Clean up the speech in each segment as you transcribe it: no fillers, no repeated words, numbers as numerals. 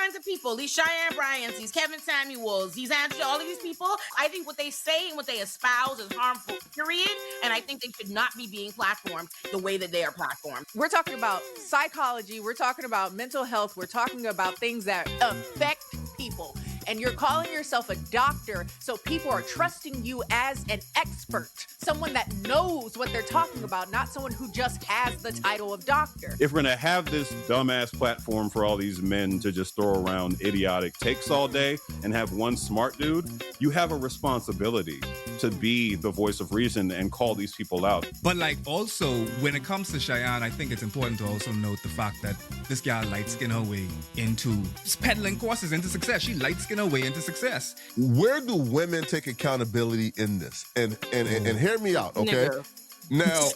kinds of people, these Cheyenne Bryants, these Kevin Samuels, these Angela, all of these people, I think what they say and what they espouse is harmful, period. And I think they should not be being platformed the way that they are platformed. We're talking about psychology. We're talking about mental health. We're talking about things that affect people. And you're calling yourself a doctor, so people are trusting you as an expert, someone that knows what they're talking about, not someone who just has the title of doctor. If we're going to have this dumbass platform for all these men to just throw around idiotic takes all day and have one smart dude, you have a responsibility to be the voice of reason and call these people out. But like also, when it comes to Cheyenne, I think it's important to also note the fact that this guy light-skinned her way into peddling courses into success. She light-skinned her way into success. Where do women take accountability in this? And hear me out, okay? Nigga. Now,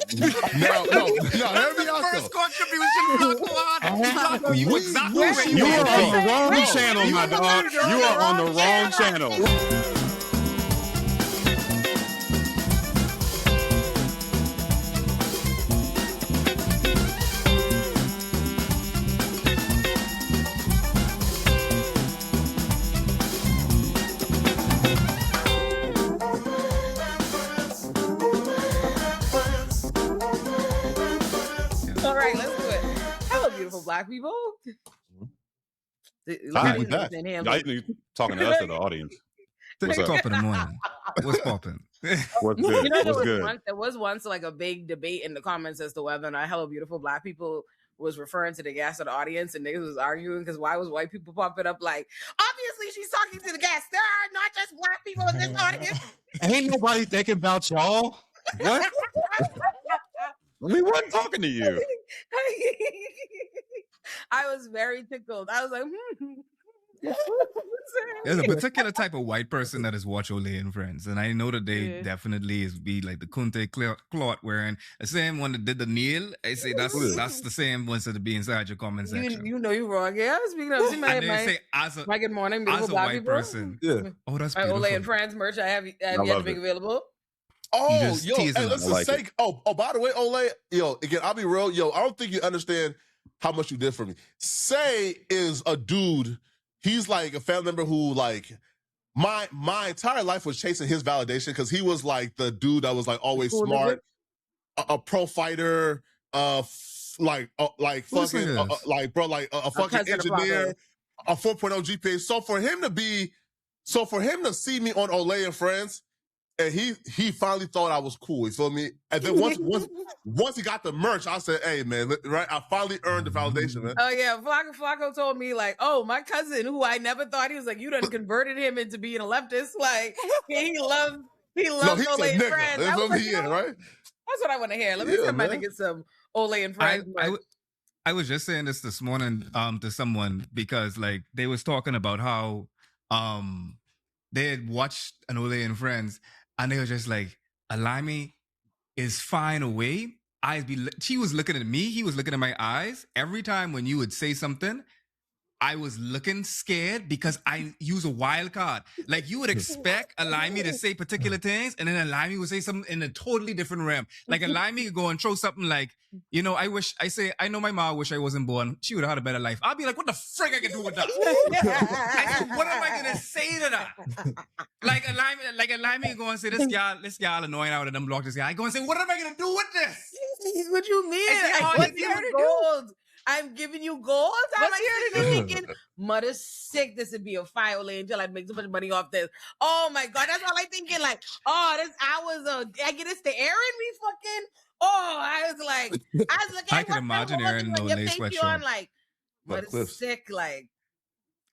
no, hear me out First though. contribution, block you exactly where You are on the wrong Wait, channel, my dog. You are on the wrong channel. All right, let's do it. Hello, beautiful Black people. Hi. Look at him. Y'all ain't talking to us at the audience. What's up? Top of the morning. What's popping? What's good? You know, What's good? there was once like a big debate in the comments as to whether or not Hello Beautiful Black People was referring to the guests of the audience, and niggas was arguing because why was white people popping up like, obviously she's talking to the guests. There are not just Black people in this audience. Ain't nobody thinking about y'all. What? We wasn't talking to you. I was very tickled. I was like, There's a particular type of white person that is watch Olay Friends, and I know that they definitely is be like the Kunte cloth wearing the same one that did the nail. I say that's the same ones that be inside your comment section. you know you're wrong. Yeah, speaking of, see And they say as a good morning, beautiful as a Black white people. person. Yeah. Oh, that's My beautiful. Olay and Friends merch I have yet to love make it. available. Oh, just yo, teasing hey, us. let's I like just say, by the way, Olay, yo, again, I'll be real, yo, I don't think you understand how much you did for me. Say is a dude, he's like a family member who like, my entire life was chasing his validation because he was like the dude that was like always Who is smart, a pro fighter, like Who's fucking, this? like bro, like a fucking cousin of engineer, a 4.0 GPA. So for him to see me on Olay and Friends, and he finally thought I was cool. You feel me? And then once he got the merch, I said, "Hey man, right? I finally earned the validation, man." Oh yeah, Flacco told me like, oh, my cousin who I never thought he was like, you done converted him into being a leftist. Like he loves He's Olay a and Friends. nigga. I was like, That's what right? that's what I want to hear. Let me see if I can get some Olay and Friends. merch. I was just saying this morning to someone because like they was talking about how they had watched an Olay and Friends and they were just like, Alimi is fine away. She was looking at me, he was looking at my eyes. Every time when you would say something, I was looking scared because I use a wild card. Like you would expect Alimi to say particular things, and then Alimi would say something in a totally different realm. Like Alimi could go and throw something like, you know, I know my mom wish I wasn't born. She would have had a better life. I'll be like, what the frick I can do with that? I said, what am I gonna say to that? Like Alimi could go and say, this y'all annoying out of them block this guy. I go and say, what am I gonna do with this? What you mean? What's here to do? Gold. I'm giving you gold. I'm What's like, here to do? thinking, mother's sick. This would be a fire Olay until I make so much money off this. Oh my God. That's all I thinking. Like, oh, this hours I get this to Aaron me fucking. Oh, I was looking I at can imagine Aaron in your Olay Patreon, sweatshirt. like, mother's sick. Like,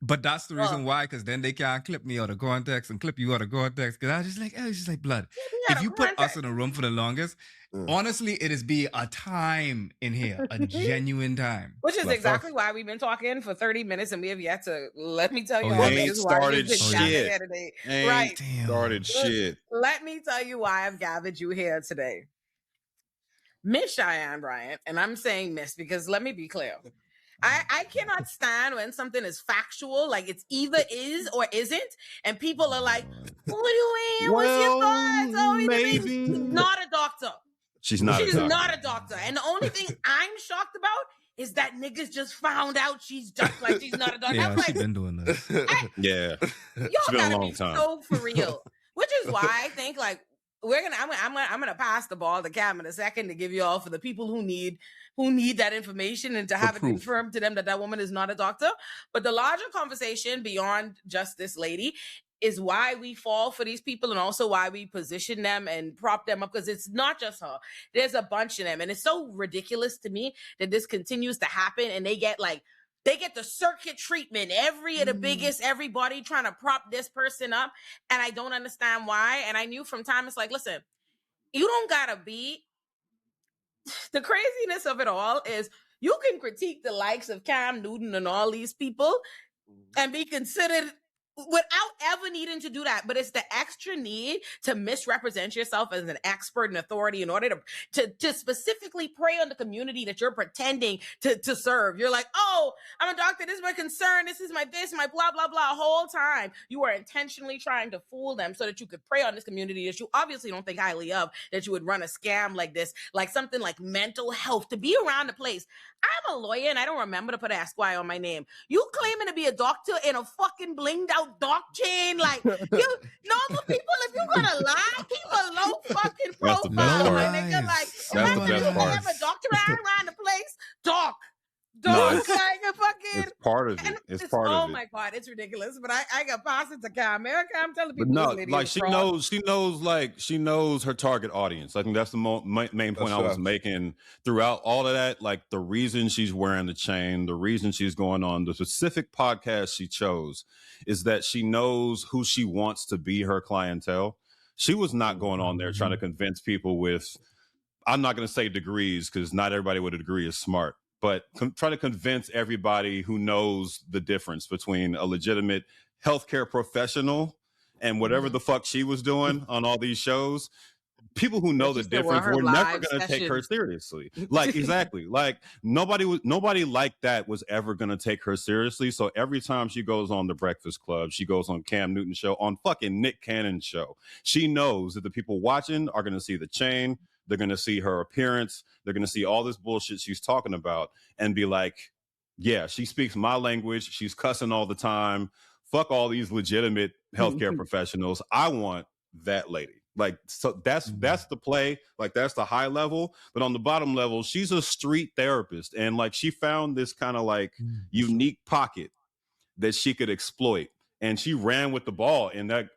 But that's the reason why, because then they can't clip me out of context and clip you out of context. Because I was just like, oh, it's just like blood. If you put us in a room for the longest, honestly, it is be a time in here, a genuine time. which is exactly why we've been talking for 30 minutes and we have yet to, let me tell you, Oh, all yeah. this Ain't is why started we've been shit. gathered here today. Ain't Right. Damn. started shit. Let me tell you why I've gathered you here today. Miss Cheyenne Bryant, and I'm saying miss because let me be clear. I cannot stand when something is factual, like it's either is or isn't, and people are like, what do you mean? What's your thoughts? Oh, maybe. She's not a doctor. She's not She's a doctor. not a doctor. And the only thing I'm shocked about is that niggas just found out she's just like she's not a doctor. Yeah, I'm like, she's been doing this. Yeah. y'all been a gotta long be time. so for real. Which is why I think like I'm gonna pass the ball to Cam in a second to give you all for the people who need that information and to have it proof. confirmed to them that woman is not a doctor. But the larger conversation beyond just this lady is why we fall for these people and also why we position them and prop them up, because it's not just her. There's a bunch of them. And it's so ridiculous to me that this continues to happen and they get the circuit treatment. Everybody trying to prop this person up. And I don't understand why. And I knew from time, it's like, listen, you don't gotta be. The craziness of it all is you can critique the likes of Cam Newton and all these people and be considered without ever needing to do that. But it's the extra need to misrepresent yourself as an expert and authority in order to specifically prey on the community that you're pretending to serve. You're like, oh, I'm a doctor. This is my concern. This is my blah, blah, blah. Whole time you are intentionally trying to fool them so that you could prey on this community that you obviously don't think highly of, that you would run a scam like this, like something like mental health, to be around the place. I'm a lawyer and I don't remember to put Esquire on my name. You claiming to be a doctor in a fucking blinged out doc chain? Like, you normal people, if you're gonna lie, keep a low fucking profile, my nigga. Like, That's the best part. have a doctor around the place, talk. No, Don't it's- like a fucking. It's part of it. It's part oh of it. my God, it's ridiculous. But I got pass it to Cam. I'm telling But people, no, this lady like is she fraud. knows her target audience. I think that's the main point I was making throughout all of that. Like the reason she's wearing the chain, the reason she's going on the specific podcast she chose is that she knows who she wants to be her clientele. She was not going on there trying to convince people with, I'm not going to say degrees because not everybody with a degree is smart, but try to convince everybody who knows the difference between a legitimate healthcare professional and whatever the fuck she was doing on all these shows. People who know the difference were never going to take her seriously. Like, exactly. Like nobody like that was ever going to take her seriously. So every time she goes on The Breakfast Club, she goes on Cam Newton show, on fucking Nick Cannon's show, she knows that the people watching are going to see the chain. They're going to see her appearance. They're going to see all this bullshit she's talking about and be like, yeah, she speaks my language. She's cussing all the time. Fuck all these legitimate healthcare professionals. I want that lady. Like, so that's the play. Like, that's the high level. But on the bottom level, she's a street therapist. And like, she found this kind of like unique pocket that she could exploit. And she ran with the ball. And that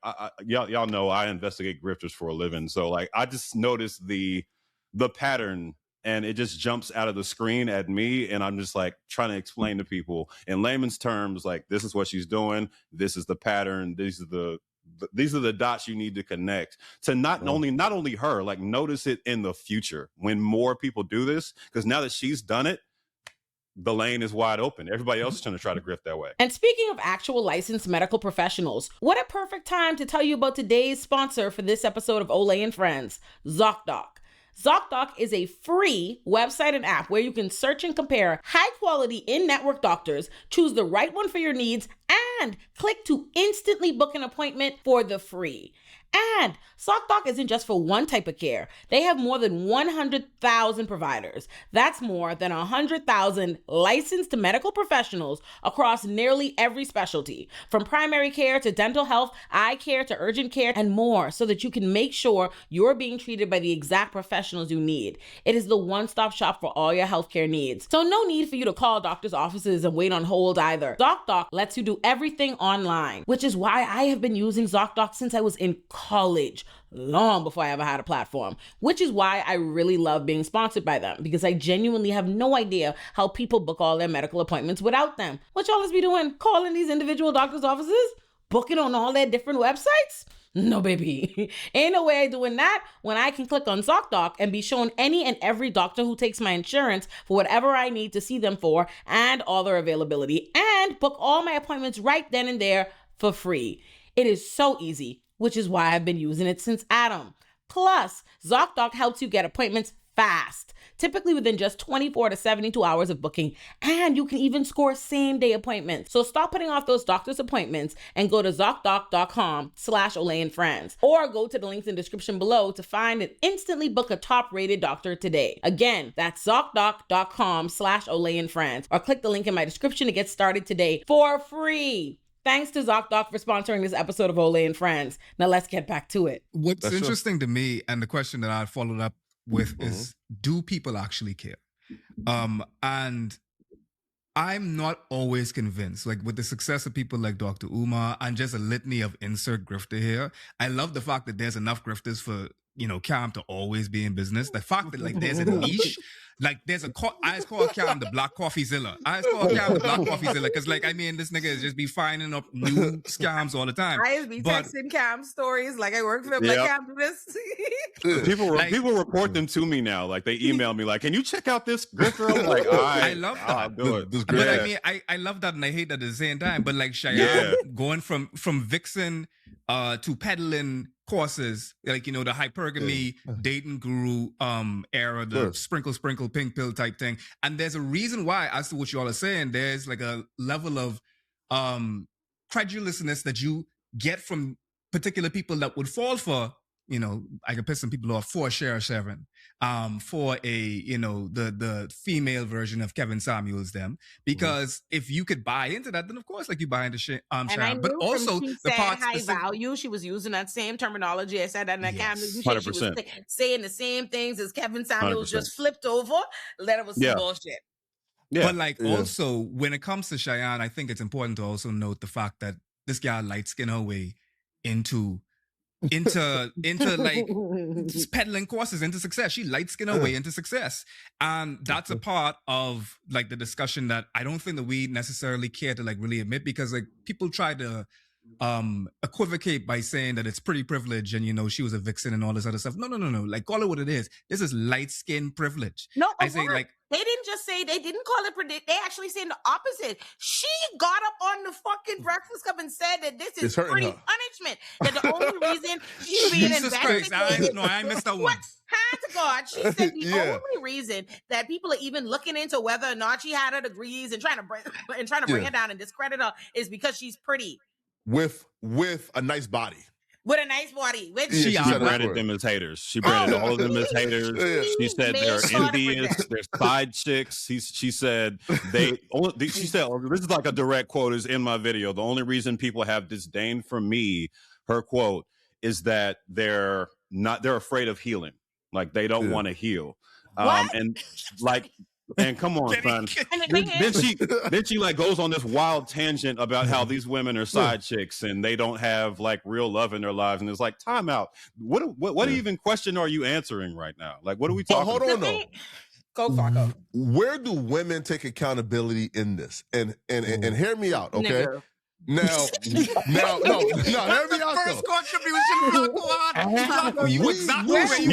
y'all know I investigate grifters for a living. So like, I just noticed the pattern and it just jumps out of the screen at me. And I'm just like trying to explain to people in layman's terms, like, this is what she's doing. This is the pattern. These are the dots you need to connect to not only her, like notice it in the future when more people do this. Because now that she's done it, the lane is wide open. Everybody else is trying to try to grift that way. And speaking of actual licensed medical professionals, what a perfect time to tell you about today's sponsor for this episode of Olay Friends, ZocDoc. ZocDoc is a free website and app where you can search and compare high-quality in-network doctors, choose the right one for your needs, and click to instantly book an appointment for the free. And ZocDoc isn't just for one type of care. They have more than 100,000 providers. That's more than 100,000 licensed medical professionals across nearly every specialty, from primary care to dental health, eye care to urgent care, and more, so that you can make sure you're being treated by the exact professionals you need. It is the one-stop shop for all your healthcare needs. So no need for you to call doctors' offices and wait on hold either. ZocDoc lets you do everything online, which is why I have been using ZocDoc since I was in college, long before I ever had a platform, which is why I really love being sponsored by them, because I genuinely have no idea how people book all their medical appointments without them. What y'all is be doing? Calling these individual doctors' offices? Booking on all their different websites? No, baby. Ain't no way I doing that when I can click on ZocDoc and be shown any and every doctor who takes my insurance for whatever I need to see them for and all their availability, and book all my appointments right then and there for free. It is so easy, which is why I've been using it since Adam. Plus, ZocDoc helps you get appointments fast, typically within just 24 to 72 hours of booking, and you can even score same-day appointments. So stop putting off those doctor's appointments and go to ZocDoc.com/OlayandFriends, or go to the links in the description below to find and instantly book a top-rated doctor today. Again, that's ZocDoc.com/OlayandFriends, or click the link in my description to get started today for free. Thanks to ZocDoc for sponsoring this episode of Olay and Friends. Now let's get back to it. What's interesting to me, and the question that I followed up with is, do people actually care? And I'm not always convinced, like with the success of people like Dr. Umar and just a litany of insert grifter here. I love the fact that there's enough grifters for, Cam to always be in business. The fact that like there's a niche, like there's I just call Cam the Black Coffee Zilla. I just call Cam the Black Coffee Zilla because this nigga is just be finding up new scams all the time. I just be texting Cam stories like I work for him. Like, Cam, do this. People report them to me now. Like they email me like, can you check out this grifter? I'm like, all right, I love that. I'll do it. But I mean, I love that and I hate that at the same time. But like Cheyenne going from Vixen to peddling courses, like the hypergamy dating guru era, the sprinkle pink pill type thing. And there's a reason why, as to what you all are saying, there's like a level of credulousness that you get from particular people that would fall for, I can piss some people off for Shara Sharon, for the female version of Kevin Samuels them, because if you could buy into that, then of course like you buy into Sharon. But also the part high value, she was using that same terminology. I said that in that Cam. 100%. She was saying the same things as Kevin Samuels, 100%. Just flipped over. That it was some bullshit. Yeah. But also when it comes to Cheyenne, I think it's important to also note the fact that this guy light skin her way into like peddling courses into success. She light skin her way into success. And that's a part of like the discussion that I don't think that we necessarily care to like really admit, because like people try to equivocate by saying that it's pretty privilege and she was a vixen and all this other stuff. No. Like call it what it is. This is light skin privilege. No, I say like they didn't just say, they didn't call it predict. They actually saying the opposite. She got up on the fucking Breakfast Club and said that this is pretty punishment. That the only reason she's being investigated. I missed that one. Hand to God, she said the only reason that people are even looking into whether or not she had her degrees and trying to bring her down and discredit her is because she's pretty. With a nice body. With a nice body. She branded them as haters. She branded all of them as haters. She said they're envious. They're side chicks. She said she said, this is like a direct quote is in my video. The only reason people have disdain for me, her quote, is that they're afraid of healing. Like they don't want to heal. And come on, son. Then she like goes on this wild tangent about how these women are side chicks and they don't have like real love in their lives. And it's like, time out. What even question are you answering right now? Like, what are we talking about? Hold on, though. Go, Flacco. Where do women take accountability in this? And hear me out, okay? Nigga. Now, hear me out. First contribution, Flacco. You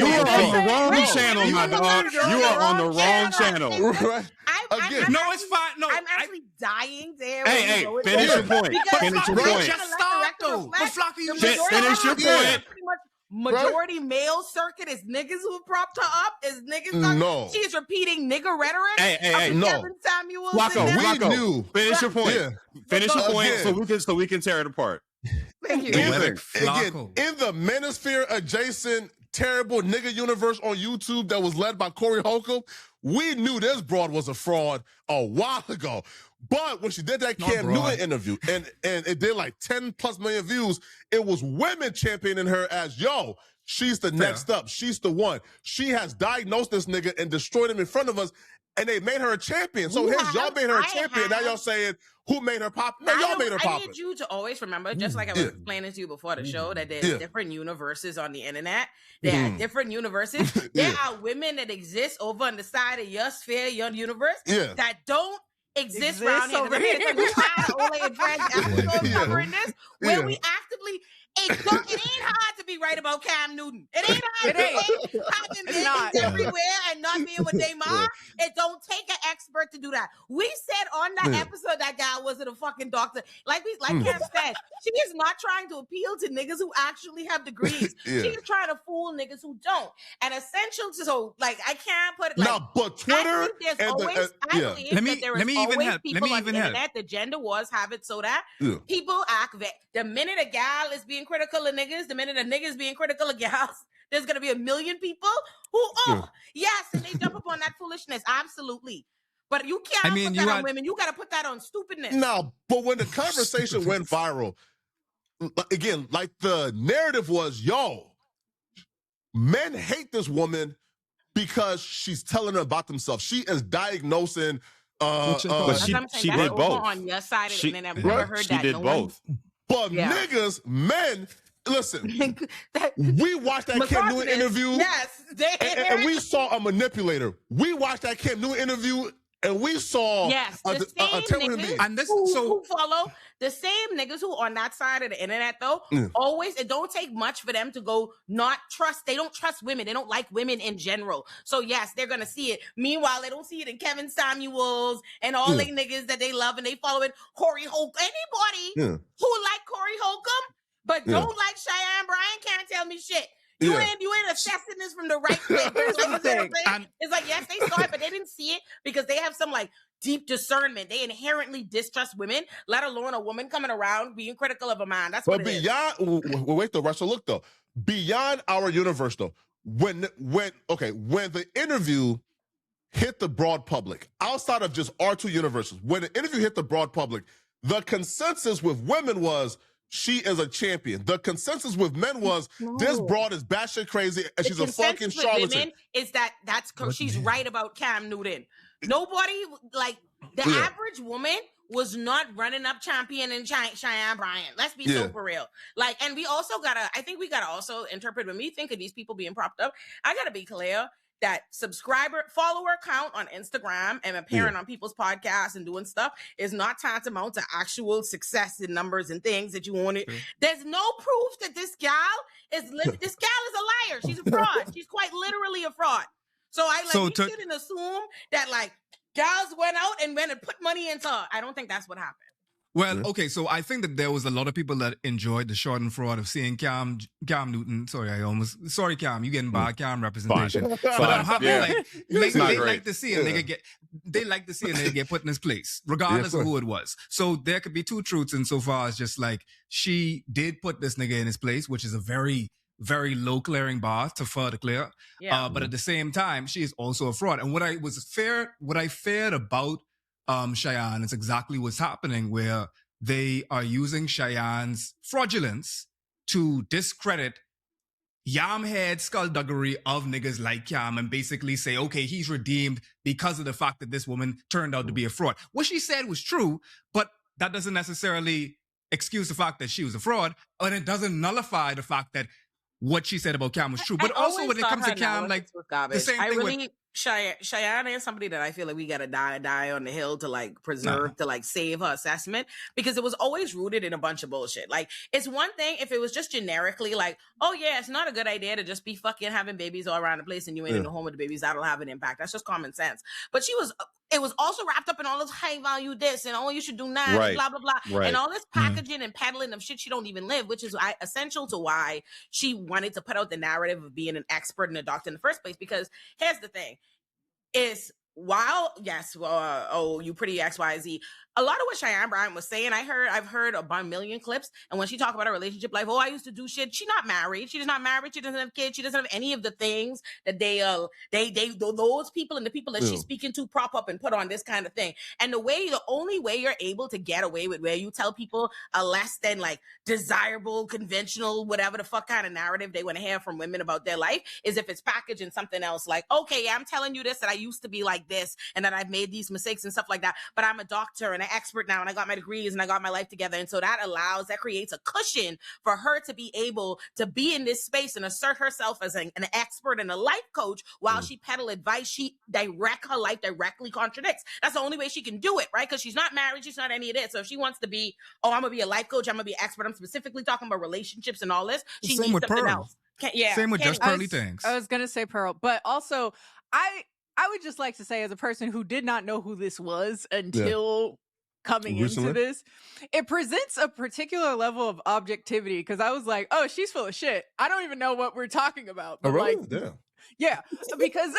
are on the wrong channel, my dog. You are on the wrong channel. Right? It's fine. No, I'm actually dying to hear. Hey, finish your point. Finish your point. Just stop, though. But Flacco, you finish your point. Majority male circuit is niggas who propped her up. Is niggas? No, she is repeating nigga rhetoric. Hey, no. Kevin Samuels. Flacco, we knew. Finish your point. Yeah. Finish your point, so we can tear it apart. Thank you. In the manosphere adjacent terrible nigga universe on YouTube that was led by Corey Holcomb, we knew this broad was a fraud a while ago. But when she did that Cam Newton interview and it did like 10 plus million views, it was women championing her as, yo, she's the next up. She's the one. She has diagnosed this nigga and destroyed him in front of us, and they made her a champion. So y'all made her a champion. Now y'all saying, who made her pop? No, y'all made her pop. I need you to always remember, just like I was explaining to you before the show, that there's different universes on the internet. There are different universes. There are women that exist over on the side of your sphere, your universe, that don't exist around here. Olay and Friends episode covering this, where we actively, it ain't hard to be be right about Cam Newton. It ain't It ain't. having It's not. babies everywhere and not being with their mom. It don't take an expert to do that. We said on that episode that guy wasn't a fucking doctor. Like Cam said, she is not trying to appeal to niggas who actually have degrees. She is trying to fool niggas who don't. And essential to so like I can't put it like now, but Twitter I believe that there is always people on the internet. The gender wars have it so that people act the minute a gal is being critical of niggas, the minute a nigga is being critical of gals, there's gonna be a million people who yes, and they jump up on that foolishness. Absolutely. But you can't put that on women. You gotta put that on stupidness. No, but when the conversation went viral, again, like the narrative was, yo, men hate this woman because she's telling them about themselves. She is diagnosing. But she did both. On your side of the internet, I've never heard that. She did both. But niggas, men, listen, we watched that Cam Newton interview. Yes. And we saw a manipulator. We watched that Cam Newton interview. And we saw the same niggas who follow the same niggas who on that side of the internet though always it don't take much for them to go not trust. They don't trust women. They don't like women in general. So yes, they're gonna see it. Meanwhile, they don't see it in Kevin Samuels and all they niggas that they love and they follow it. Corey Holcomb. Anybody who like Corey Holcomb but don't like Cheyenne Bryant can't tell me shit. You ain't assessing this from the right place. It's like, yes, they saw it, but they didn't see it because they have some like deep discernment. They inherently distrust women, let alone a woman coming around being critical of a man. That's what it is. Wait though, Russell, look though. Beyond our universe though, when the interview hit the broad public, outside of just our two universes, when the interview hit the broad public, the consensus with women was she is a champion. The consensus with men was this broad is batshit crazy and she's a fucking charlatan. Women is that's she's right about Cam Newton. Nobody like the average woman was not running up champion in Cheyenne Bryant. Let's be so for real. Like, and we also I think we gotta also interpret when we think of these people being propped up. I gotta be clear that follower count on Instagram and appearing on people's podcasts and doing stuff is not tantamount to actual success in numbers and things that you wanted. There's no proof that this gal is a liar. She's a fraud. She's quite literally a fraud. So we shouldn't assume that like gals went out and went and put money into her. I don't think that's what happened. Well, okay, so I think that there was a lot of people that enjoyed the short and fraud of seeing Cam Newton. Sorry, Cam, you getting bad Cam representation. But I'm happy, they like to see a nigga get put in his place, regardless of who it was. So there could be two truths insofar as just like she did put this nigga in his place, which is a very, very low clearing bar to further clear. But at the same time, she is also a fraud. And what I feared about Cheyenne is exactly what's happening, where they are using Cheyenne's fraudulence to discredit yam-head skullduggery of niggas like Cam and basically say, okay, he's redeemed because of the fact that this woman turned out to be a fraud. What she said was true, but that doesn't necessarily excuse the fact that she was a fraud, and it doesn't nullify the fact that what she said about Cam was true. But also when it comes to Cam, like the same thing with Cheyenne is somebody that I feel like we gotta die on the hill to like preserve, to like save her assessment, because it was always rooted in a bunch of bullshit. Like, it's one thing if it was just generically like, oh yeah, it's not a good idea to just be fucking having babies all around the place and you ain't in the home with the babies. That'll have an impact. That's just common sense. But it was also wrapped up in all this high value this and you should do that, blah, blah, blah. And all this packaging and peddling of shit she don't even live, which is essential to why she wanted to put out the narrative of being an expert and a doctor in the first place. Because here's the thing, is while, yes, you pretty XYZ, a lot of what Cheyenne Bryant was saying, I've heard about a million clips. And when she talked about her relationship life, I used to do shit. She's not married. She's not married. She doesn't have kids. She doesn't have any of the things that those people and the people that she's speaking to prop up and put on this kind of thing. And the only way you're able to get away with where you tell people a less than like desirable, conventional, whatever the fuck kind of narrative they want to hear from women about their life is if it's packaged in something else. Like, okay, I'm telling you this, that I used to be like this and that I've made these mistakes and stuff like that, but I'm a doctor and an expert now and I got my degrees and I got my life together. And so that creates a cushion for her to be able to be in this space and assert herself as an expert and a life coach while she peddle advice. She her life directly contradicts. That's the only way she can do it, right? Because she's not married. She's not any of this. So if she wants to be, I'm going to be a life coach, I'm going to be an expert, I'm specifically talking about relationships and all this, she needs something else. Same with Just Pearly Things. I was going to say Pearl, but also I would just like to say, as a person who did not know who this was until coming into this, it presents a particular level of objectivity, because I was like, oh, she's full of shit. I don't even know what we're talking about. But yeah, because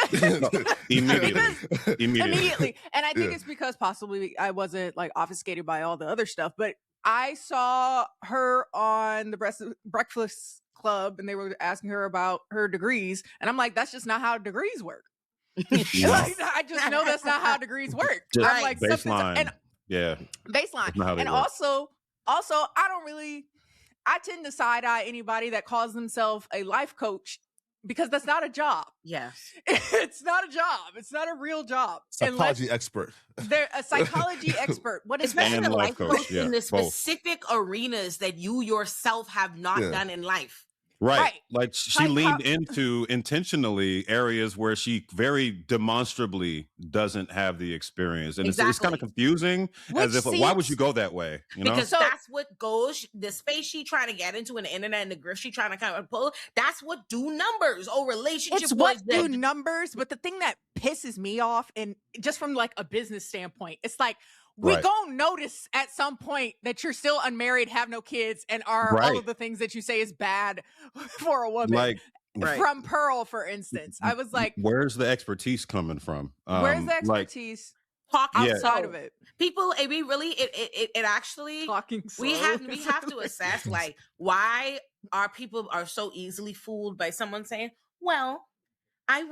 immediately. And I think it's because possibly I wasn't like obfuscated by all the other stuff, but I saw her on the Breakfast Club and they were asking her about her degrees, and I'm like, that's just not how degrees work. Like, I just know that's not how degrees work. Just I'm like, baseline. Baseline. And also I tend to side-eye anybody that calls themselves a life coach, because that's not a job. Yes. It's not a job. It's not a real job. Psychology expert. They're a psychology expert. What is especially that? the life coach in the specific arenas that you yourself have not done in life. Right. Like she leaned into intentionally areas where she very demonstrably doesn't have the experience. And it's kind of confusing. Why would you go that way? You know? Because that's what goes, the space she trying to get into in the internet and the grift she trying to kind of pull, that's what do numbers. Relationship. It's what do numbers. But the thing that pisses me off, and just from like a business standpoint, it's like, we gonna notice at some point that you're still unmarried, have no kids, and are all of the things that you say is bad for a woman. Like from Pearl, for instance. I was like, where's the expertise coming from? Where's the expertise outside of it? People, it actually, we have to assess like why our people are so easily fooled by someone saying, well, I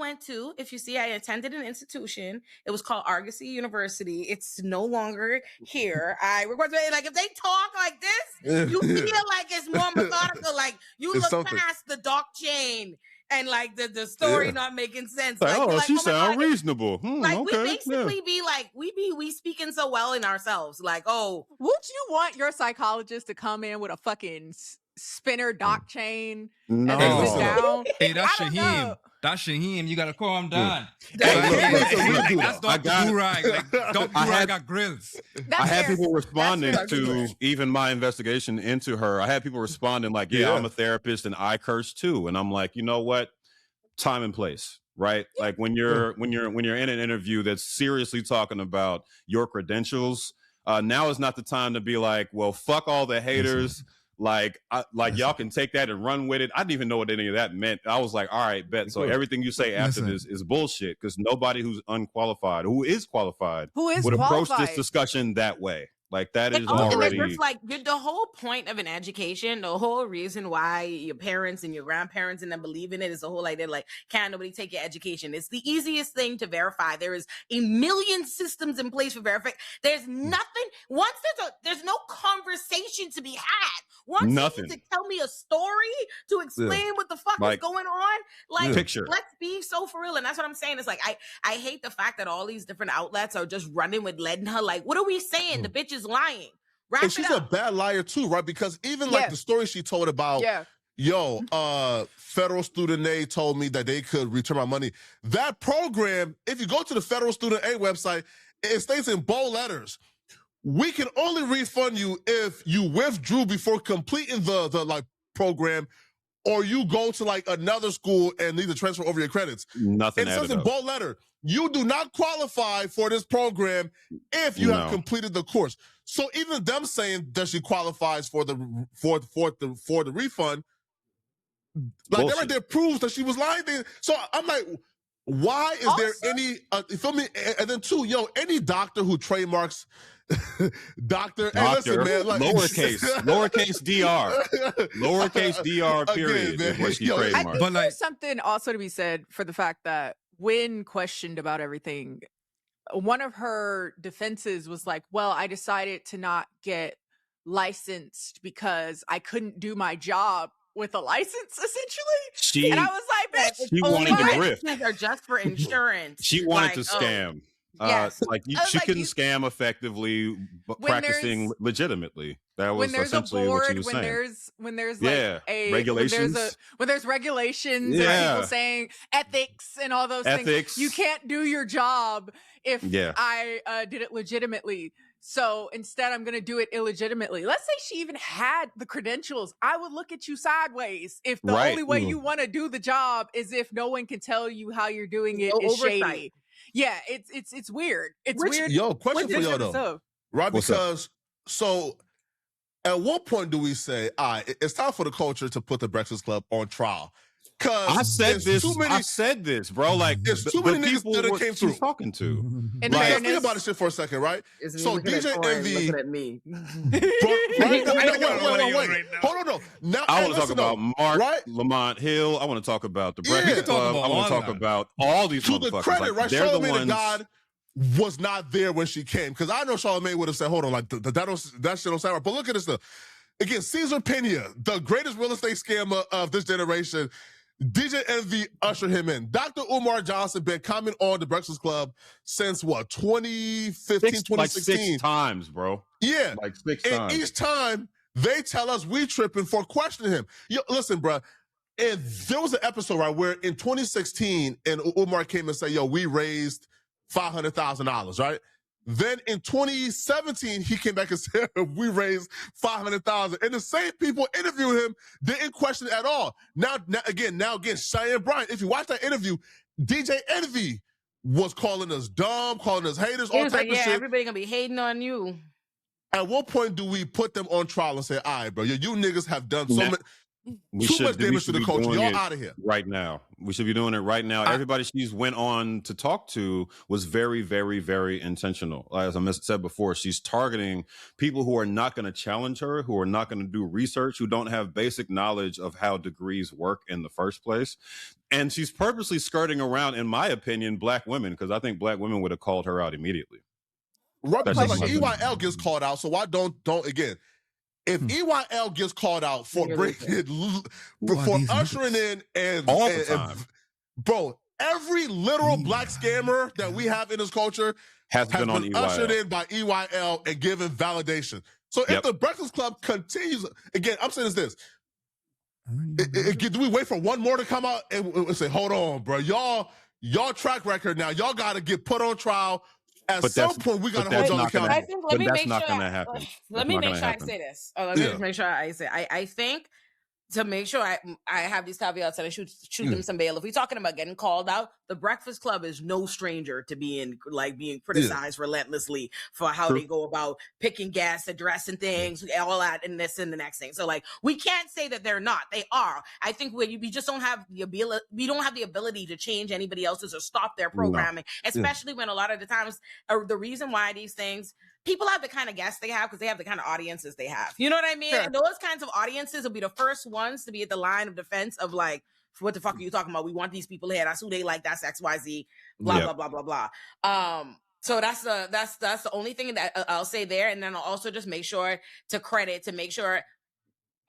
attended an institution. It was called Argosy University. It's no longer here. Like if they talk like this, you feel like it's more methodical. Like you look past the doc chain and like the story not making sense. She sounds reasonable. We basically be like, we speaking so well in ourselves. Like, would you want your psychologist to come in with a fucking spinner doc chain? No. And sit down? Hey, that's Shaheem. That's Shaheem. You gotta calm down. That's Dr. Durag. Like, Dr. Durag got grills. I had people responding to even my investigation into her. I had people responding like, I'm a therapist and I curse too. And I'm like, you know what? Time and place, right? Like when you're in an interview that's seriously talking about your credentials, now is not the time to be like, well, fuck all the haters. Y'all can take that and run with it. I didn't even know what any of that meant. I was like, all right, bet. So everything you say after this is bullshit, because nobody who is qualified would approach this discussion that way. Like that is already the whole point of an education. The whole reason why your parents and your grandparents and them believe in it is the whole idea like, can't nobody take your education? It's the easiest thing to verify. There is a million systems in place for verifying. There's nothing. Once there's no conversation to be had. Once you need to tell me a story to explain what the fuck is going on, like picture. Let's be so for real. And that's what I'm saying. It's like I hate the fact that all these different outlets are just running with letting her like, what are we saying? The bitch is lying. And she's a bad liar too, right? Because even like the story she told about, federal student aid told me that they could return my money. That program, if you go to the federal student aid website, it states in bold letters, we can only refund you if you withdrew before completing the like program, or you go to like another school and need to transfer over your credits. Nothing. It says in bold letter, you do not qualify for this program if you have completed the course. So even them saying that she qualifies for the refund, like that right there proves that she was lying. So I'm like, why is there any? You feel me? And then two, any doctor who trademarks doctor, hey, listen, man, like, lowercase dr period is what she trademarked. I think there's something also to be said for the fact that when questioned about everything, one of her defenses was like, well, I decided to not get licensed because I couldn't do my job with a license, essentially. And I was like, bitch, she wanted to grift. Are just for insurance. She wanted to scam. Yes. Like I was she like, couldn't scam effectively, but When practicing there's- legitimately. That when was there's a essentially what she board, was when saying. there's Yeah, like a regulations. when there's regulations and Yeah. people saying ethics and all those things, Ethics. you can't do your job if Yeah. I did it legitimately. So instead, I'm going to do it illegitimately. Let's say she even had the credentials. I would look at you sideways if the Right. only way you want to do the job is if no one can tell you how you're doing it No is oversight. shady. Yeah, it's weird. It's Rich, weird. yo, question with for this y'all type of though. stuff. Right? What's up? Because so at what point do we say, all right, it's time for the culture to put the Breakfast Club on trial? Because I said this. Too many, I said this, bro. Like There's the too many niggas people that what came she's through. talking to. In Like, let's think fairness, about this shit for a second, right? It's me So looking at DJ Troy and Envy, looking at me. right? Wait. Hold on, no. Now, I hey, want to talk listen, though, about Mark right? Lamont Hill. I want to talk about the Yeah. We Breakfast can talk Club. about I want to all talk that. about all these To motherfuckers. the credit, like, right? they're the Charlamagne ones. the God was not there when she came. Because I know Charlamagne would have said, hold on, like, that shit don't sound right. But look at this, though. Again, Cesar Pena, the greatest real estate scammer of this generation, DJ Envy ushered him in. Dr. Umar Johnson been coming on the Breakfast Club since, what, 2015, 2016? Like 6 times, bro. Yeah. Like 6 And times. each time, they tell us we tripping for questioning him. Yo, listen, bro. And there was an episode, right, where in 2016, and Umar came and said, yo, we raised $500,000, right? Then in 2017, he came back and said, we raised $500,000. And the same people interviewing him didn't question it at all. Now again, Cheyenne Bryant, if you watch that interview, DJ Envy was calling us dumb, calling us haters, He all was type like, of yeah, shit. everybody gonna be hating on you. At what point do we put them on trial and say, all right, bro, you niggas have done so much damage to the culture. Y'all out of here. Right now. We should be doing it right now. Everybody she's went on to talk to was very, very, very intentional. As I said before, she's targeting people who are not going to challenge her, who are not going to do research, who don't have basic knowledge of how degrees work in the first place. And she's purposely skirting around, in my opinion, black women, because I think black women would have called her out immediately. Right, because like Especially- EYL gets called out, so why don't again? If EYL gets called out for ushering in and all the time, bro, every literal black scammer that we have in this culture has been on EYL. ushered in by EYL and given validation. So if the Breakfast Club continues, again, I'm saying this. Do we wait for one more to come out and say, hold on, bro, y'all track record now, y'all got to get put on trial. At some point, we got to hold y'all accountable. I think, let me make sure I say this. Let me just make sure I say, I think to make sure I have these caveats and I shoot them some bail. If we're talking about getting called out, the Breakfast Club is no stranger to being criticized relentlessly for how they go about picking guests, addressing things, all that, and this and the next thing. So like, we can't say that they're not. They are. I think we just don't have the ability. We don't have the ability to change anybody else's or stop their programming, especially when a lot of the times the reason why these things. People have the kind of guests they have because they have the kind of audiences they have. You know what I mean? Sure. And those kinds of audiences will be the first ones to be at the line of defense of like, what the fuck are you talking about? We want these people here. That's who they like. That's XYZ. Blah, blah, blah, blah, blah. So that's the only thing that I'll say there. And then I'll also just make sure to make sure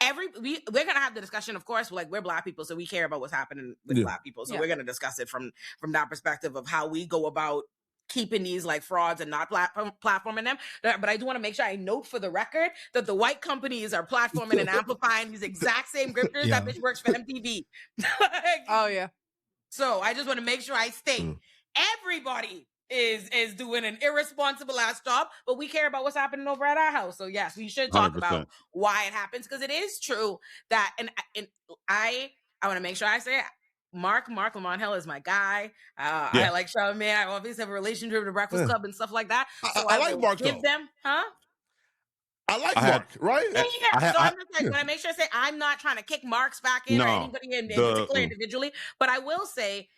we're gonna have the discussion, of course. Like, we're black people, so we care about what's happening with black people. So we're gonna discuss it from that perspective of how we go about keeping these like frauds and not platforming them. But I do want to make sure I note for the record that the white companies are platforming and amplifying these exact same grifters. That bitch works for MTV. Oh yeah. So I just want to make sure I state everybody is doing an irresponsible ass job, but we care about what's happening over at our house. So yes, we should talk 100%. about why it happens, because it is true that, and I want to make sure I say it. Mark Lamont Hill is my guy. I like Charlamagne. I obviously have a relationship with the Breakfast Club and stuff like that. So I like Mark, give them, I like Mark, right? So I'm just like, when I make sure I say I'm not trying to kick Mark's back in or anybody in particular individually, but I will say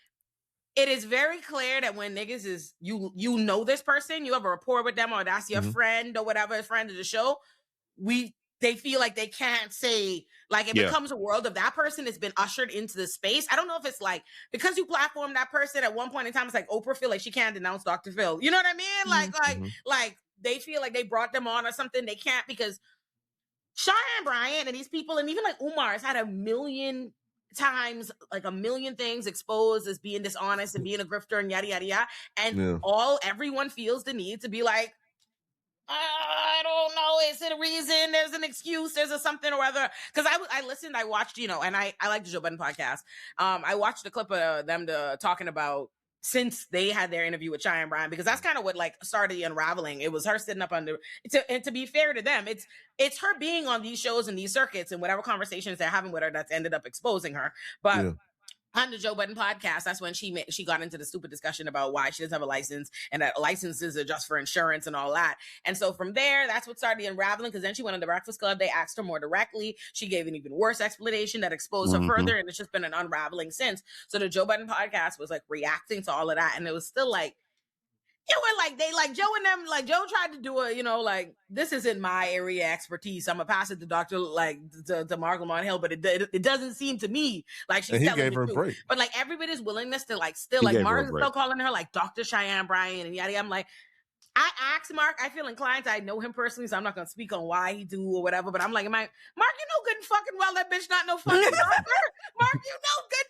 it is very clear that when niggas is you know this person, you have a rapport with them, or that's your friend or whatever, friend of the show. They feel like they can't say, like, it becomes a world of that person has been ushered into the space. I don't know if it's like, because you platform that person at one point in time, it's like Oprah feel like she can't denounce Dr. Phil. You know what I mean? Like they feel like they brought them on or something. They can't, because Cheyenne Bryant and these people, and even like Umar has had 1 million times like a million things exposed as being dishonest and being a grifter and yada yada yada, and everyone feels the need to be like, I don't know. Is it a reason? There's an excuse. There's a something or other. Because I listened, I watched, and I like the Joe Budden podcast. I watched a clip of them talking about since they had their interview with Cheyenne Bryant, because that's kind of what like started the unraveling. It was her sitting up under. And to be fair to them, it's her being on these shows and these circuits and whatever conversations they're having with her that's ended up exposing her. But on the Joe Budden podcast, that's when she got into the stupid discussion about why she doesn't have a license and that licenses are just for insurance and all that. And so from there, that's what started the unraveling, because then she went on the Breakfast Club. They asked her more directly. She gave an even worse explanation that exposed her further, and it's just been an unraveling since. So the Joe Budden podcast was like reacting to all of that, and it was still like, Joe and them, like Joe tried to do like, this isn't my area expertise. I'm gonna pass it to Dr. to Mark Lamont Hill, but it doesn't seem to me like she's telling the truth. But like everybody's willingness to like still like Mark is still calling her like Dr. Cheyenne Bryant and yada yada. I'm like, I asked Mark, I feel inclined to, I know him personally, so I'm not gonna speak on why he do or whatever, but I'm like, Mark, you know good and fucking well that bitch not no fucking doctor. Mark, you know good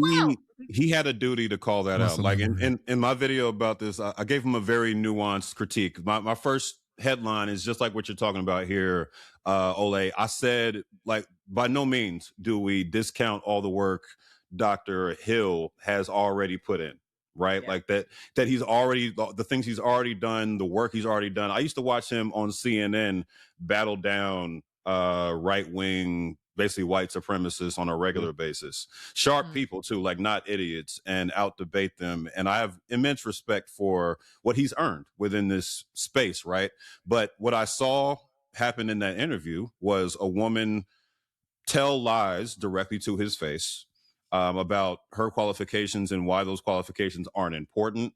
goddamn well. He had a duty to call that out. Like in my video about this, I gave him a very nuanced critique. My first headline is just like what you're talking about here, Olay. I said, like, by no means do we discount all the work Dr. Hill has already put in. Right. Yeah. Like that he's already, the things he's already done, the work he's already done. I used to watch him on CNN battle down right-wing, basically white supremacists on a regular basis. Sharp people too, like not idiots, and out debate them. And I have immense respect for what he's earned within this space. Right. But what I saw happen in that interview was a woman tell lies directly to his face about her qualifications and why those qualifications aren't important,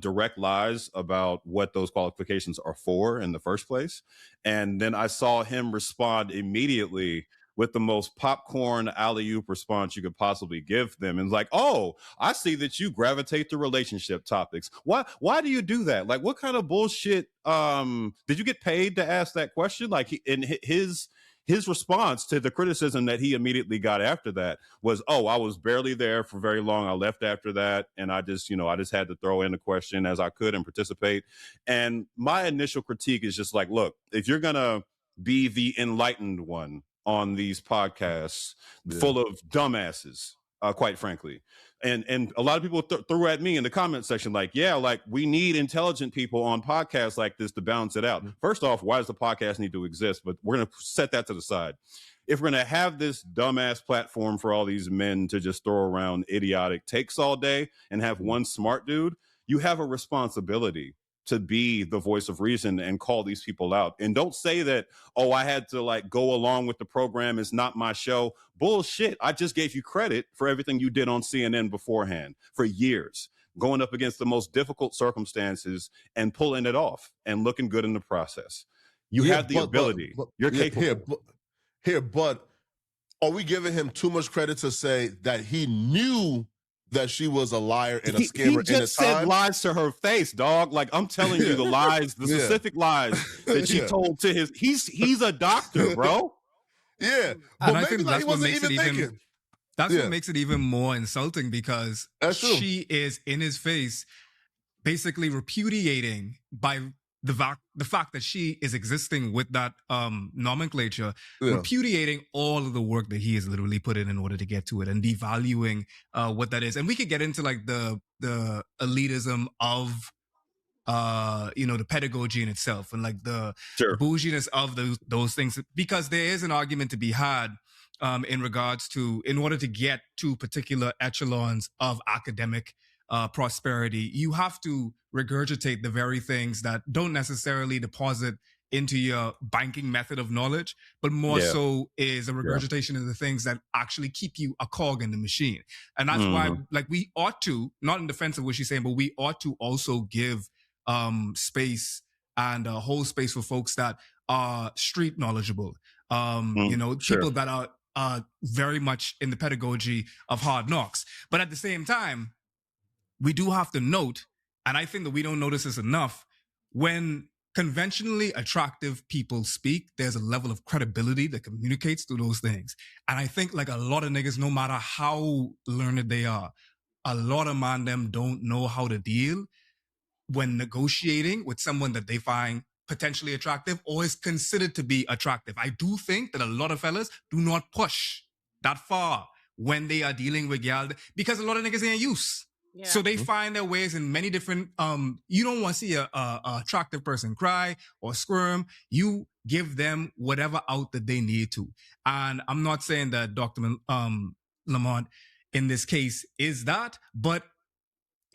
direct lies about what those qualifications are for in the first place. And then I saw him respond immediately with the most popcorn alley-oop response you could possibly give them. And like, oh, I see that you gravitate to relationship topics. Why do you do that? Like, what kind of bullshit, did you get paid to ask that question? Like, his response to the criticism that he immediately got after that was, oh, I was barely there for very long. I left after that. And I just had to throw in a question as I could and participate. And my initial critique is just like, look, if you're going to be the enlightened one on these podcasts full of dumbasses, quite frankly. And a lot of people threw at me in the comment section, like, yeah, like we need intelligent people on podcasts like this to balance it out. First off, why does the podcast need to exist? But we're going to set that to the side. If we're going to have this dumbass platform for all these men to just throw around idiotic takes all day and have one smart dude, you have a responsibility to be the voice of reason and call these people out. And don't say that, oh, I had to like go along with the program. It's not my show. Bullshit. I just gave you credit for everything you did on CNN beforehand for years, going up against the most difficult circumstances and pulling it off and looking good in the process. You have the ability. You're capable. But are we giving him too much credit to say that he knew that she was a liar and a scammer? He just said lies to her face, dog. Like, I'm telling you the lies, the specific lies that she told to his. He's a doctor, bro. Yeah, but and I think that's what makes it even. That's what makes it even more insulting, because she is in his face, basically repudiating by the fact that she is existing with that nomenclature, repudiating all of the work that he has literally put in order to get to it, and devaluing what that is. And we could get into like the elitism of the pedagogy in itself, and like the bouginess of those things, because there is an argument to be had in regards to, in order to get to particular echelons of academic prosperity, you have to regurgitate the very things that don't necessarily deposit into your banking method of knowledge, but more so is a regurgitation of the things that actually keep you a cog in the machine. And that's why, like, we ought to, not in defense of what she's saying, but we ought to also give space and a whole space for folks that are street knowledgeable, people that are very much in the pedagogy of hard knocks. But at the same time, we do have to note, and I think that we don't notice this enough, when conventionally attractive people speak, there's a level of credibility that communicates through those things. And I think like a lot of niggas, no matter how learned they are, a lot of them don't know how to deal when negotiating with someone that they find potentially attractive or is considered to be attractive. I do think that a lot of fellas do not push that far when they are dealing with y'all because a lot of niggas ain't used. Yeah. So they find their ways in many different, you don't want to see a attractive person cry or squirm. You give them whatever out that they need to. And I'm not saying that Dr. Lamont in this case is that, but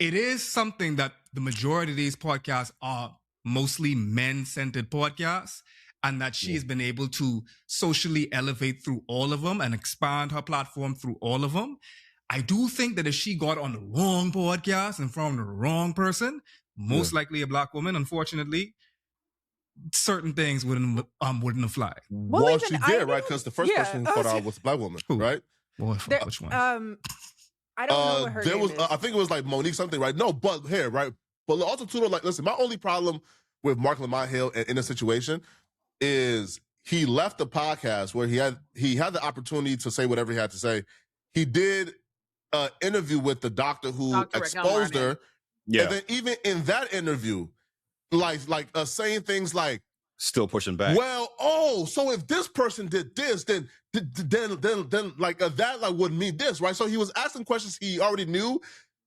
it is something that the majority of these podcasts are mostly men-centered podcasts, and that she has been able to socially elevate through all of them and expand her platform through all of them. I do think that if she got on the wrong podcast in front of the wrong person, most likely a black woman, unfortunately, certain things wouldn't have fly. Well, she did, right? Because the first person who caught out was a black woman, right? Boy, which one? I don't know what her name is. I think it was like Monique something, right? No, but here, right? But also, too, like, listen, my only problem with Mark Lamont Hill in this situation is he left the podcast where he had the opportunity to say whatever he had to say. He did an interview with the doctor who exposed her. Yeah. And then even in that interview, like saying things like, still pushing back. Well, so if this person did this, then like that like would mean this, right? So he was asking questions he already knew,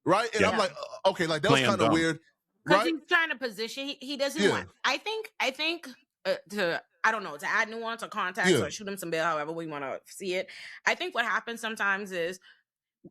right? And I'm like, okay, like that was kind of weird, because right? he's trying to position. He doesn't want. I think to add nuance or context or shoot him some bail, however we want to see it. I think what happens sometimes is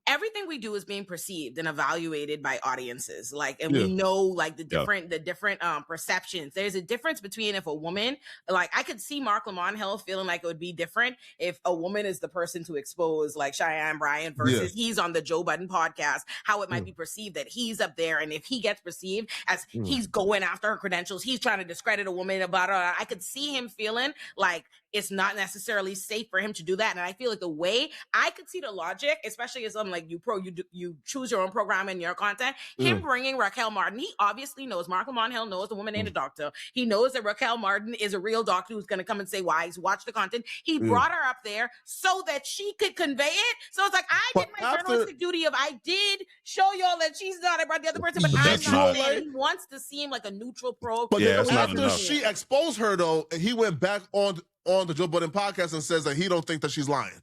everything we do is being perceived and evaluated by audiences. Like, and we know like the different perceptions. There's a difference between if a woman, like I could see Mark Lamont Hill feeling like it would be different if a woman is the person to expose like Cheyenne Bryant versus he's on the Joe Budden podcast, how it might be perceived that he's up there. And if he gets perceived as he's going after her credentials, he's trying to discredit a woman about her. I could see him feeling like it's not necessarily safe for him to do that. And I feel like the way I could see the logic, especially as something like you choose your own program and your content, him bringing Raquel Martin, he obviously knows, Mark Lamont Hill knows the woman ain't a doctor. He knows that Raquel Martin is a real doctor who's going to come and say why. He's watched the content. He brought her up there so that she could convey it. So it's like, I did my journalistic duty of, I did show y'all that she's not about the other person, but I'm not. He wants to seem like a neutral probe. But then after she exposed her though, he went back on the Joe Budden podcast and says that he don't think that she's lying.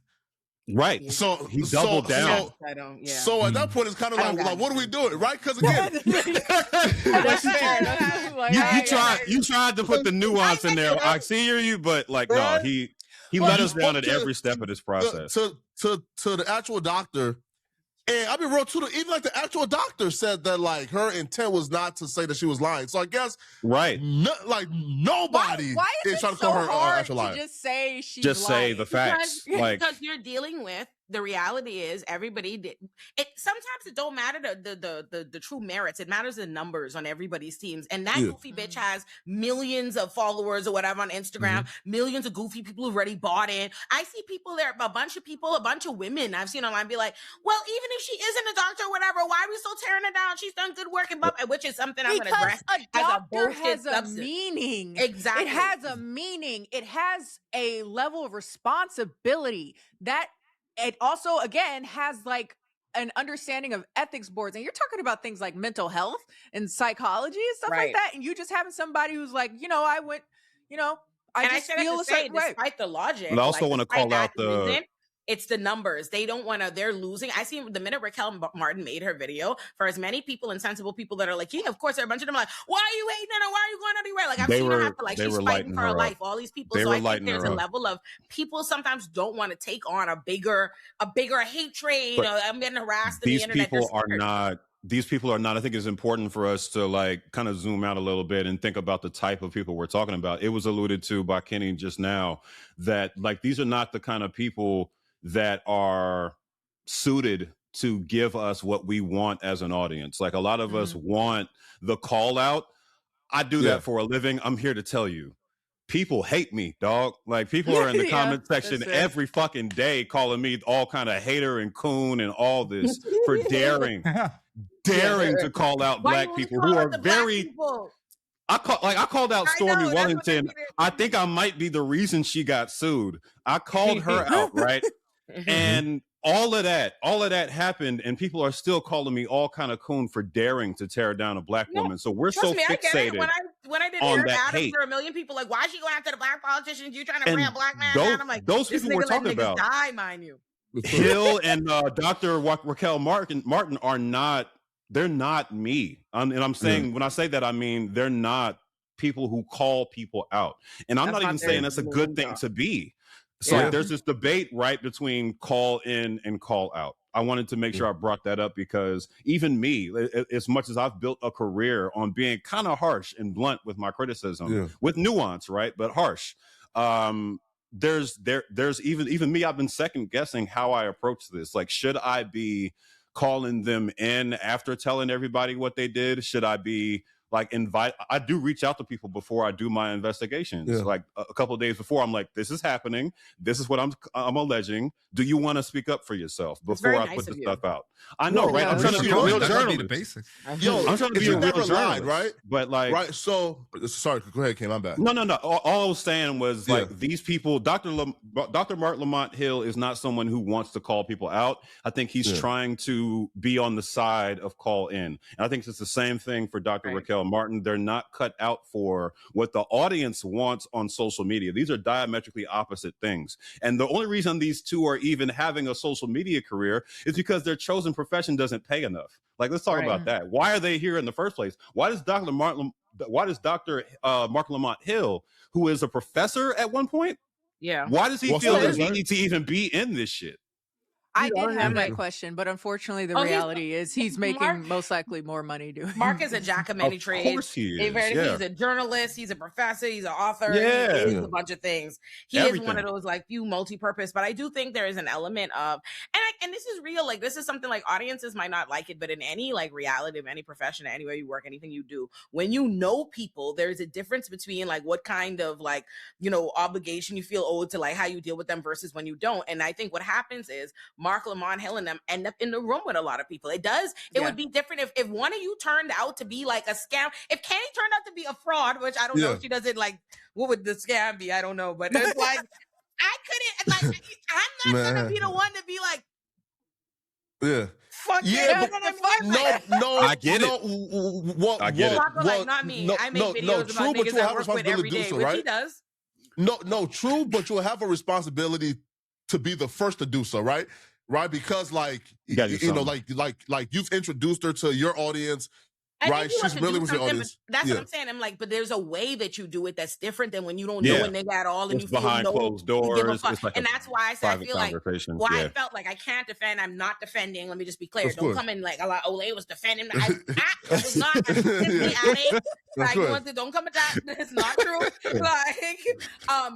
Right. So he doubled down. So at that point, it's kind of like, what are we doing? Right? Because again, you tried to put the nuance in there. I see you, but like, no, he let us down at every step of this process. To the actual doctor. And I'll be real too. Even like the actual doctor said that like her intent was not to say that she was lying. So I guess like nobody is trying to call her actual liar. Just say she's just lying. Say the facts. Because you're dealing with the reality is everybody did it. Sometimes it don't matter the true merits. It matters the numbers on everybody's teams. And that goofy bitch has millions of followers or whatever on Instagram, millions of goofy people who've already bought in. I see people there, a bunch of women I've seen online be like, well, even if she isn't a doctor or whatever, why are we still tearing her down? She's done good work, and which is something I'm going to address. A doctor has a meaning. Exactly. It has a meaning. It has a level of responsibility that it also, again, has like an understanding of ethics boards. And you're talking about things like mental health and psychology and stuff like that. And you just having somebody who's like, I went, I just feel a certain way. Despite the logic. I also want to call out it's the numbers. They don't want to, they're losing. I see the minute Raquel Martin made her video, for as many people and sensible people that are like, of course, there are a bunch of them like, why are you hating on her? Why are you going anywhere? Like, I've seen her have to, like, she's fighting for her life. All these people. So I think there's a level of people sometimes don't want to take on a bigger hate trade. I'm getting harassed on the internet. These people are not, I think it's important for us to like kind of zoom out a little bit and think about the type of people we're talking about. It was alluded to by Kenny just now that like, these are not the kind of people that are suited to give us what we want as an audience. Like a lot of us want the call out. I do that for a living. I'm here to tell you, people hate me, dog. Like people are in the comment section every fucking day calling me all kind of hater and coon and all this for daring to call out black people who are very... I called out I Stormy know, that's what I Wellington. needed. I think I might be the reason she got sued. I called her out, right? And all of that happened, and people are still calling me all kind of coon for daring to tear down a black woman. So we're so me, I get it. fixated When I did on hear that Adam hate. for a million people, like, why is she going after the black politicians? You trying to And bring a black man those- down? I'm like, those this people we're nigga let talking niggas about. die, mind you. Hill and Dr. Raquel Martin are not. They're not me. And I'm saying when I say that, I mean they're not people who call people out. And I'm not even saying that's a good thing to be. So like, there's this debate right between call in and call out. I wanted to make sure I brought that up because even me, as much as I've built a career on being kind of harsh and blunt with my criticism, with nuance, right, but harsh. There's even me. I've been second guessing how I approach this. Like, should I be calling them in after telling everybody what they did? Should I be like I do reach out to people before I do my investigations. Like a couple of days before, I'm like, this is happening. This is what I'm alleging. Do you want to speak up for yourself before I put this stuff out? I know, right? I'm trying to be a real journalist. Yo, I'm trying to be a real never journalist, lied, right? But like, right. So sorry, go ahead, Kim. I'm back. No. All I was saying was like these people. Dr. Mark Lamont Hill is not someone who wants to call people out. I think he's trying to be on the side of call in, and I think it's the same thing for Dr. Raquel Martin. They're not cut out for what the audience wants on social media. These are diametrically opposite things. And the only reason these two are even having a social media career is because their chosen profession doesn't pay enough. Like, let's talk about that. Why are they here in the first place? Why does Dr. Mark Lamont Hill, who is a professor at one point, why does he feel the need to even be in this shit? I did have that question, but unfortunately, the reality is he's making most likely more money doing. Mark is a jack of many trades. Of course he is. He's a journalist. He's a professor. He's an author. Yeah. He is a bunch of things. He is one of those like few multi-purpose. But I do think there is an element of, and this is real. Like, this is something like audiences might not like it, but in any like reality of any profession, anywhere you work, anything you do, when you know people, there's a difference between like what kind of like, obligation you feel owed to like how you deal with them versus when you don't. And I think what happens is Mark Lamont Hill and them end up in the room with a lot of people. It would be different if one of you turned out to be like a scam. If Kenny turned out to be a fraud, which I don't know if she doesn't like, what would the scam be? I don't know. But it's like, I couldn't, like, I'm not going to be the one to be like, fuck no, I get it. I get it. Well, not me. I make videos about niggas I work with every day, which he does. No, true, but you'll have a responsibility to be the first to do so, right? Right, because like like you've introduced her to your audience. Right, she's really with your audience. That's what I'm saying. I'm like, but there's a way that you do it that's different than when you don't know a nigga at all and it's you feel behind closed doors. Like, and that's why I said I feel like I felt like I can't defend. I'm not defending. Let me just be clear. Don't come in like a lot. Olay was defending. I was not. Like, don't come at that. It's not true. Like,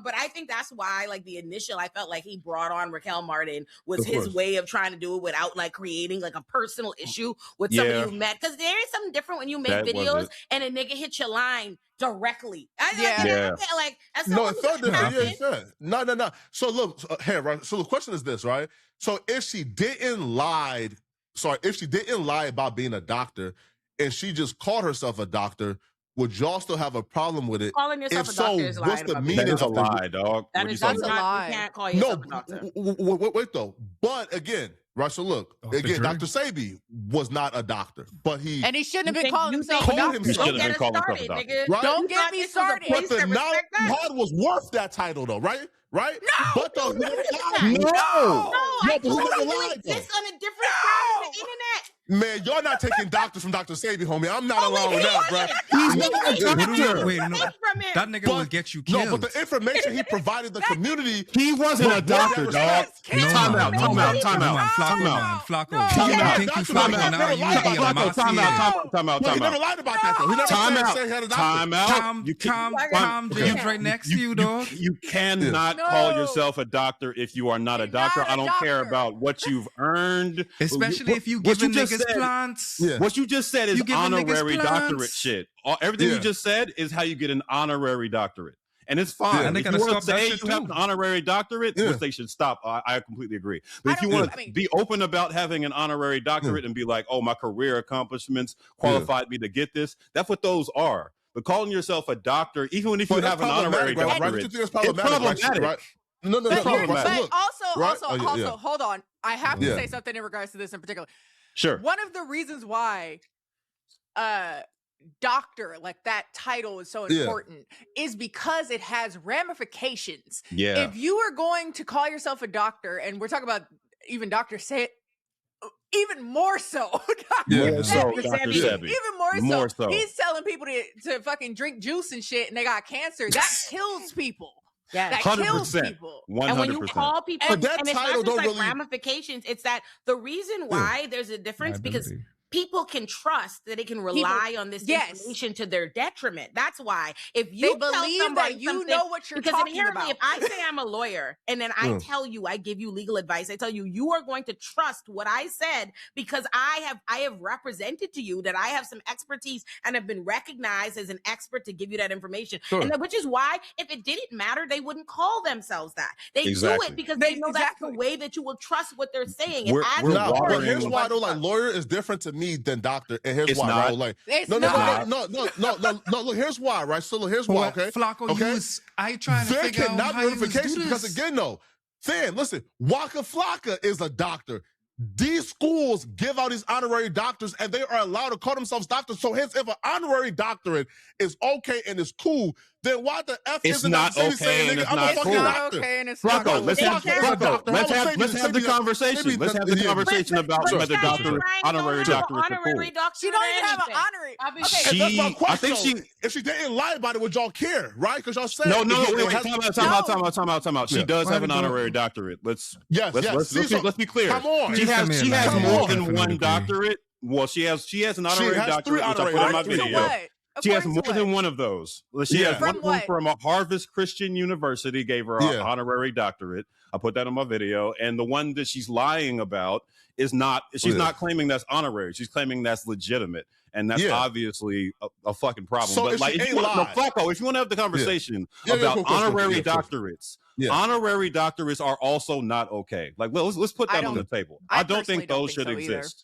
but I think that's why, like, the initial, I felt like he brought on Raquel Martin was his way of trying to do it without like creating like a personal issue with somebody you met. Because there is something different when you make videos and a nigga hit your line directly. Like, that's no, it felt different. No. So look, right. So the question is this, right? So if she didn't lie about being a doctor, and she just called herself a doctor, would y'all still have a problem with it? Calling yourself a doctor is lying. What's the meaning of a lie, dog? That's a lie. You can't call yourself a doctor. Wait though. But again, right, so look, again, Dr. Sabi was not a doctor, but he shouldn't have been calling himself a doctor. Don't get us started, nigga. Right? Don't get me started. But the knowledge he had was worth that title, though, right? Right? No, but the no, I totally exist on a different side of the internet. Man, you're not taking doctors from Dr. Sabi, homie. I'm not allowed with that, bro. He's not a doctor. Wait, no. That nigga will get you killed. No, but the information he provided the community. He wasn't a doctor, dog. Time out. Flacco. You think you Flacco now? You be a mafia. Time out. He never lied about that, though. He never said he had a doctor. Calm, James right next to you, dog. You cannot call yourself a doctor if you are not a doctor. I don't care about what you've earned. Especially if you giving niggas plants. What you just said is honorary doctorate shit. Everything you just said is how you get an honorary doctorate. And it's fine. If you want to say you have an honorary doctorate, which they should stop, I completely agree. But if you want to be open about having an honorary doctorate and be like, oh, my career accomplishments qualified me to get this, that's what those are. But calling yourself a doctor, even if you But have an honorary right? doctorate, Right? You think it's it's problematic. right? No, But look, also, right? also, hold on. I have to Yeah. say something in regards to this in particular. Sure. One of the reasons why doctor, like that title, is so important is because it has ramifications. Yeah. If you are going to call yourself a doctor, and we're talking about even Dr. even more so. More so, Sebi. Dr. Sebi. Even more so. so. He's telling people to fucking drink juice and shit, and they got cancer. That kills people. Yes. That 100%. kills people. 100%. And when you call people, But that and it's title not just don't like really ramifications, it's that the reason why there's a difference because Liability. people can trust that they can rely on this information to their detriment. That's why if you They tell believe somebody that you something- know what you're because talking inherently, about. if I say I'm a lawyer and then I tell you, I give you legal advice, I tell you, you are going to trust what I said because I have represented to you that I have some expertise and have been recognized as an expert to give you that information. Sure. And which is why if it didn't matter, they wouldn't call themselves that. They Exactly. do it because they know that's the way that you will trust what they're saying. We're and as watering- a lawyer, But here's you why must though, like trust. lawyer is different to me than doctor, and here's It's why. not. Right? Like, It's no, not. no. Look, here's why. Right? So look, here's why. Okay, Flacco, okay. I trying to There figure out cannot how be you ramifications do because this. again, though, Fan, listen, Waka Flocka is a doctor. These schools give out these honorary doctors and they are allowed to call themselves doctors. So hence, if an honorary doctorate is okay and it's cool, then why the F It's isn't not that okay and nigga, it's I'm a not fucking cool. doctor. Okay, and it's not Flacco, cool. let's have the conversation. Let's have the conversation about but whether Cheyenne doctor Bryant honorary don't have an doctorates are honorary cool. doctorate She don't or even have an anything. honorary. I'll be Okay. And that's my question. I think she. If she didn't lie about it, would y'all care, right? Because y'all said No, it wait, has- time out. She Yeah. does have Why an did you- honorary doctorate. Let's Yes. let's be clear. Come on. She has Come more on. than one doctorate. Well, she has an honorary has doctorate, three which I honorary put in my According to video. what? She has According more to than what? one of those. She Yeah. has one From what? from a Harvard Christian University, gave her an Yeah. honorary doctorate. I put that in my video. And the one that she's lying about is not, she's not claiming that's honorary. She's claiming that's legitimate. And that's obviously a fucking problem. So But if like, she if you ain't want, no, lied- Flacco, if you want to have the conversation Yeah, about of course, honorary of course. doctorates, Yeah. honorary doctorates are also not okay. Like, let's put that on the table. I don't think those should exist.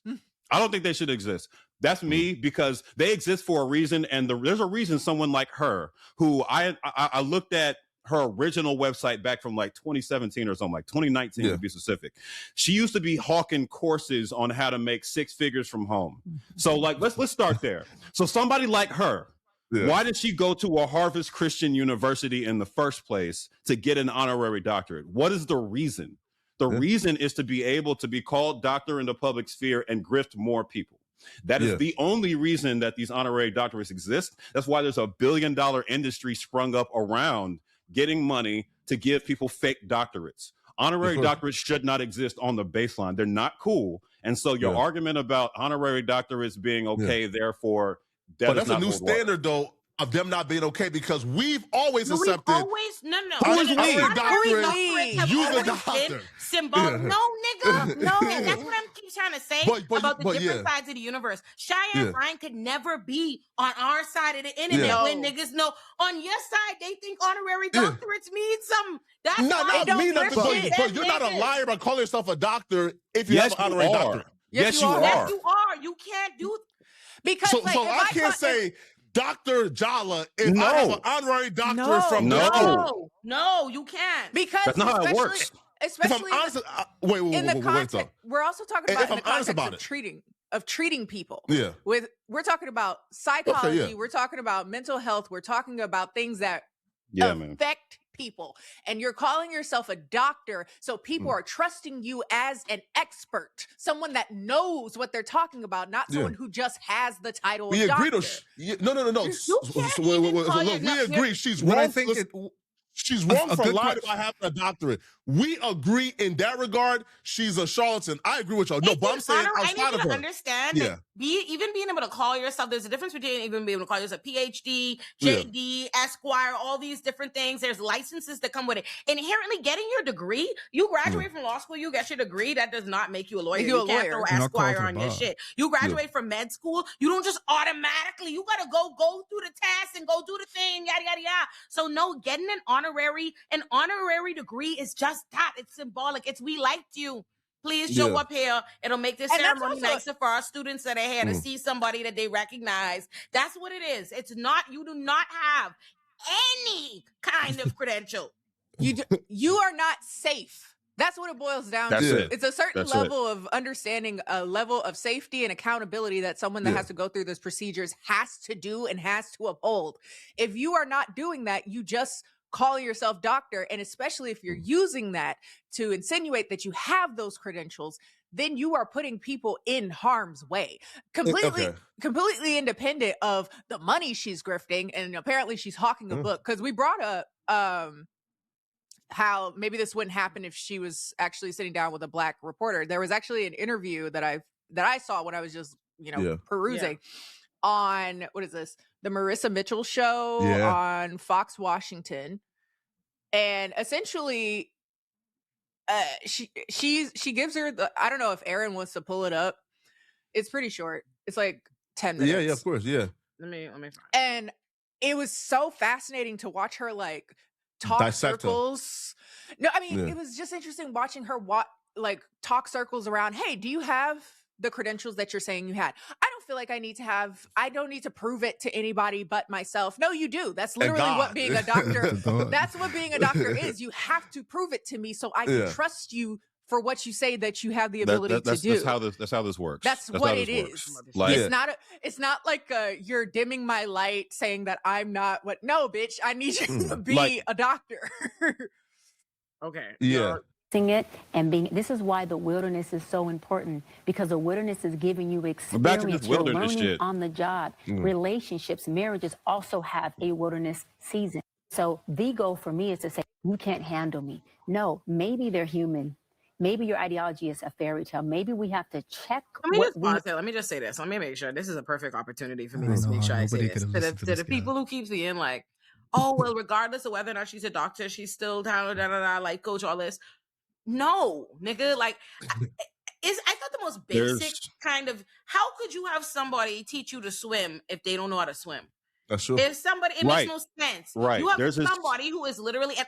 I don't think they should exist. That's me because they exist for a reason, and there's a reason someone like her, who I looked at her original website back from like 2017 or something, like 2019 to be specific. She used to be hawking courses on how to make six figures from home. So like, let's start there. So somebody like her, why did she go to a Harvard Christian University in the first place to get an honorary doctorate? What is the reason? The reason is to be able to be called doctor in the public sphere and grift more people. That is the only reason that these honorary doctorates exist. That's why there's $1 billion industry sprung up around getting money to give people fake doctorates. Honorary doctorates should not exist on the baseline. They're not cool. And so your argument about honorary doctorates being okay, therefore, but that's a new standard, though, of them not being okay because we've always accepted. No. Who is we? You the doctor. Symbolic. No, nigga. No, and that's what I'm keep trying to say about the different sides of the universe. Cheyenne Bryant could never be on our side of the internet when niggas know on your side they think honorary doctorates mean something. That's not mean nothing. But you're not a liar by calling yourself a doctor if you have an honorary doctorate. Yes, you are. Yes, you are. You can't do because so I can't say Dr. Jala if I have an honorary doctorate from No, you can't. Because that's not how it works. Especially wait, in the context, we're also talking about in the context of treating people. Yeah. We're talking about psychology, we're talking about mental health, we're talking about things that affect people. And you're calling yourself a doctor, so people are trusting you as an expert, someone that knows what they're talking about, not someone who just has the title of doctor. No. We agree. She's wrong. She's wrong for lying about having a doctorate. We agree in that regard. She's a charlatan. I agree with y'all. No, but I'm saying outside of her. I understand that even being able to call yourself, there's a difference between even being able to call yourself PhD, JD, Esquire, all these different things. There's licenses that come with it. Inherently, getting your degree, you graduate from law school, you get your degree. That does not make you a lawyer. You can't throw Esquire on your shit. You graduate from med school, you don't just automatically, you got to go through the test and go do the thing, yada, yada, yada. So no, getting an honorary degree is just that. It's symbolic. It's we liked you. Please show Yeah. up here. It'll make this And that's ceremony also- nicer for our students that are here to see somebody that they recognize. That's what it is. It's not, you do not have any kind of credential. You are not safe. That's what it boils down That's to. it. It's a certain That's it. level of understanding, a level of safety and accountability that someone that has to go through those procedures has to do and has to uphold. If you are not doing that, you just call yourself doctor. And especially if you're using that to insinuate that you have those credentials, then you are putting people in harm's way. Completely independent of the money she's grifting. And apparently she's hawking a book. Because we brought up how maybe this wouldn't happen if she was actually sitting down with a Black reporter. There was actually an interview that I saw when I was just, perusing on, what is this? The Marissa Mitchell show on Fox Washington. And essentially she gives her I don't know if Aaron wants to pull it up. It's pretty short. It's like 10 minutes. Yeah, of course. Yeah. Let me find. And it was so fascinating to watch her like talk Dissect circles. No, I mean, it was just interesting watching her talk circles around, hey, do you have the credentials that you're saying you had? I don't feel like I don't need to prove it to anybody but myself. No, you do. That's literally what being a doctor, that's what being a doctor is. You have to prove it to me so I can trust you for what you say that you have the ability to do. That's how this works. That's what it is. Like, it's not like you're dimming my light saying that I'm not what. No, bitch, I need you to be a doctor. Okay. Yeah. It and this is why the wilderness is so important, because the wilderness is giving you back to experience. this You're wilderness learning shit. on the job. Relationships, marriages also have a wilderness season. So the goal for me is to say, you can't handle me. No, maybe they're human. Maybe your ideology is a fairy tale. Maybe we have to check. Let me just say this. Let me make sure this is a perfect opportunity for me to make sure I say this to the people who keep seeing like, oh well, regardless of whether or not she's a doctor, she's still life coach, all this. No, nigga, like I thought the most basic kind of, how could you have somebody teach you to swim if they don't know how to swim? That's true. If somebody, it makes no sense. Right. You have somebody who is literally, and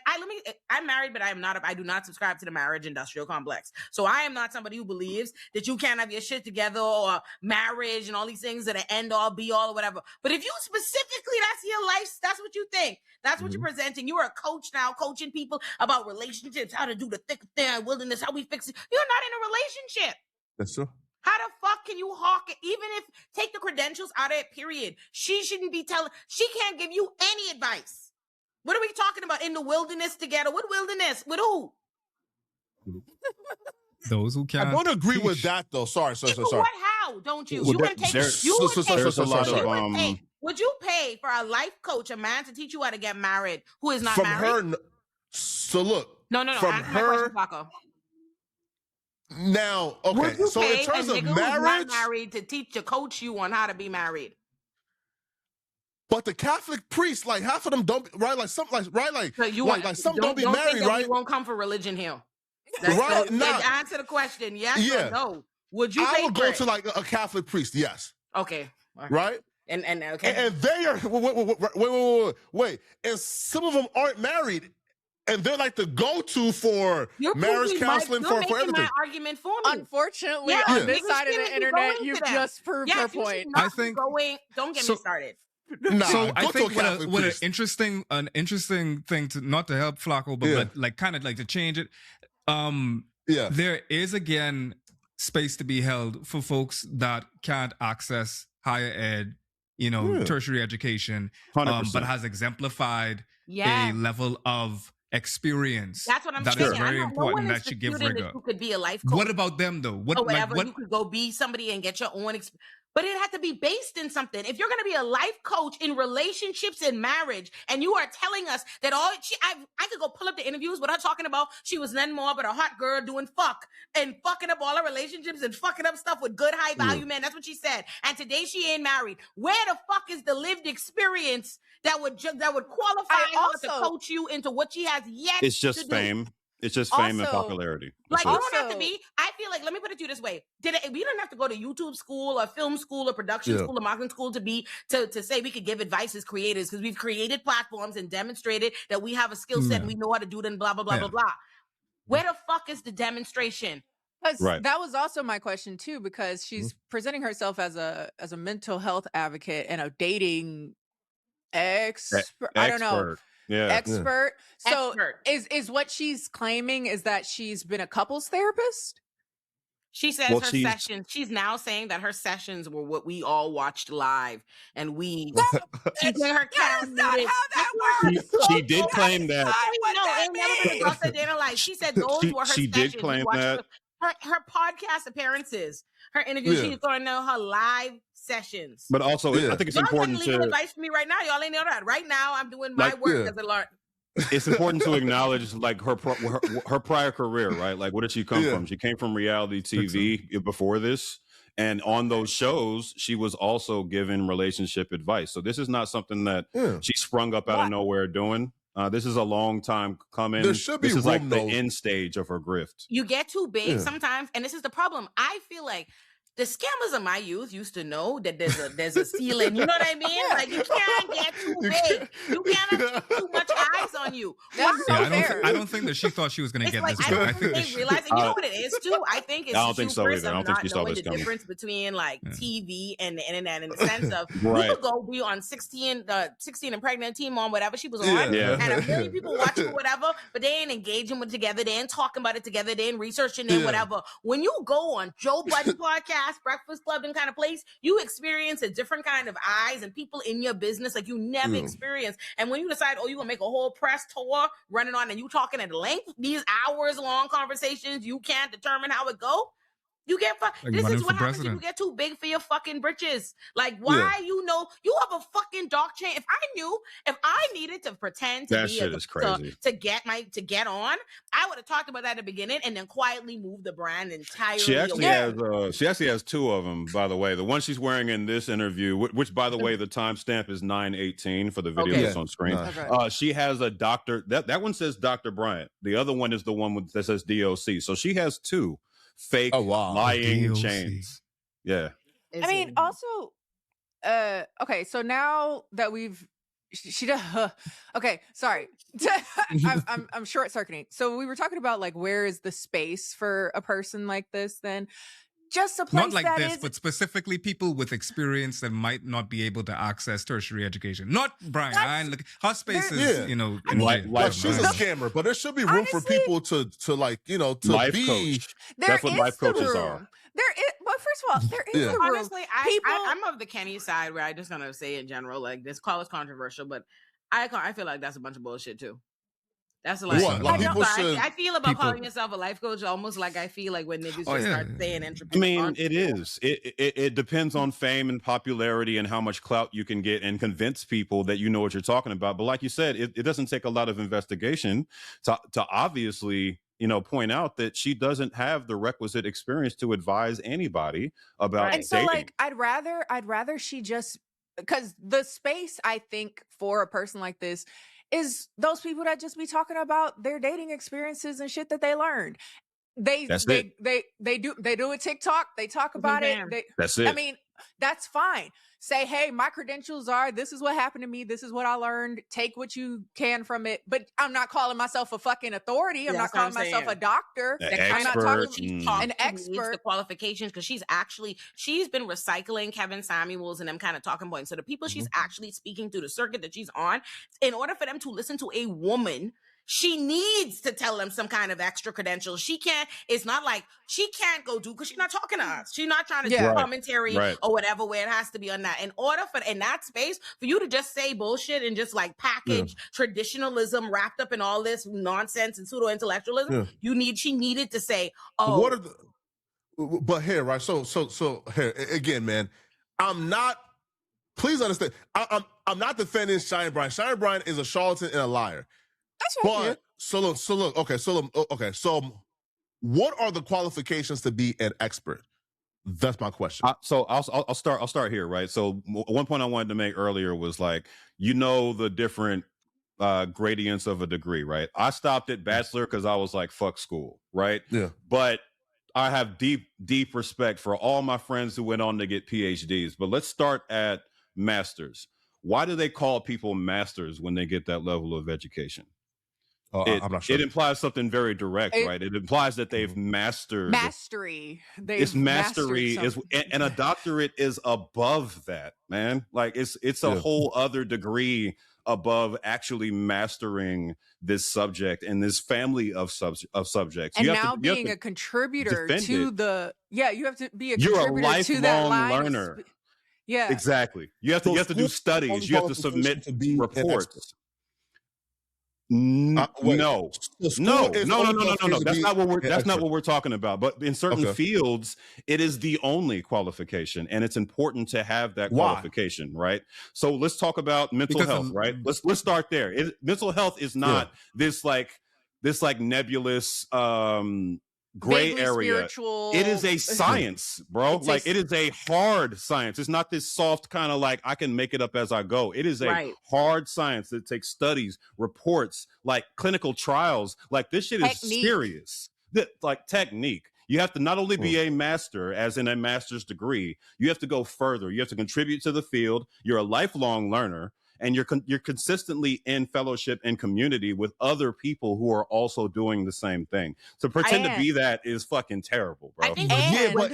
I'm married, but I do not subscribe to the marriage industrial complex. So I am not somebody who believes that you can't have your shit together or marriage and all these things that are end all be all or whatever. But if you specifically, that's your life, that's what you think. That's what you're presenting. You are a coach now, coaching people about relationships, how to do the thick and thin, wilderness, how we fix it. You're not in a relationship. That's true. How the fuck can you hawk it? Even if, take the credentials out of it, period. She shouldn't be she can't give you any advice. What are we talking about? In the wilderness together? What wilderness? With who? Those who can't. I don't agree with that though. Sorry. What? How? Don't you? Well, You can take. there's a lot of Would you pay for a life coach, a man, to teach you how to get married who is not from married? her. So look. No. From Answer her. my question, Paco. Now, okay. So in terms of marriage, not married to coach you on how to be married. but the Catholic priests, like half of them don't, right? Like some, like right, like So you like some don't be married, think that right? We won't come for religion here. Right, nah. Answer the question. Yes or no? Would you? I pay would for go it? to like a Catholic priest. Yes. Okay. All Right. And okay. And they are wait. And some of them aren't married. And they're like the go-to for marriage counseling for everything. My argument for me. Unfortunately, on this side of the internet, you've just proved her point. I think. Don't get me started. Nah, So I go to a think Catholic what priest. an interesting thing to, not to help Flacco, but like kind of like to change it. There is again space to be held for folks that can't access higher ed, tertiary education, 100%. but has exemplified a level of experience. That's what I'm that saying. is very important that you give rigor. You could be a life coach. What about them though? You could go be somebody and get your own but it had to be based in something. If you're going to be a life coach in relationships and marriage, and you are telling us that I could go pull up the interviews with her talking about she was none more but a hot girl doing fuck and fucking up all her relationships and fucking up stuff with good high value men. That's what she said. And today she ain't married. Where the fuck is the lived experience that would qualify her to coach you into what she has yet? It's just fame. It's just fame and popularity. Like, you don't have to be. I feel like, let me put it to you this way. We don't have to go to YouTube school or film school or production school or marketing school to say we could give advice as creators, because we've created platforms and demonstrated that we have a skill set and we know how to do it and blah, blah, blah, blah, blah. Where the fuck is the demonstration? Right. That was also my question too, because she's presenting herself as a mental health advocate and a dating expert. I don't know. Expert. Yeah. Expert. So Expert. is what she's claiming is that she's been a couples therapist? She says Well, her sessions. She's now saying that her sessions were what we all watched live, and we. She's in her That is not muted. how that works. She did claim that. It never been across her data life. She said those were her She sessions. did claim We watched that. her podcast appearances, her interviews. Yeah. She's going to know her live sessions. But also, Yeah. I think it's Y'all important getting legal to. advice from me right now. Y'all ain't know that. Right now, I'm doing my work as a lawyer. It's important to acknowledge like her prior career, right? Like, where did she come from? She came from reality TV before this, and on those shows, she was also given relationship advice. So this is not something that she sprung up out of nowhere doing. This is a long time coming. There should be this is room, like the though. end stage of her grift. You get too big sometimes, and this is the problem. I feel like the scammers of my youth used to know that there's a ceiling. You know what I mean? Like you can't get too big. You can't have too much eyes on you. That's so fair. I don't think that she thought she was going to get Like, this. I big. don't think they realize. And you know what it is too? I think it's I don't think so hubris either. I of don't think not she saw knowing this the coming. difference between like TV and the internet in the sense of Right. you could go be on 16 and pregnant, Teen Mom, whatever she was on, Yeah. and a million people watching or whatever, but they ain't engaging with it together, they ain't talking about it together, they ain't researching it, whatever. When you go on Joe Budden podcast, Breakfast Club, and kind of place, you experience a different kind of eyes and people in your business like you never experienced. And when you decide, oh, you're gonna make a whole press tour running on and you talking at length, these hours long conversations, you can't determine how it go. You get this is what happens when you get too big for your fucking britches. Like, why you have a fucking dark chain? If I needed to pretend to That be shit is crazy. to get on, I would have talked about that at the beginning and then quietly moved the brand entirely. She actually has two of them, by the way. The one she's wearing in this interview, which by the way, the timestamp is 9:18 for the video that's on screen. She has a doctor. That one says Dr. Bryant. The other one is the one that says DOC. So she has two fake lying DOC. chains. Yeah. I mean, also, okay, so now that she does. Okay, sorry, I'm short circuiting. So we were talking about like where is the space for a person like this? Then just a place Not like that this, is but specifically people with experience that might not be able to access tertiary education. Not Brian. Look, her space is, like she's a scammer, but there should be room for people to like, to life be. Coach. That's what life coaches are. There is, well, first of all, there is the room. Honestly, I'm of the Kenny side where I just gonna say in general, like this call is controversial, but I feel like that's a bunch of bullshit too. That's like what? Like I feel about calling yourself a life coach almost like I feel like when niggas just start saying entropy. I mean, it is. It depends on fame and popularity and how much clout you can get and convince people that you know what you're talking about. But like you said, it doesn't take a lot of investigation to obviously, point out that she doesn't have the requisite experience to advise anybody about dating. And so like I'd rather she just, because the space I think for a person like this is those people that just be talking about their dating experiences and shit that they learned. They do it TikTok. They talk about it. That's it. I mean, that's fine. Say, hey, my credentials are, this is what happened to me. This is what I learned. Take what you can from it. But I'm not calling myself a fucking authority. I'm not calling myself a doctor. I'm not talking an expert. The qualifications, because she's been recycling Kevin Samuels and them kind of talking points. So the people she's actually speaking through the circuit that she's on, in order for them to listen to a woman, she needs to tell them some kind of extra credentials. It's not like she can't go do, because she's not talking to us. She's not trying to do commentary or whatever where it has to be on that. In order in that space, for you to just say bullshit and just like package traditionalism wrapped up in all this nonsense and pseudo-intellectualism, she needed to say, but here, right? So here, again, man, please understand, I'm not defending Cheyenne Bryant. Cheyenne Bryant is a charlatan and a liar. That's right. But so what are the qualifications to be an expert? That's my question. So I'll start here, right? So one point I wanted to make earlier was like, the different gradients of a degree, right? I stopped at bachelor because I was like, fuck school, right? Yeah. But I have deep respect for all my friends who went on to get PhDs. But let's start at masters. Why do they call people masters when they get that level of education? I'm not sure. It implies something very direct, right? It implies that they've mastered mastery. It's mastery and a doctorate is above that, man. Like it's a whole other degree above actually mastering this subject and this family of subjects. And now being a contributor to the you have to be a contributor to that line. You're a lifelong learner. Yeah, exactly. You have to do studies. You have to submit reports. No. That's not what we're talking about. But in certain fields, it is the only qualification, and it's important to have that qualification, right? So let's talk about mental health, right? Let's start there. Mental health is not this nebulous gray area. Spiritual. It is a science, bro. Like it is a hard science. It's not this soft kind of like I can make it up as I go. It is a hard science that takes studies, reports, like clinical trials. Like this shit is serious. Like technique. You have to not only be a master, as in a master's degree, you have to go further. You have to contribute to the field. You're a lifelong learner. And you're consistently in fellowship and community with other people who are also doing the same thing. To pretend to be that is fucking terrible, bro. I think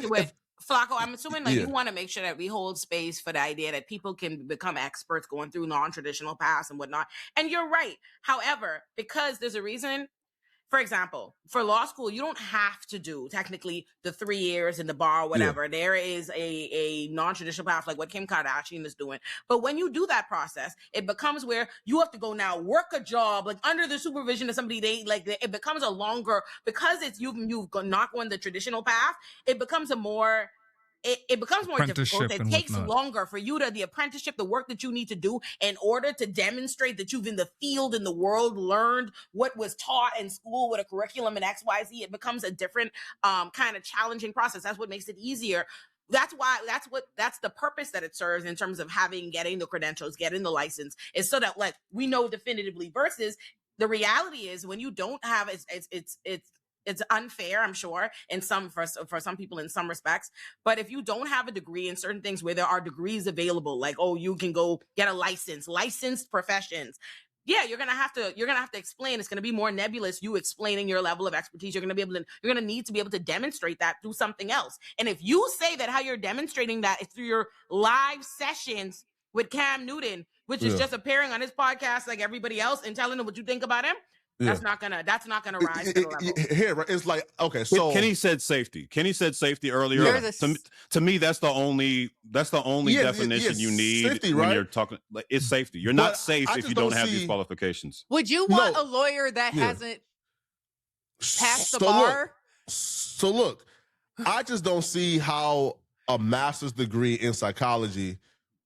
with Flacco, I'm assuming you want to make sure that we hold space for the idea that people can become experts going through non-traditional paths and whatnot. And you're right. However, because there's a reason. For example, for law school, you don't have to do technically the 3 years in the bar or whatever. There is a non-traditional path like what Kim Kardashian is doing. But when you do that process, it becomes where you have to go now work a job like under the supervision of somebody. It becomes a longer, because it's you've not going the traditional path. It becomes a more. It becomes more difficult. It takes longer for you the apprenticeship, the work that you need to do in order to demonstrate that you've in the field, in the world, learned what was taught in school with a curriculum and XYZ. It becomes a different kind of challenging process. That's what makes it easier. That's the purpose that it serves in terms of getting the credentials, getting the license, is so that like we know definitively, versus the reality is when you don't have it's unfair, I'm sure, for some people in some respects. But if you don't have a degree in certain things where there are degrees available, like, you can go get a licensed professions. Yeah, you're gonna have to explain. It's gonna be more nebulous. You explaining your level of expertise. You're gonna need to be able to demonstrate that through something else. And if you say that how you're demonstrating that is through your live sessions with Cam Newton, which is just appearing on his podcast like everybody else and telling them what you think about him, that's not gonna rise to the level. Here, right? It's like, okay, so Kenny said safety. Kenny said safety earlier. To me, that's the only definition you need safety, when you're talking. Like, it's safety. You're not safe if you don't have these qualifications. Would you want a lawyer that hasn't passed the bar? Look, I just don't see how a master's degree in psychology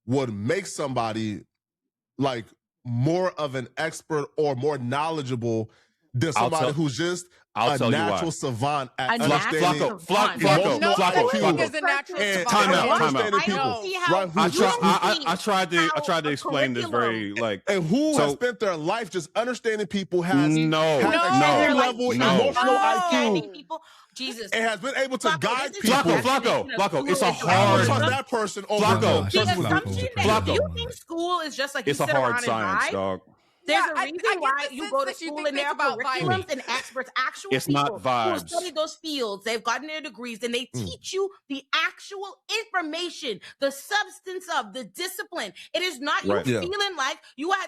would make somebody like more of an expert or more knowledgeable than somebody who's just a natural savant at understanding Flacco. Time out. I tried to explain this very and who has spent their life just understanding people, has level emotional IQ. Jesus. And has been able to guide people. Flacco, it's a hard. That person over Flacco. The assumption that you think school is just like it's a hard science, dog. There's a reason why you go to school and there are curriculums and experts, actual people who study those fields. They've gotten their degrees and they teach you the actual information, the substance of the discipline. It is not you feeling like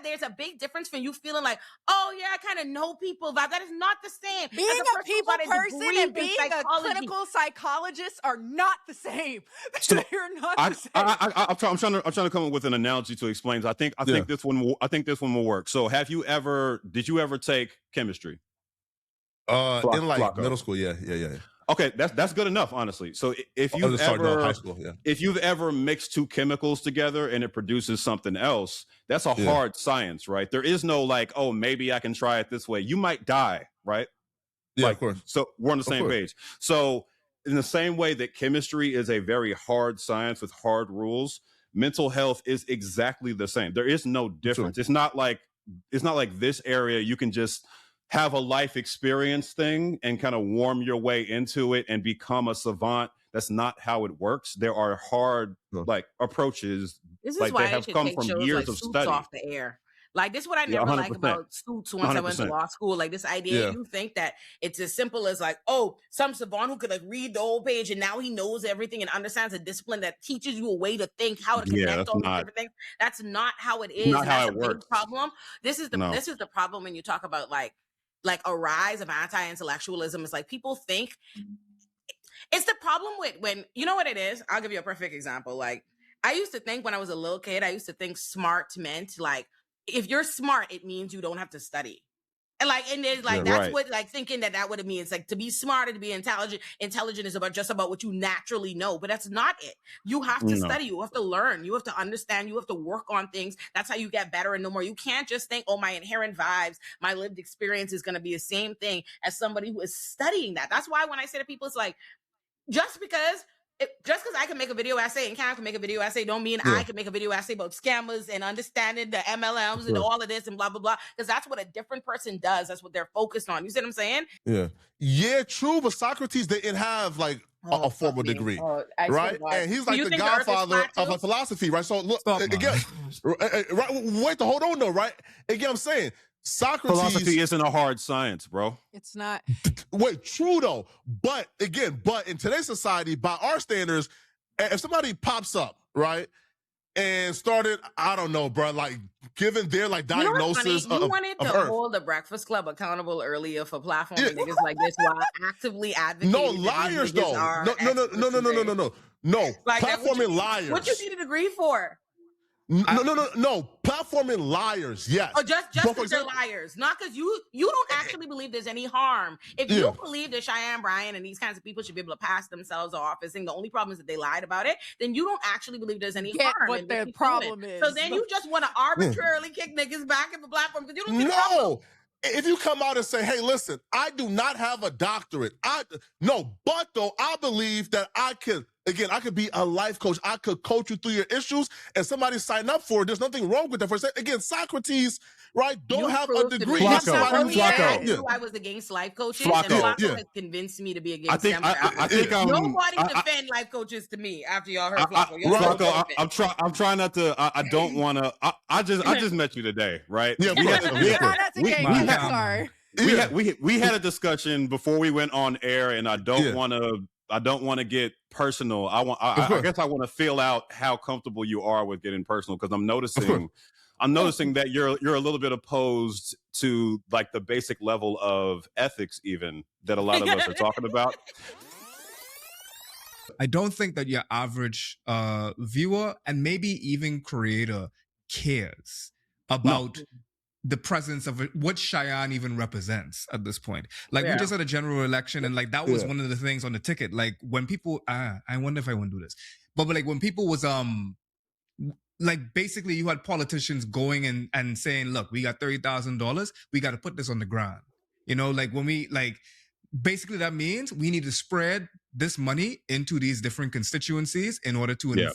there's a big difference from you feeling like, oh yeah, I kind of know people. That is not the same. Being a people person and being a clinical psychologist are not the same. They're not the same. I'm trying to come up with an analogy to explain. I think this one will work. So did you ever take chemistry? In like middle school, yeah. Okay, that's good enough, honestly. So if you've ever mixed two chemicals together and it produces something else, that's a hard science, right? There is no like, oh, maybe I can try it this way. You might die, right? Yeah, of course. So we're on the same page. So in the same way that chemistry is a very hard science with hard rules, mental health is exactly the same. There is no difference. It's not like this area you can just have a life experience thing and kind of warm your way into it and become a savant. That's not how it works. There are hard approaches this is why that have come from years of study. Off the air. Like, this is what I Yeah, never like 100%. about Suits once I went to 100%. law school. Like, this idea, Yeah. you think that it's as simple as like, oh, some savant who could like read the whole page and now he knows everything and understands a discipline that teaches you a way to think, how to Yeah, connect that's all these not- different things. That's not how it is. not And how that's it a big works. problem. This is No. the problem when you talk about like a rise of anti-intellectualism. Is like people think it's the problem with when, you know what it is? I'll give you a perfect example. Like, I used to think when I was a little kid, I used to think smart meant like, if you're smart, it means you don't have to study. And like, and there's like, Yeah, that's right. what like thinking that what it means. Like, to be smart and to be intelligent is just about what you naturally know, but that's not it. You have to No. study, you have to learn, you have to understand, you have to work on things. That's how you get better and know more. You can't just think, oh, my inherent vibes, my lived experience is going to be the same thing as somebody who is studying that. That's why when I say to people, it's like, just because I can make a video essay and Cam can make a video essay don't mean I can make a video essay about scammers and understanding the MLMs and all of this and blah, blah, blah. Because that's what a different person does. That's what they're focused on. You see what I'm saying? Yeah, true. But Socrates didn't have like a formal degree, right? And he's like the godfather of a philosophy, right? So look, again, right? Wait, hold on though, right? Again, I'm saying Socrates. Philosophy isn't a hard science, bro. It's not. Wait, true though. But again, in today's society, by our standards, if somebody pops up, right, and started, I don't know, bro, like giving their like diagnosis you wanted to Earth. hold the Breakfast Club accountable earlier for platforming niggas like this while actively advocating. No liars though. No. Like, platforming liars. What you need a degree for? No. Platforming liars, yes. Oh, just because they're liars, not because you don't actually believe there's any harm. If you believe that Cheyenne Bryant and these kinds of people should be able to pass themselves off as saying the only problem is that they lied about it, then you don't actually believe there's any harm. What their problem is. So then you just want to arbitrarily kick niggas back in the platform because you don't think No. If you come out and say, hey, listen, I do not have a doctorate. But though I believe that I could be a life coach. I could coach you through your issues and somebody sign up for it. There's nothing wrong with that. For again, Socrates, right, don't have a degree. Flacco. I was against life coaches, and Flacco has convinced me to be against them. I think nobody defend life coaches to me after y'all heard Flacco. Flacco, I'm trying not to. I don't want to. I just met you today, right? Yeah, we had a discussion before we went on air, and I don't want to get personal. I guess I want to feel out how comfortable you are with getting personal, because I'm noticing that you're a little bit opposed to like the basic level of ethics even that a lot of us are talking about. I don't think that your average viewer and maybe even creator cares about the presence of what Cheyenne even represents at this point. Like, we just had a general election, and like that was one of the things on the ticket. Like, when people, I wonder if I want to do this, but like when people was like basically you had politicians going and saying, look, we got $30,000, we got to put this on the ground. You know, like when we like, basically that means we need to spread this money into these different constituencies in order to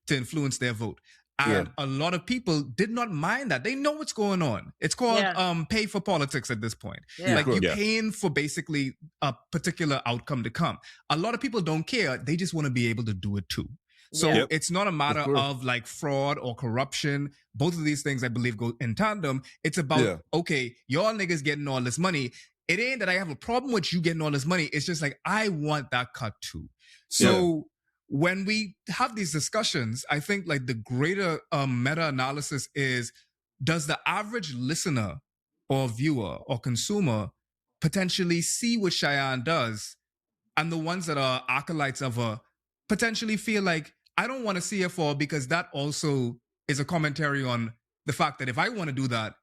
influence their vote. And a lot of people did not mind that. They know what's going on. It's called pay for politics at this point. Like, you're paying for basically a particular outcome to come. A lot of people don't care. They just want to be able to do it too. So it's not a matter of like fraud or corruption. Both of these things, I believe, go in tandem. It's about, okay, y'all niggas getting all this money. It ain't that I have a problem with you getting all this money. It's just like, I want that cut too. So when we have these discussions, I think like the greater meta-analysis is, does the average listener or viewer or consumer potentially see what Cheyenne does, and the ones that are acolytes of her potentially feel like, I don't want to see her fall, because that also is a commentary on the fact that if I want to do that,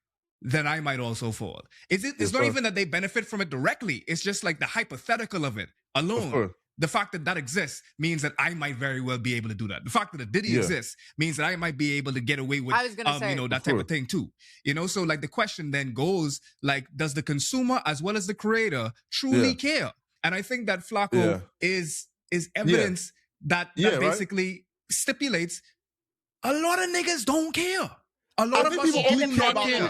then I might also fall. It's not even that they benefit from it directly. It's just like the hypothetical of it alone. The fact that exists means that I might very well be able to do that. The fact that a Diddy exists means that I might be able to get away with that type of thing too. You know, so like the question then goes, like, does the consumer as well as the creator truly care? And I think that Flacco is evidence that basically stipulates a lot of niggas don't care. A lot of us do not care.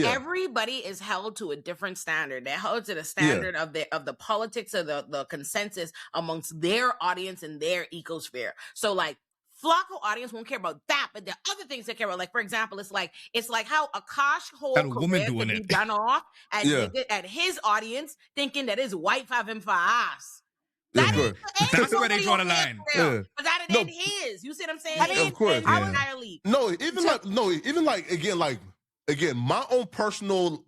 Everybody is held to a different standard. They're held to the standard of the politics of the consensus amongst their audience and their ecosphere. So like Flacco audience won't care about that, but there are other things they care about. Like, for example, it's like how Akash whole Got a woman career doing could be it. done off at, Yeah. at his audience, thinking that his wife have him for ass. Yeah, That of ain't, course. That's where they draw the line. Yeah. But that No. ain't his. You see what I'm saying? I mean, Of course. Yeah. entirely. No, even like again, my own personal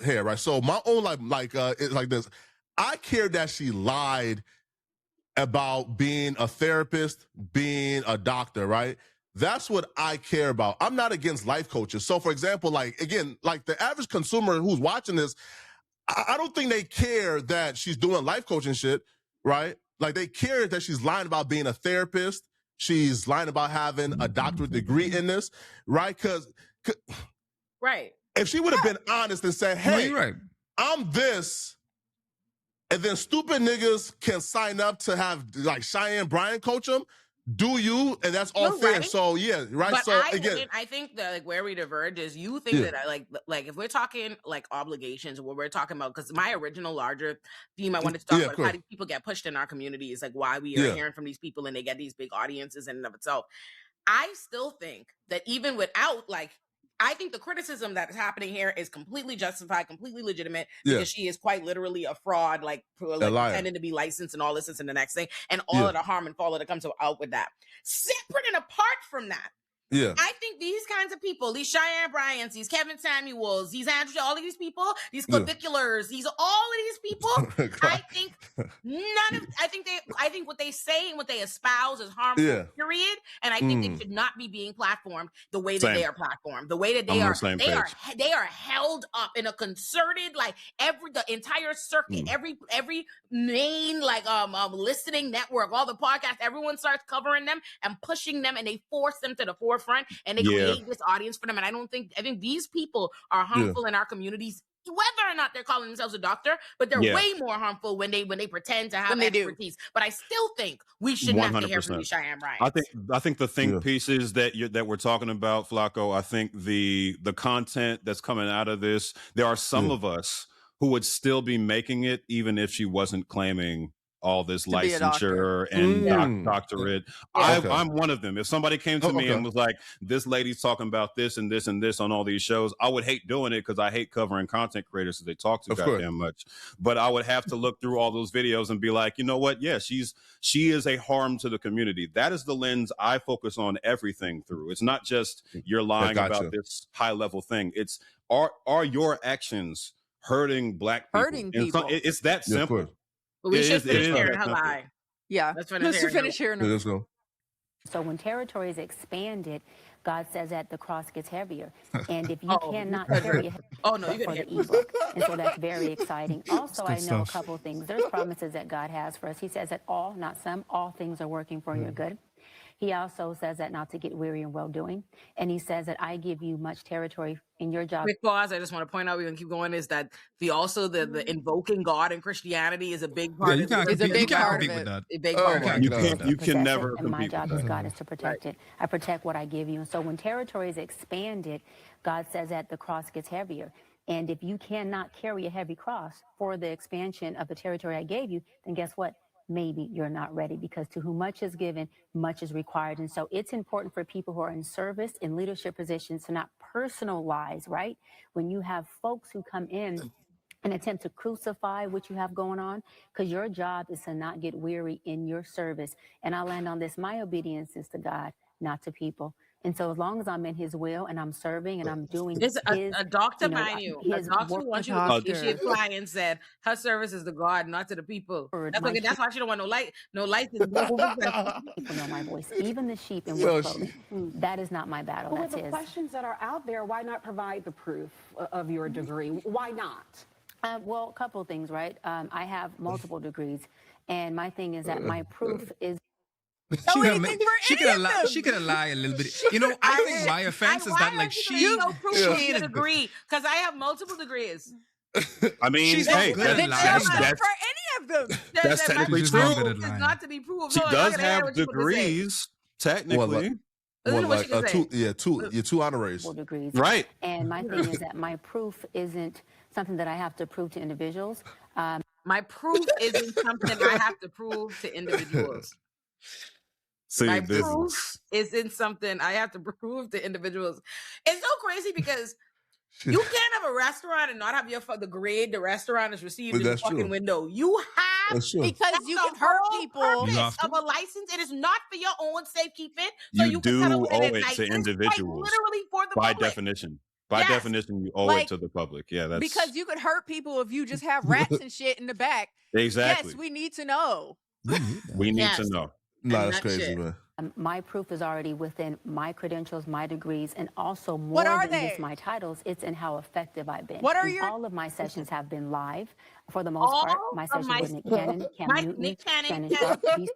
hair, right? So my own it's like this. I care that she lied about being a therapist, being a doctor, right? That's what I care about. I'm not against life coaches. So for example, like again, like the average consumer who's watching this, I don't think they care that she's doing life coaching shit, right? Like they care that she's lying about being a therapist. She's lying about having a doctorate degree in this, right? Because Right. if she would have been honest and said, No, hey, you're right. I'm this, and then stupid niggas can sign up to have like Cheyenne Bryant coach them, do you? And that's all You're fair. right. So yeah, right. But So I again, wouldn't- I think that like where we diverge is you think Yeah. that like if we're talking like obligations, what we're talking about, because my original larger theme I wanted to talk Yeah, of about is how course. do people get pushed in our communities, like why we are Yeah. hearing from these people and they get these big audiences in and of itself. I still think that even without like, I think the criticism that is happening here is completely justified, completely legitimate, Yeah. because she is quite literally a fraud, like liar. pretending to be licensed and all this and the next thing, and all Yeah. of the harm and fallout that comes out with that. Separate and apart from that, yeah, I think these kinds of people, these Cheyenne Bryants, these Kevin Samuels, these Andrew, all of these people, these Yeah. claviculars, these all of these people, I think I think what they say and what they espouse is harmful, Yeah. period. And I think they Mm. should not be being platformed the way that Same. they are platformed, the way that they I'm on are, the same they are held up in a concerted, like the entire circuit, Mm. every main listening network, all the podcasts, everyone starts covering them and pushing them, and they force them to the forefront, and they Yeah. create this audience for them. And I think these people are harmful in our communities, whether or not they're calling themselves a doctor, but they're Yeah. way more harmful when they pretend to have When they do. expertise. But I still think we shouldn't have to hear from 100%. these Cheyenne Bryant. I think the think Yeah. pieces that we're talking about, Flacco, I think the content that's coming out of this, there are some Yeah. of us who would still be making it even if she wasn't claiming all this To be a doctor. licensure and Mm. doctorate. Yeah. Okay. I'm one of them. If somebody came to Oh, me okay. and was like, this lady's talking about this and this and this on all these shows, I would hate doing it because I hate covering content creators because they talk too Of course. goddamn much. But I would have to look through all those videos and be like, you know what? Yeah, she is a harm to the community. That is the lens I focus on everything through. It's not just you're lying gotcha. about this high level thing. It's are your actions hurting Black people? Hurting And so people. it's that Yeah, of simple. course. But we It should is- it finish is hearing that her simple. lie. Yeah. Let's finish Let's hearing finish hearing Yeah, her. let's go. So when territory is expanded, God says that the cross gets heavier. And if you Oh, cannot you carry a Oh no, you for can the hear. ebook. And so that's very exciting. Also, I good know a stuff. couple of things. There's promises that God has for us. He says that all, not some, all things are working for your good. He also says that not to get weary in well-doing. And he says that I give you much territory in your job. Quick pause. I just want to point out, we're gonna keep going, is that the invoking God in Christianity is a big Yeah, part you of can't it. It's a compete, you big can't part of compete with it. that. A big Oh part of my it. You God. can't possess it, never and my compete job with as that. God is to protect it. I protect what I give you. And so when territory is expanded, God says that the cross gets heavier. And if you cannot carry a heavy cross for the expansion of the territory I gave you, then guess what? Maybe you're not ready, because to whom much is given, much is required. And so it's important for people who are in service, in leadership positions, to not personalize, right? When you have folks who come in and attempt to crucify what you have going on, because your job is to not get weary in your service. And I'll land on this. My obedience is to God, not to people. And so as long as I'm in his will and I'm serving and I'm doing There's his, a doctor, you know, mind you, a his doctor work wants you A to, if she doctor. applied and said her service is to God, not to the people. word, That's my okay. That's why she don't want no license. people know my voice, even the sheep in Yo, wolf clothing. That is not my battle. Well, That's with the his. questions that are out there, why not provide the proof of your degree? Why not? Well, a couple of things, right? I have multiple degrees, and my thing is that my proof is No, anything for She any could of lie. them. She could lie a little bit. You know, I think my offense is that like she no proof of she your ain't a- degree, because I have multiple degrees. I mean, She's hey, not good at Then lying. show that's, up that's, for any of them. That's That my technically She's true. not good at proof lying. is not to be proved. she No, does I'm gonna hear have what you about to say. degrees, technically. Listen to what she can say. two honoraries. multiple degrees. Right. And my thing is that my proof isn't something that I have to prove to individuals. My proof isn't something I have to prove to individuals. See, My this proof is in something I have to prove to individuals. It's so crazy because you can't have a restaurant and not have the grade the restaurant is received in the That's fucking true. window. You have That's true. Because that's you the can hurt whole people. You purpose have to. of a license. It is not for your own safekeeping, so you you can do settle with owe it at it night. to It's, like, individuals literally for the by public. definition. By Yes. definition, you owe Like, it to the public. Yeah, that's Because you could hurt people if you just have rats and shit in the back. exactly. Yes, we need to know. We need Yes. to know. Nah, And that's that crazy, shit. man. My proof is already within my credentials, my degrees, and also more What are than they? just my titles. It's in how effective I've been. What are And your- all of my sessions have been live for the most All part. My of sessions my- with Nick Cannon, Cam my- Newton, Nick Cannon, Shannon Cam- Sharp, these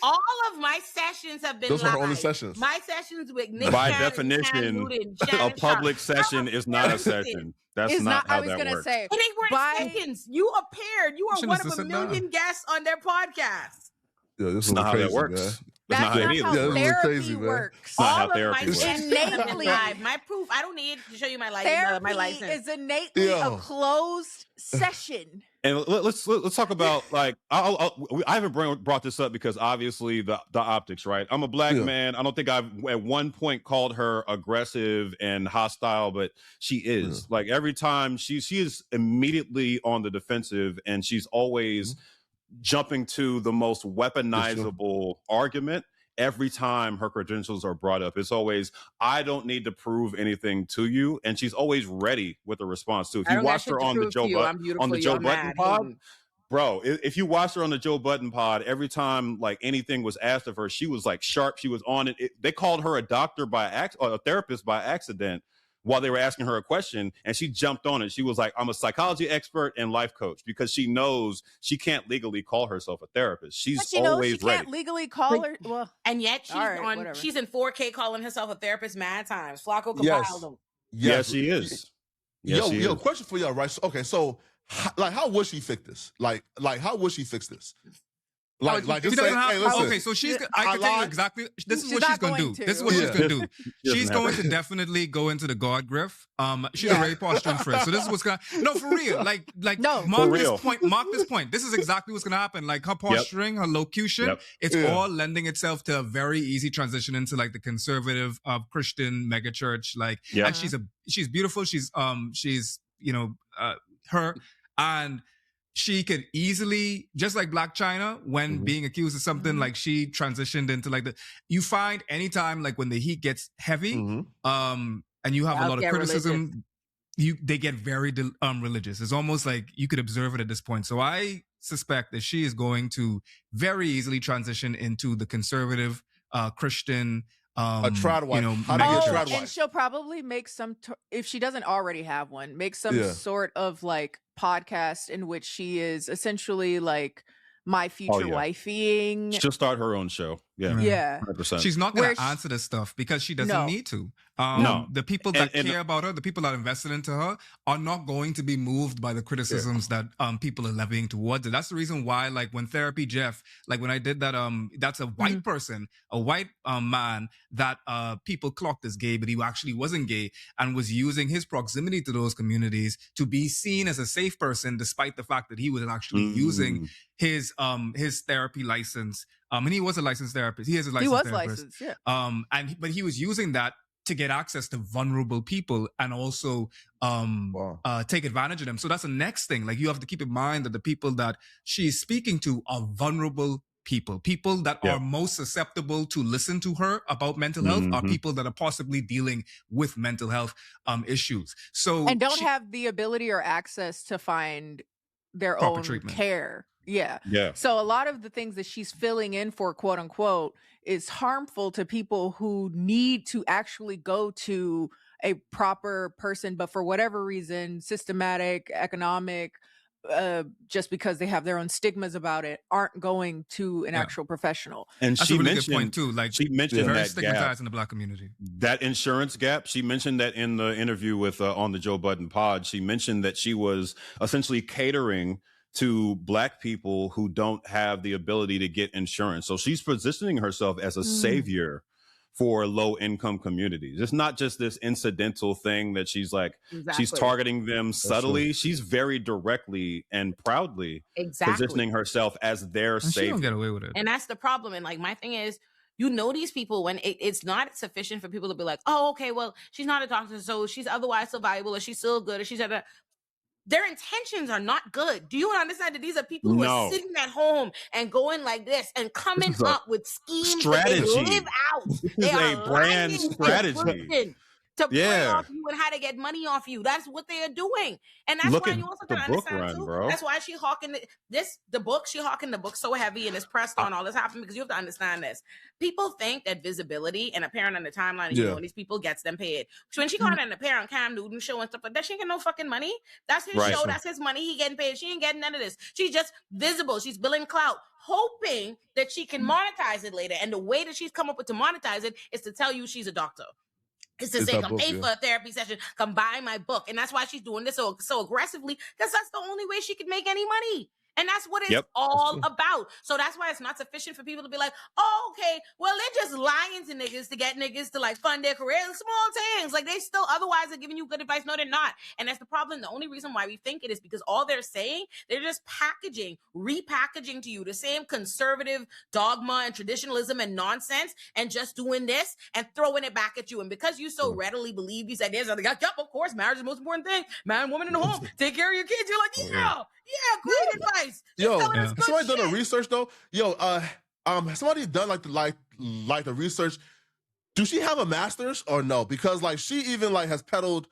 All of my sessions have been Those are live. her only sessions. My sessions with Nick By Cannon, Cam definition, Newton, a Shannon public Sharp. session is not a Everything. session. That's It's not I how was that gonna works. say. And they weren't By- seconds. You appeared. You are Shouldn't one have of a sit down. million guests on their podcast. Yeah, this That's is not how crazy, that works. man. That's That's not how not it how Yeah, this is therapy crazy, man. works. Not how All of my therapy works. sessions have been Innately. live. My proof. I don't need to show you my license. Therapy My license. is innately Yeah. a closed session. And let's talk about, like, I haven't brought this up because obviously the optics, right? I'm a black Yeah. man. I don't think I've at one point called her aggressive and hostile, but she is. Like, every time she is immediately on the defensive, and she's always jumping to the most weaponizable argument. Every time her credentials are brought up, it's always, I don't need to prove anything to you. And she's always ready with a response too. If I you don't got watched shit her to on the prove Joe to you. I'm beautiful. Joe You're Budden mad. pod, Hayden. bro, if you watched her on the Joe Budden pod, every time like anything was asked of her, she was like sharp. She was on it. They called her a doctor or a therapist by accident while they were asking her a question, and she jumped on it. She was like, I'm a psychology expert and life coach, because she knows she can't legally call herself a therapist. She's But she knows always she can't ready. legally call her. Well, And yet she's All right, whatever. she's in 4K calling herself a therapist mad times. Flacco compiled Yes. them. Yes, she is. Yes, she yo, is. question for y'all, right? So, okay, so how would she fix this? Like how would she fix this? Like She just say, doesn't have, hey, listen. okay, so she's. I I can tell you lied. exactly. This is She's what she's not gonna do. going to. This is what Yeah. she's gonna do. She She's doesn't going have to definitely go into the God grift. She's Yeah. already posturing for it. So this is what's gonna. No, for real. Like No. Mark For this real. point. Mark this point. This is exactly what's gonna happen. Like her posturing, her locution. Yep. It's Yeah. all lending itself to a very easy transition into like the conservative Christian megachurch. Like, Yeah. and she's beautiful. She's her and. She could easily, just like Black China, when being accused of something, like she transitioned into like you find anytime like when the heat gets heavy, and you have a I'll lot of get criticism, they get very religious. It's almost like you could observe it at this point. So I suspect that she is going to very easily transition into the conservative Christian. A trad wife. How do you get oh, trad and wife? she'll probably make some, if she doesn't already have one, make some Yeah. sort of like podcast in which she is essentially like my future yeah. wifing. She'll start her own show. Yeah. Yeah. 100%. She's not going Where to she- answer this stuff because she doesn't No. need to. No. The people that And- care about her, the people that invested into her, are not going to be moved by the criticisms that people are levying towards it. That's the reason why, like when Therapy Jeff, like when I did that, that's a white person, a white man that people clocked as gay, but he actually wasn't gay and was using his proximity to those communities to be seen as a safe person, despite the fact that he was actually using his therapy license. And he was a licensed therapist. He is a licensed He was therapist. licensed, yeah. But he was using that to get access to vulnerable people and also take advantage of them. So that's the next thing. Like you have to keep in mind that the people that she's speaking to are vulnerable people that are most susceptible to listen to her about mental health are people that are possibly dealing with mental health issues. So And don't have the ability or access to find their Proper own treatment. care. Yeah. Yeah. So a lot of the things that she's filling in for, quote unquote, is harmful to people who need to actually go to a proper person, but for whatever reason, systematic, economic, just because they have their own stigmas about it, aren't going to an actual professional. And that's she a really mentioned good point too. Like she mentioned very that stigmatized gap, in the Black community. that insurance gap. She mentioned that in the interview with on the Joe Budden pod. She mentioned that she was essentially catering to Black people who don't have the ability to get insurance. So she's positioning herself as a savior for low income communities. It's not just this incidental thing that she's like, she's targeting them subtly. She's very directly and proudly positioning herself as their And she savior. don't get away with it. And that's the problem. And like my thing is, You know these people when it's not sufficient for people to be like, oh, okay, well, she's not a doctor, so she's otherwise so valuable, or she's so good, or she's at their intentions are not good. Do you understand that these are people who are sitting at home and going like this and coming up with schemes that they live out? This is a brand strategy. To prey off you and how to get money off you. That's what they are doing. And that's why you also gotta understand too. Bro. That's why she hawking the book. She hawking the book so heavy and it's pressed on all this happening because you have to understand this. People think that visibility and appearing on the timeline of these people gets them paid. So when she got in the appear on Cam Newton show and stuff like that, she ain't get no fucking money. That's his show. That's his money. He getting paid. She ain't getting none of this. She's just visible. She's billing clout, hoping that she can monetize it later. And the way that she's come up with to monetize it is to tell you she's a doctor. It's to say, come pay for a therapy session, come buy my book. And that's why she's doing this so aggressively, because that's the only way she can make any money. And that's what it's all about. So that's why it's not sufficient for people to be like, oh, okay, well, they're just lying to niggas to get niggas to like fund their careers. Small things. Like they still otherwise are giving you good advice. No, they're not. And that's the problem. The only reason why we think it is because all they're saying, they're just repackaging to you the same conservative dogma and traditionalism and nonsense and just doing this and throwing it back at you. And because you so readily believe these ideas, like, yep, of course, marriage is the most important thing. Man, woman in the home, take care of your kids. You're like, yeah, great advice. Yo, somebody done the research though. Yo, somebody done like the research. Do she have a master's or no? Because like she even like has peddled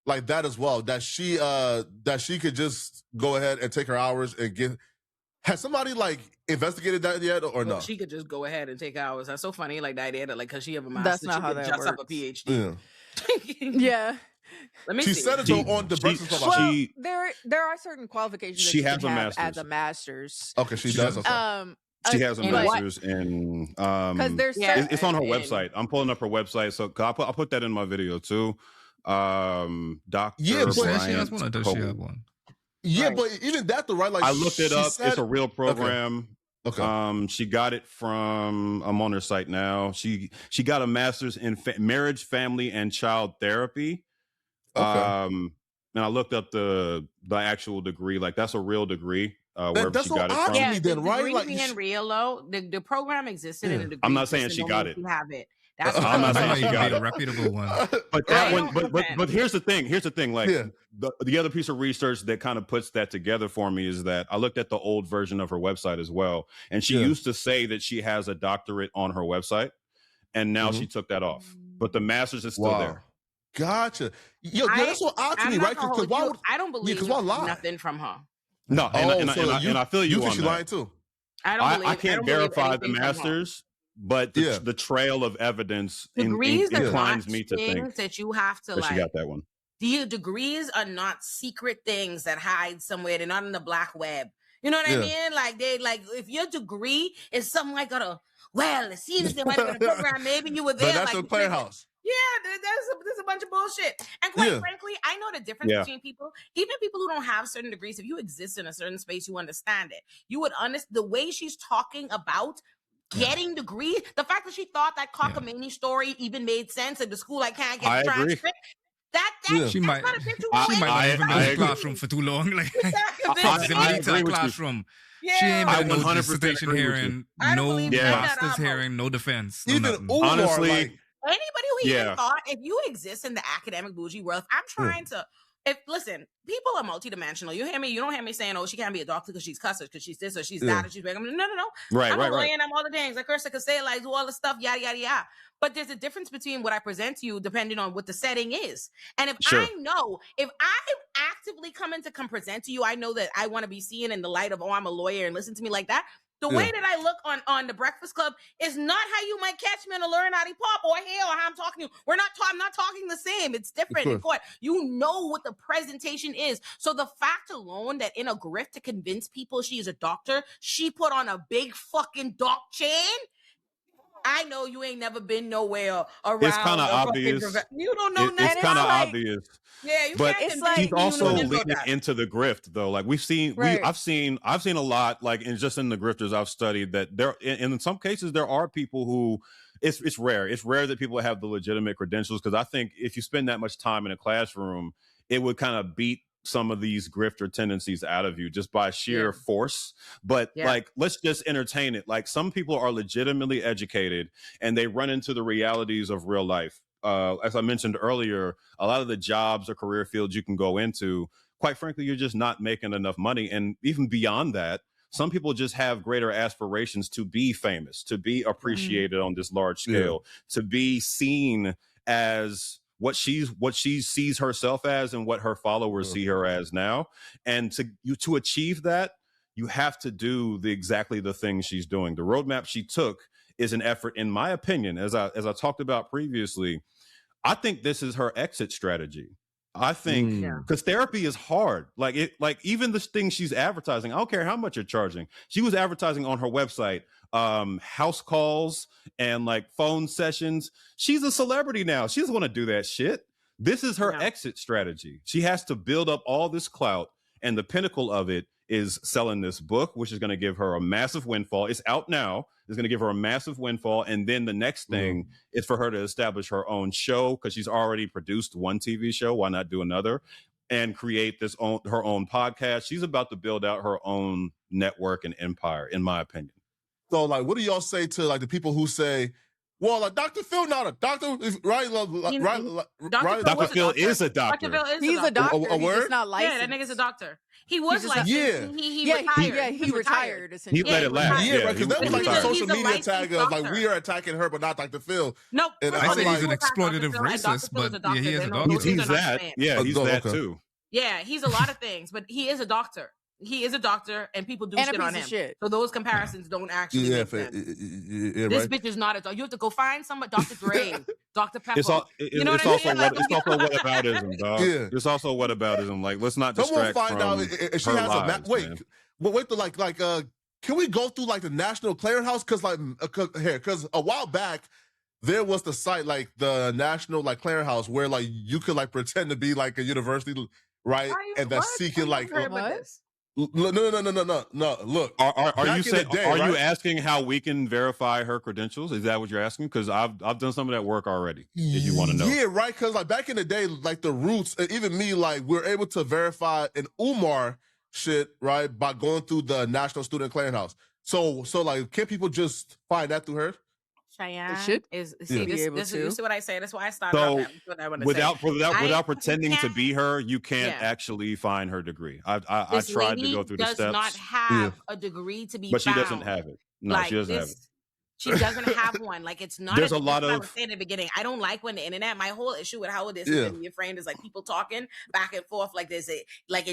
like that as well. That she could just go ahead and take her hours and get. Has somebody like investigated that yet or no? She could just go ahead and take hours. That's so funny. Like the idea that like because she have a master's, that's not she how could that just works. have a PhD. Yeah. Let me she see. said it though on the Breakfast Club. Well, there are certain qualifications that she you has can a have master's. as a master's. Okay, she does. Okay. She has a master's in because there's it's on her website. I'm pulling up her website, so I'll put that in my video too. Dr. Does she Bryant. have one or does she have one? Yeah, but even that though, right? Like I looked it up. It's a real program. Okay. She got it from. I'm on her site now. She got a master's in marriage, family, and child therapy. And I looked up the actual degree. Like that's a real degree. Wherever she got it from. Yeah, then, right? Degree like being real though, the program existed and the degree. I'm not saying she got it. You have it. That's I'm not saying she got a reputable one. But that one, but here's the thing. Like the other piece of research that kind of puts that together for me is that I looked at the old version of her website as well, and she used to say that she has a doctorate on her website, and now she took that off. But the master's is still there. Gotcha. Yo, that's what odd to me, right? Because why would I don't believe nothing from her. No, and I feel you on she that. lying too. I can't verify the masters, but the trail of evidence inclines me to think that you have to she got that one. The degrees are not secret things that hide somewhere. They're not in the black web. You know what I mean? Like if your degree is something like it seems there might have been a program, maybe you were there. But that's like, a playhouse. Yeah, there's a bunch of bullshit. And quite frankly, I know the difference between people. Even people who don't have certain degrees, if you exist in a certain space, you understand it. You would understand the way she's talking about getting degrees. The fact that she thought that cockamamie story even made sense at the school I can't get transcript. She might not even been in the classroom for too long. Like I agree with classroom. You. She ain't been no 100% dissertation hearing, no master's hearing, no defense. Even honestly, anybody who even thought if you exist in the academic bougie world, I'm trying to. Listen, people are multidimensional. You hear me? You don't hear me saying, "Oh, she can't be a doctor because she's cussed, because she's this or she's that, or she's big." No. Right, I'm a lawyer and I'm all the things. Like Kirsta could say, like do all the stuff, yada yada yada. But there's a difference between what I present to you, depending on what the setting is. And if I am actively coming to come present to you, I know that I want to be seen in the light of, I'm a lawyer and listen to me like that. The way that I look on the Breakfast Club is not how you might catch me on a Learn How to Pop or here or how I'm talking to you. I'm not talking the same. It's different in court. You know what the presentation is. So the fact alone that in a grift to convince people she is a doctor, she put on a big fucking doc chain. I know you ain't never been nowhere around. It's kind of obvious. You don't know nothing. It's kind of obvious. Yeah, you but can't. She's also leading into the grift, though. Like I've seen a lot. Like in the grifters I've studied, that there, in some cases, there are people who it's rare. It's rare that people have the legitimate credentials, because I think if you spend that much time in a classroom, it would kind of beat some of these grifter tendencies out of you just by sheer force. But like, let's just entertain it. Like, some people are legitimately educated and they run into the realities of real life. As I mentioned earlier, a lot of the jobs or career fields you can go into, quite frankly, you're just not making enough money. And even beyond that, some people just have greater aspirations to be famous, to be appreciated on this large scale, to be seen as what she sees herself as and what her followers see her as now. And to achieve that, you have to do exactly the things she's doing. The roadmap she took is an effort, in my opinion, as I talked about previously. I think this is her exit strategy. I think because therapy is hard. Like even the things she's advertising, I don't care how much you're charging. She was advertising on her website, house calls and like phone sessions. She's a celebrity now. She doesn't want to do that shit. This is her exit strategy. She has to build up all this clout, and the pinnacle of it is selling this book, which is going to give her a massive windfall. It's out now. It's going to give her a massive windfall. And then the next thing is for her to establish her own show, because she's already produced one TV show. Why not do another? And create her own podcast. She's about to build out her own network and empire, in my opinion. So, like, what do y'all say to, like, the people who say, well, like, Dr. Phil not a doctor, right? Dr. Phil is a doctor. Dr. Phil is He's a doctor. A word? He's just not licensed. Yeah, that nigga's a doctor. He was like, he retired. Essentially. He let it last. Yeah, right, because that was like a social He's a media tag of, doctor. like, we are attacking her, but not Dr. Phil. Nope. And I say I'm he's an like, exploitative racist, but yeah, he is a doctor. He's that. Yeah, he's that too. Yeah, he's a lot of things, but he is a doctor. He is a doctor, and people do shit on him. So those comparisons don't actually make sense. This bitch is not a doctor. You have to go find somebody, Dr. Dre, Dr. Pepper. It's also whataboutism, dog. Yeah. It's also whataboutism. Like, let's not distract from out if she her has lives, wait, can we go through like the National Clearinghouse? Because a while back there was the site like the National like Clearinghouse where like you could like pretend to be like a university, right? And that's seeking like No. Look, are you saying? Are you asking how we can verify her credentials? Is that what you're asking? Because I've done some of that work already. If you want to know, yeah, right. Because like back in the day, like the Roots, and even me, like we're able to verify an Umar shit, right, by going through the National Student Clearinghouse. So like, can people just find that through her? Cheyenne is this is what I say. That's why I started. So what I want to without pretending to be her, you can't actually find her degree. I tried to go through the steps. Does not have a degree to be, but she doesn't have it. No, like, she doesn't have it. She doesn't have one. Like, it's not. There's a lot of. I was saying in the beginning, I don't like when the internet. My whole issue with how it is media framed is like people talking back and forth. Like there's it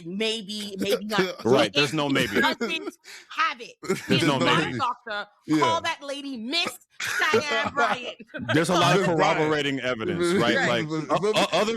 may be, maybe not. Right. There's no maybe. Doesn't have it. There's no maybe. Doctor, call that lady Miss Cheyenne Bryant. There's a lot of corroborating evidence, right? Like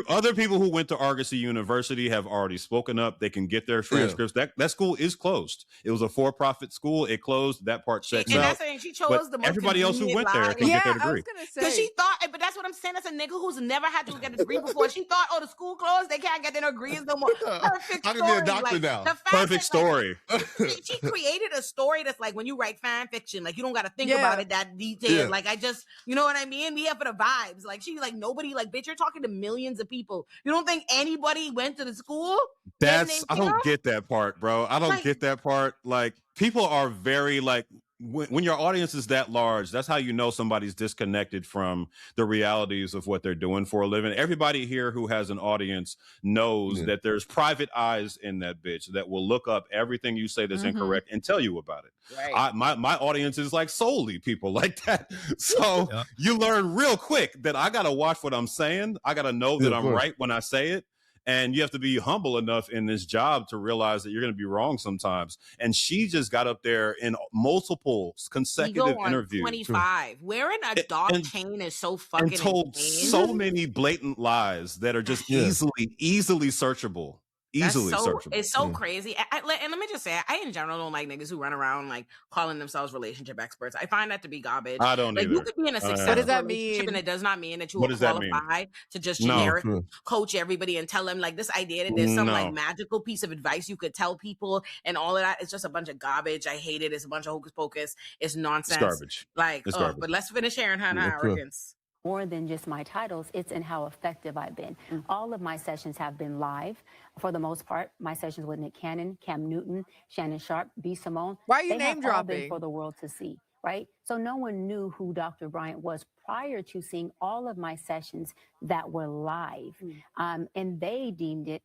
other people who went to Argosy University have already spoken up. They can get their transcripts. That school is closed. It was a for-profit school. It closed. That part checks out. And that's saying she chose the most. Everybody else who went there can get their degree. I was gonna say, because she thought, but that's what I'm saying. That's a nigga who's never had to get a degree before. She thought, oh, the school closed, they can't get their degrees no more. Perfect story. I can be a doctor now. Perfect story. She created a story that's like when you write fan fiction, like you don't got to think about it that detailed. Yeah. Like I just, you know what I mean? We here for the vibes. Like she's like nobody, like bitch, you're talking to millions of people. You don't think anybody went to the school? I don't get that part, bro. I don't get that part. Like people are very like. When your audience is that large, that's how you know somebody's disconnected from the realities of what they're doing for a living. Everybody here who has an audience knows that there's private eyes in that bitch that will look up everything you say that's incorrect and tell you about it. Right. My audience is like solely people like that. So you learn real quick that I got to watch what I'm saying. I got to know that I'm right when I say it. And you have to be humble enough in this job to realize that you're going to be wrong sometimes. And she just got up there in multiple consecutive interviews. 25. Wearing a dog chain is so fucking and told insane. So many blatant lies that are just easily searchable. Searchable. It's so crazy. And let me just say, I in general don't like niggas who run around like calling themselves relationship experts. I find that to be garbage. I don't like either. You could be in a successful relationship, and it does not mean that you are qualified to just generic coach everybody and tell them like this idea that there's some like magical piece of advice you could tell people and all of that. It's just a bunch of garbage. I hate it. It's a bunch of hocus pocus. It's nonsense. It's garbage. Like, it's garbage. But let's finish sharing her arrogance. more than just my titles, it's in how effective I've been. All of my sessions have been live for the most part. My sessions with Nick Cannon, Cam Newton, Shannon Sharp, B. Simone. Why are you they name have all been dropping? for the world to see, right? So no one knew who Dr. Bryant was prior to seeing all of my sessions that were live. And they deemed it,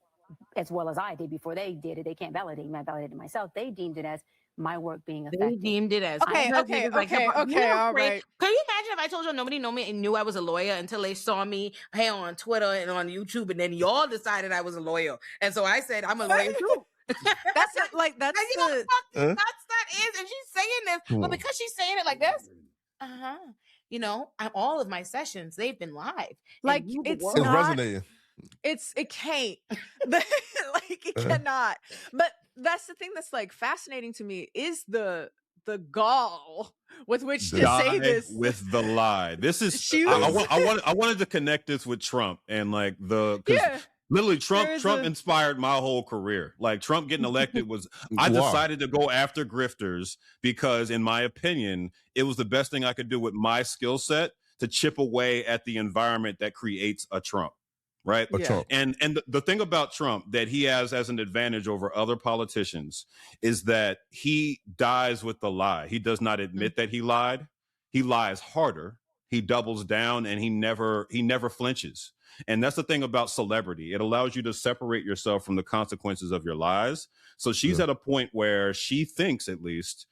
as well as I did before they did it, they can't validate me, I validated myself. They deemed it as my work being They effective. deemed it as Okay, I heard okay, niggas like okay, hip-hop. okay, all Craig, right. can you imagine if I told you nobody know me and knew I was a lawyer until they saw me on Twitter and on YouTube, and then y'all decided I was a lawyer, and so I said I'm a lawyer too. That's it, like that's And you know the what nuts that is, and she's saying this, but because she's saying it like this, you know, all of my sessions they've been live. like And you, the it's world- It's not resonating. it can't like it cannot. But that's the thing that's like fascinating to me is the gall with which to say Die this. with the lie. This is She I was- wanted to connect this with Trump and like because Yeah. literally There is Trump a- inspired my whole career. Like Trump getting elected was I Wow. decided to go after grifters because in my opinion it was the best thing I could do with my skill set to chip away at the environment that creates a Trump. Right. A Yeah. Trump. And the thing about Trump that he has as an advantage over other politicians is that he dies with the lie. He does not admit that he lied. He lies harder. He doubles down and he never flinches. And that's the thing about celebrity. It allows you to separate yourself from the consequences of your lies. So she's at a point where she thinks, at least,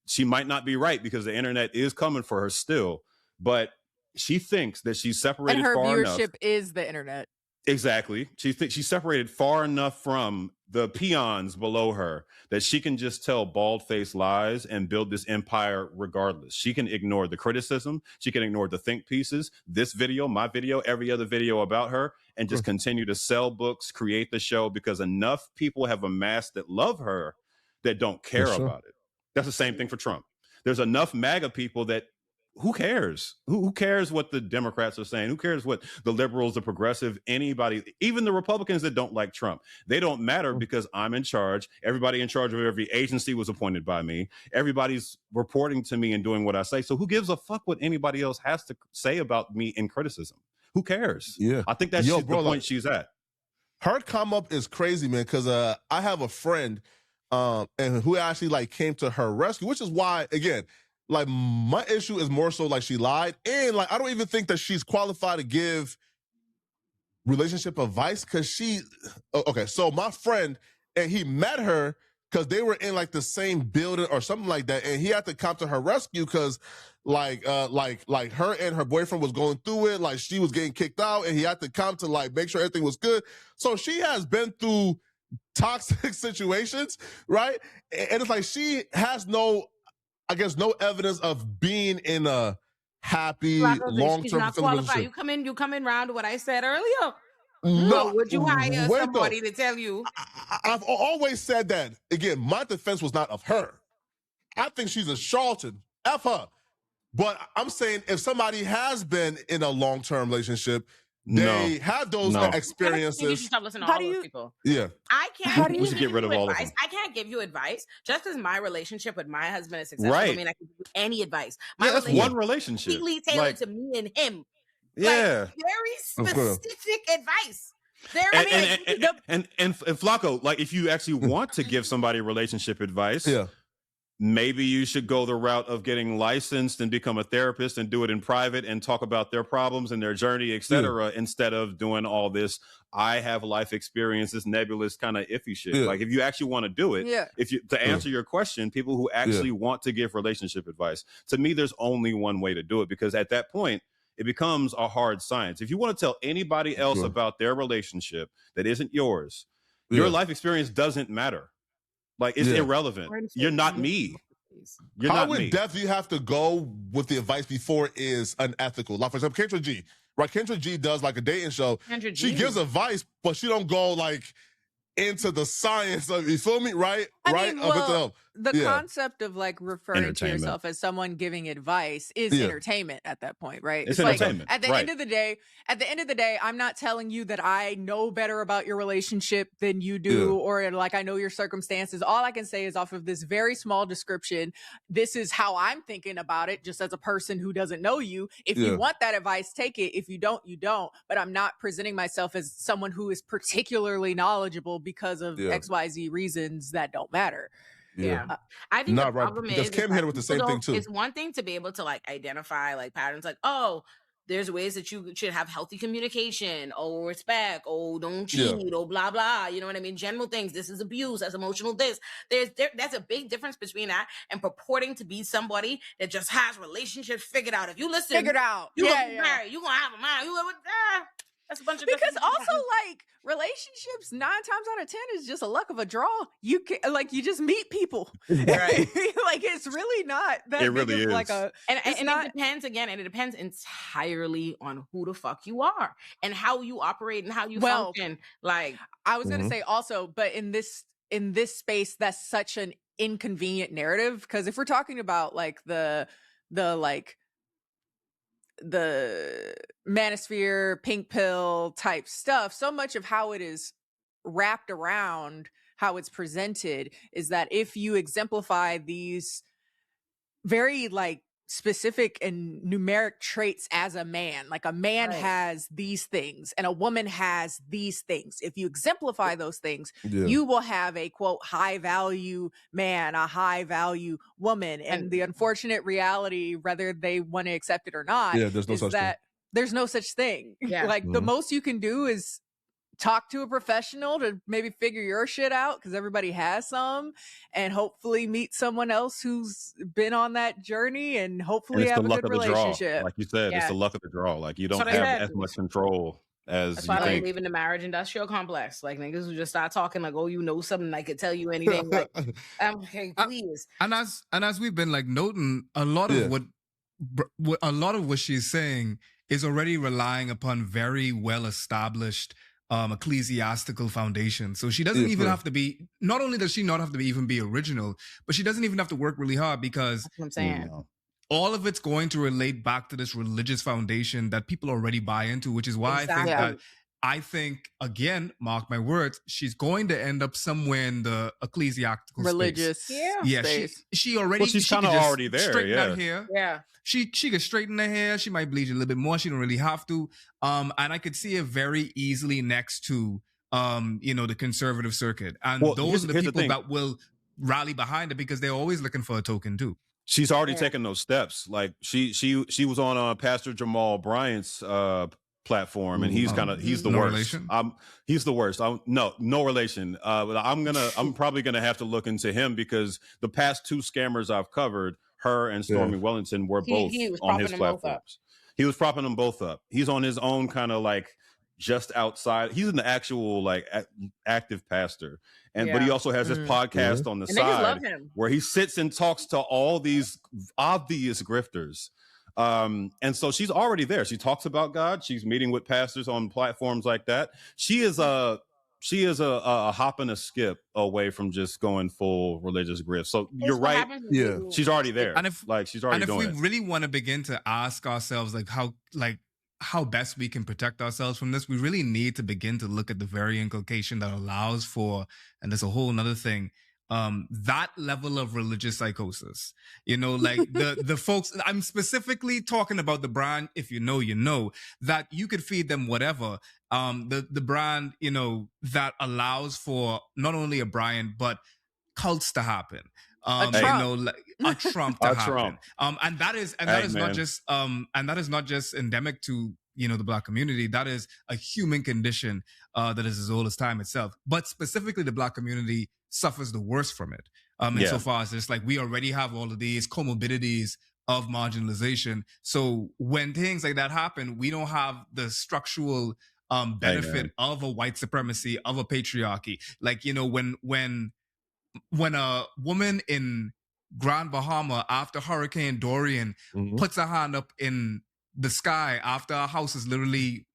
she might not be right because the internet is coming for her still, but she thinks that she's separated And her far enough. viewership is the internet. Exactly. She's separated far enough from the peons below her that she can just tell bald-faced lies and build this empire regardless. She can ignore the criticism. She can ignore the think pieces, this video, my video, every other video about her, and just continue to sell books, create the show because enough people have amassed that love her that don't care about it. That's the same thing for Trump. There's enough MAGA people that who cares? Who cares what the Democrats are saying? Who cares what the liberals, the progressive, anybody, even the Republicans that don't like Trump? They don't matter because I'm in charge. Everybody in charge of every agency was appointed by me. Everybody's reporting to me and doing what I say. So who gives a fuck what anybody else has to say about me in criticism? Who cares? Yeah. I think that's Yo, the bro, point like- she's at. Her come up is crazy, man, because I have a friend and who actually like came to her rescue, which is why, again, like my issue is more so like she lied. And like I don't even think that she's qualified to give relationship advice because okay, so my friend, and he met her because they were in like the same building or something like that, and he had to come to her rescue because like her and her boyfriend was going through it, like she was getting kicked out, and he had to come to like make sure everything was good. So she has been through toxic situations, right? And it's like she has no evidence of being in a happy She's long-term not qualified. You come in round to what I said earlier. No, Would you hire wait, somebody though. to tell you? I've always said that. Again, my defense was not of her. I think she's a charlatan. F her. But I'm saying if somebody has been in a long-term relationship, they have those I think you experiences. should stop listening to How all do those you- people. Yeah. I can't. We should get rid of all of advice. them. I can't give you advice just because my relationship with my husband is successful. Right. I mean, I can give you any advice. My Yeah, that's relationship one relationship. completely tailored Like, to me and him. yeah. Like, very specific advice. And Flacco, like if you actually want to give somebody relationship advice, maybe you should go the route of getting licensed and become a therapist and do it in private and talk about their problems and their journey, etc., instead of doing all this I have life experience, this nebulous kind of iffy shit. Like if you actually want to do it, to answer your question, people who actually want to give relationship advice, to me, there's only one way to do it, because at that point, it becomes a hard science. If you want to tell anybody else about their relationship that isn't yours, your life experience doesn't matter. Like it's irrelevant. You're not me. You're I not would me. definitely have to go with the advice before it is unethical. Like for example, Kendra G. Right, Kendra G does like a dating show. Kendra She G. gives advice, but she don't go like into the science of, you feel me? Right? I right? mean, Of it well, though. the Yeah. concept of like referring to Entertainment. yourself as someone giving advice is Yeah. entertainment at that point, right? It's like entertainment, at the right. end of the day, I'm not telling you that I know better about your relationship than you do, or like I know your circumstances. All I can say is off of this very small description, this is how I'm thinking about it, just as a person who doesn't know you. If you want that advice, take it. If you don't, you don't. But I'm not presenting myself as someone who is particularly knowledgeable because of XYZ reasons that don't matter. Yeah. I think Not the right, problem because is Cam hit it with the same thing, too. It's one thing to be able to like identify like patterns, like, oh, there's ways that you should have healthy communication, or respect, or don't cheat, or blah blah. You know what I mean? General things. This is abuse. That's emotional. That's a big difference between that and purporting to be somebody that just has relationships figured out. If you listen, figured out, you gonna be married. You gonna have a mind. That's a bunch of because also like relationships 9 times out of 10 is just a luck of a draw. You can you just meet people, right? Like it's really not that. It really is like a, and it depends again, and it depends entirely on who the fuck you are and how you operate and how you function. Like I was gonna say also, but in this space, that's such an inconvenient narrative, because if we're talking about like the manosphere, pink pill type stuff, so much of how it is wrapped around how it's presented is that if you exemplify these very like specific and numeric traits as a man, like a man has these things and a woman has these things, if you exemplify those things, you will have a quote high value man, a high value woman. And the unfortunate reality, whether they want to accept it or not, there's no such thing. There's no such thing. Like the most you can do is talk to a professional to maybe figure your shit out, because everybody has some, and hopefully meet someone else who's been on that journey, and hopefully have a good relationship. Like you said, it's the luck of the draw. Like you don't have as much control as that's you why I think. believe in the marriage industrial complex. Like niggas who just start talking like, oh, you know something, I could tell you anything. Like, okay, please. And as we've been like noting, a lot of what she's saying is already relying upon very well established ecclesiastical foundation. So she doesn't even have to be, not only does she not have to even be original, but she doesn't even have to work really hard, because that's what I'm saying. All of it's going to relate back to this religious foundation that people already buy into, which is why I think, again, mark my words, she's going to end up somewhere in the ecclesiastical religious space. She already, she's kind of already there. Straighten her hair. She can straighten her hair. She might bleach a little bit more. She don't really have to. And I could see her very easily next to, the conservative circuit. And those are the people that will rally behind her, because they're always looking for a token too. She's already taken those steps. Like she was on Pastor Jamal Bryant's platform, and he's the worst. Relation? He's the worst. No relation. But I'm probably gonna have to look into him, because the past 2 scammers I've covered, her and Stormy Wellington, were both on his platforms. He was propping them both up. He's on his own kind of like just outside. He's an actual like active pastor, but he also has this podcast on the side where he sits and talks to all these obvious grifters. And so she's already there. She talks about God. She's meeting with pastors on platforms like that. She is a hop and a skip away from just going full religious grift. So you're right. She's already there. And she's already doing it. And if we really want to begin to ask ourselves how best we can protect ourselves from this, we really need to begin to look at the very inculcation that allows for, and there's a whole nother thing, that level of religious psychosis. Like the folks, I'm specifically talking about the brand, if you know, that you could feed them whatever. The brand, that allows for not only a Bryant, but cults to happen. A Trump to happen. And that is not just endemic to the Black community. That is a human condition that is as old as time itself. But specifically, the Black community suffers the worst from it. Insofar as it's like we already have all of these comorbidities of marginalization. So when things like that happen, we don't have the structural benefit of a white supremacy, of a patriarchy. Like, when a woman in Grand Bahama after Hurricane Dorian puts her hand up in the sky after her house is literally,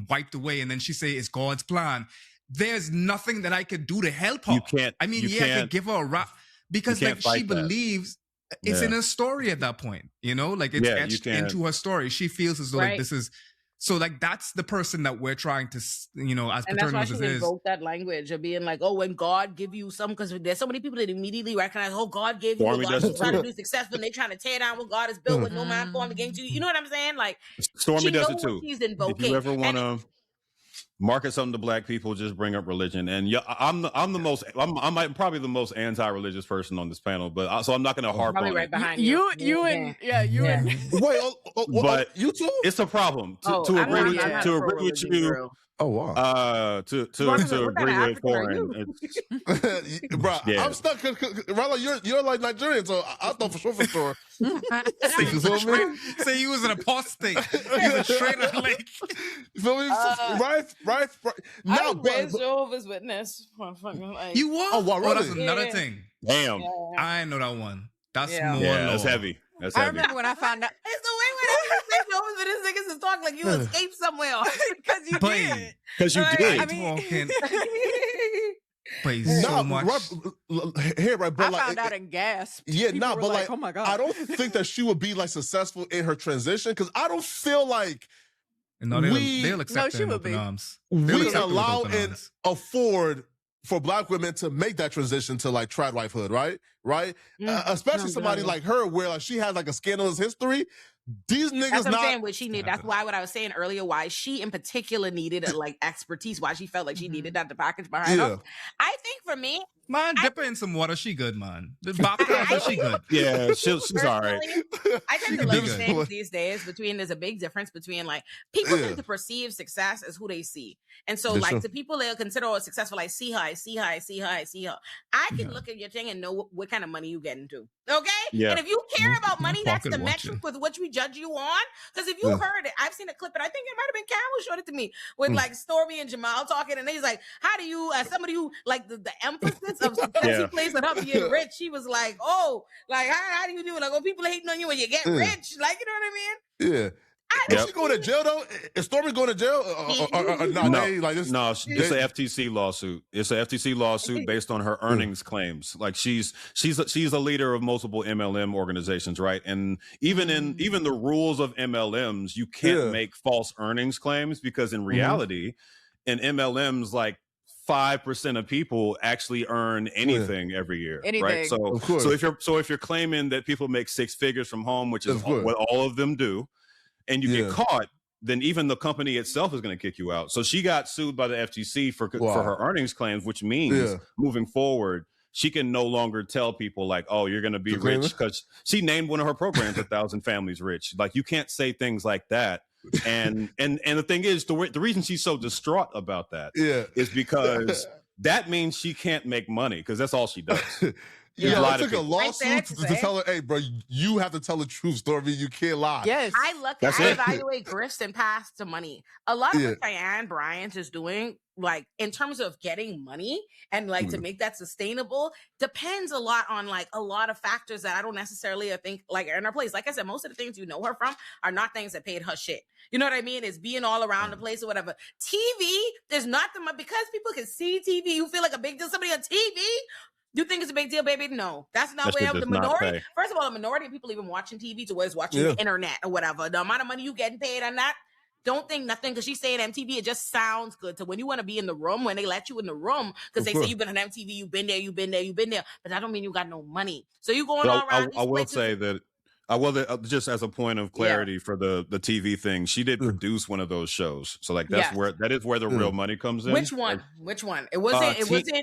wiped away, and then she say it's God's plan, there's nothing that I could do to help her. You can't. I could give her a rap. because You like can't fight she that. believes it's in her story at that point, you know, like it's Yeah, you etched can't. into her story. She feels as though like this is so like that's the person that we're trying to, you know, as And that's why paternalism she is. invoked that language of being like, oh, when God give you some, because there's so many people that immediately recognize, oh, God gave you Stormy what does God it is trying to too. do successful, and they trying to tear down what God has built with no man formed against you. You know what I'm saying? Like, Stormy she does know it what too. she's If invoking. you ever want And to market something to black people, just bring up religion. And yeah, I'm probably the most anti-religious person on this panel, but so I'm not going to harp probably on right it. behind You you. and and Wait, But you too? it's a problem Oh, to I'm agree not, I'm not to a agree with pro-religion you. girl. Oh wow. To What kind of agree with African are foreign. you? Bro, Yeah. I'm stuck. Rallo, you're like Nigerian, so I thought for sure. Say You feel me? say he was an apostate. He's a straight up like You feel me? Right. I Now, was raised Jehovah's Witness. Like, you was. Oh, wow, Oh, that's really? another Yeah. thing. Damn. I know that one. That's Yeah. more Yeah, law. that's heavy. That's I heavy. remember when I found out It's the way when I say Jehovah's Witness niggas is talking like you escaped somewhere. because you But- did. Because you Right. did. I mean, Talking, but Nah, so much. Here, right, but I like, found out and gasped. yeah, People nah, were but like, like, oh my god, I don't think that she would be like successful in her transition because I don't feel like No, they'll we- accept No, it she in would open be. arms. They'll we accept it with allow open and arms. afford for black women to make that transition to like trad wifehood, right? Especially somebody like her where like she has like a scandalous history. These niggas That's what I'm not. saying. What she needed. That's why what I was saying earlier. Why she in particular needed like expertise. Why she felt like she needed that to package behind Yeah. her. I think for me, Man, dip her in some water. She good, man. The baptize, she good. Yeah, she's all right. personally, I tend to could look be at good. things these days between there's a big difference between like people Yeah. tend to perceive success as who they see. And so That's like true. the people that consider her successful, I see her. I can look at your thing and know what kind of money you get into. Okay? Yeah. And if you care about money, that's pocket the watching. metric with which we judge you on. Because if you Yeah. heard it, I've seen a clip, and I think it might have been Cam who showed it to me with like Stormy and Jamal talking, and he's like, how do you, as somebody who like the emphasis of success Yeah. he plays on her being rich, he was like, oh, like how do you do it? Like, oh, people hating on you when you get Yeah. rich. Like, you know what I mean? Yeah. I Is she going to jail though? Is Stormy going to jail? No, No, they, like this. no, it's an FTC lawsuit. It's an FTC lawsuit based on her earnings claims. Like she's a leader of multiple MLM organizations, right? And even the rules of MLMs, you can't make false earnings claims because in reality, in MLMs, like 5% of people actually earn anything every year, Anything. right? So, Of course. so if you're claiming that people make six figures from home, which is Of course. what all of them do, and you Yeah. get caught, then even the company itself is going to kick you out. So she got sued by the FTC for her earnings claims, which means moving forward, she can no longer tell people like, oh, you're going to be rich, because she named one of her programs 1,000 Families Rich. Like you can't say things like that. And the thing is, the reason she's so distraught about that is because that means she can't make money because that's all she does. Yeah, it took a Right lawsuit there to to tell her, hey, bro, you have to tell the truth, Stormy. You can't lie. yes, I That's it. evaluate grifts and paths to money. A lot of what Cheyenne Bryant is doing, like in terms of getting money and like to make that sustainable, depends a lot on like a lot of factors that I don't necessarily think like are in her place. Like I said, most of the things you know her from are not things that paid her shit. You know what I mean? It's being all around the place or whatever. TV is not because people can see TV. You feel like a big deal. Somebody on TV. You think it's a big deal, baby? No, that's not That shit where the does not minority. pay. First of all, the minority of people even watching TV to where it's watching the internet or whatever. The amount of money you getting paid on that, don't think nothing because she's saying MTV. It just sounds good. So when you want to be in the room, when they let you in the room, because they say you've been on MTV, you've been there, but that don't mean you got no money. So you going all around. I will say that. Just as a point of clarity for the TV thing, she did produce one of those shows, so like that is where the real money comes in. Which one? Which one? It wasn't.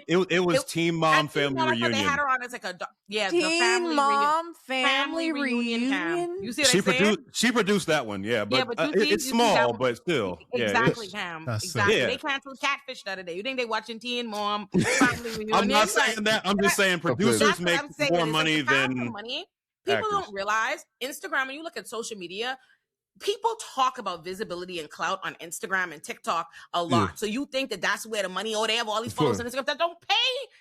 It was Teen Mom Family Reunion. They had her on as like the Teen family Mom Family reunion. Reunion. You see what I'm saying? She produced that one, but, it's you small, that one. but still, Exactly, Cam. Exactly. Yeah. They canceled Catfish the other day. You think they watching Teen Mom Family Reunion? I'm not saying that. I'm just saying producers make more money than. People don't realize Instagram, when you look at social media, people talk about visibility and clout on Instagram and TikTok a lot. Yeah. So you think that that's where the money, they have all these followers on Instagram that don't pay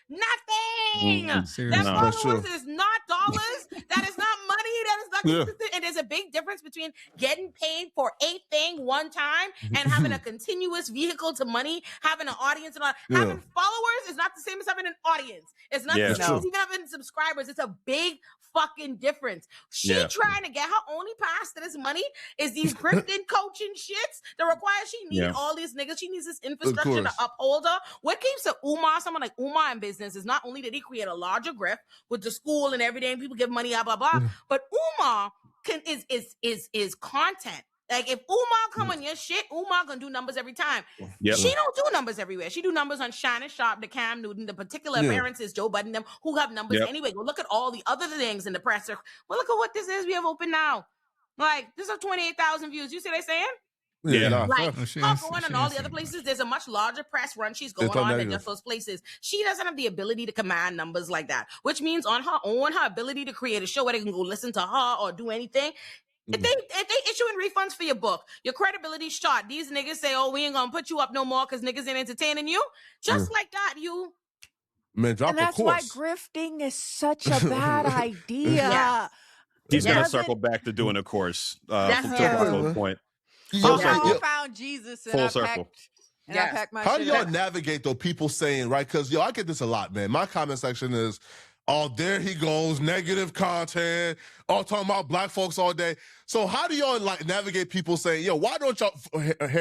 nothing. That Seriously. followers is not dollars. That is not money. That is not consistent. And there's a big difference between getting paid for a thing one time and having a continuous vehicle to money, having an audience and all. Yeah. Having followers is not the same as having an audience. It's not Yeah. the same True. as even having subscribers. It's a big fucking difference. She Yeah. trying to get her only pass to this money is these grifting coaching shits that requires she need Yeah. all these niggas. She needs this infrastructure to uphold her. What keeps a Umar, someone like Umar in business is not only did he create a larger grift with the school and everything, people give money, blah, blah, blah, but Umar is content. Like if Umar come on your shit, Umar gonna do numbers every time. Yep. She don't do numbers everywhere. She do numbers on Shannon Sharp, the Cam Newton, the particular appearances, Joe Budden, them who have numbers anyway. Go look at all the other things in the press. Well, look at what this is we have open now. Like this is 28,000 views. You see what they saying? Yeah. Nah, Like fuck. her going on all the other places, there's a much larger press run she's going It's all on than negative. just those places. She doesn't have the ability to command numbers like that, which means on her own, her ability to create a show where they can go listen to her or do anything. If they issuing refunds for your book, your credibility's shot. These niggas say, "Oh, we ain't gonna put you up no more because niggas ain't entertaining you." Just like that, you. Man, drop And a that's why course. grifting is such a bad idea. Yeah. He's Yeah. gonna circle back to doing a course That's to yeah. Russell's point. Yo, How yo, I found Jesus and Full I circle. packed, and Yes. I packed my How do shit y'all up. navigate though people saying, right? Because yo, I get this a lot, man. My comment section is, oh, there he goes, negative content, all talking about black folks all day. So how do y'all like navigate people saying, yo, why don't y'all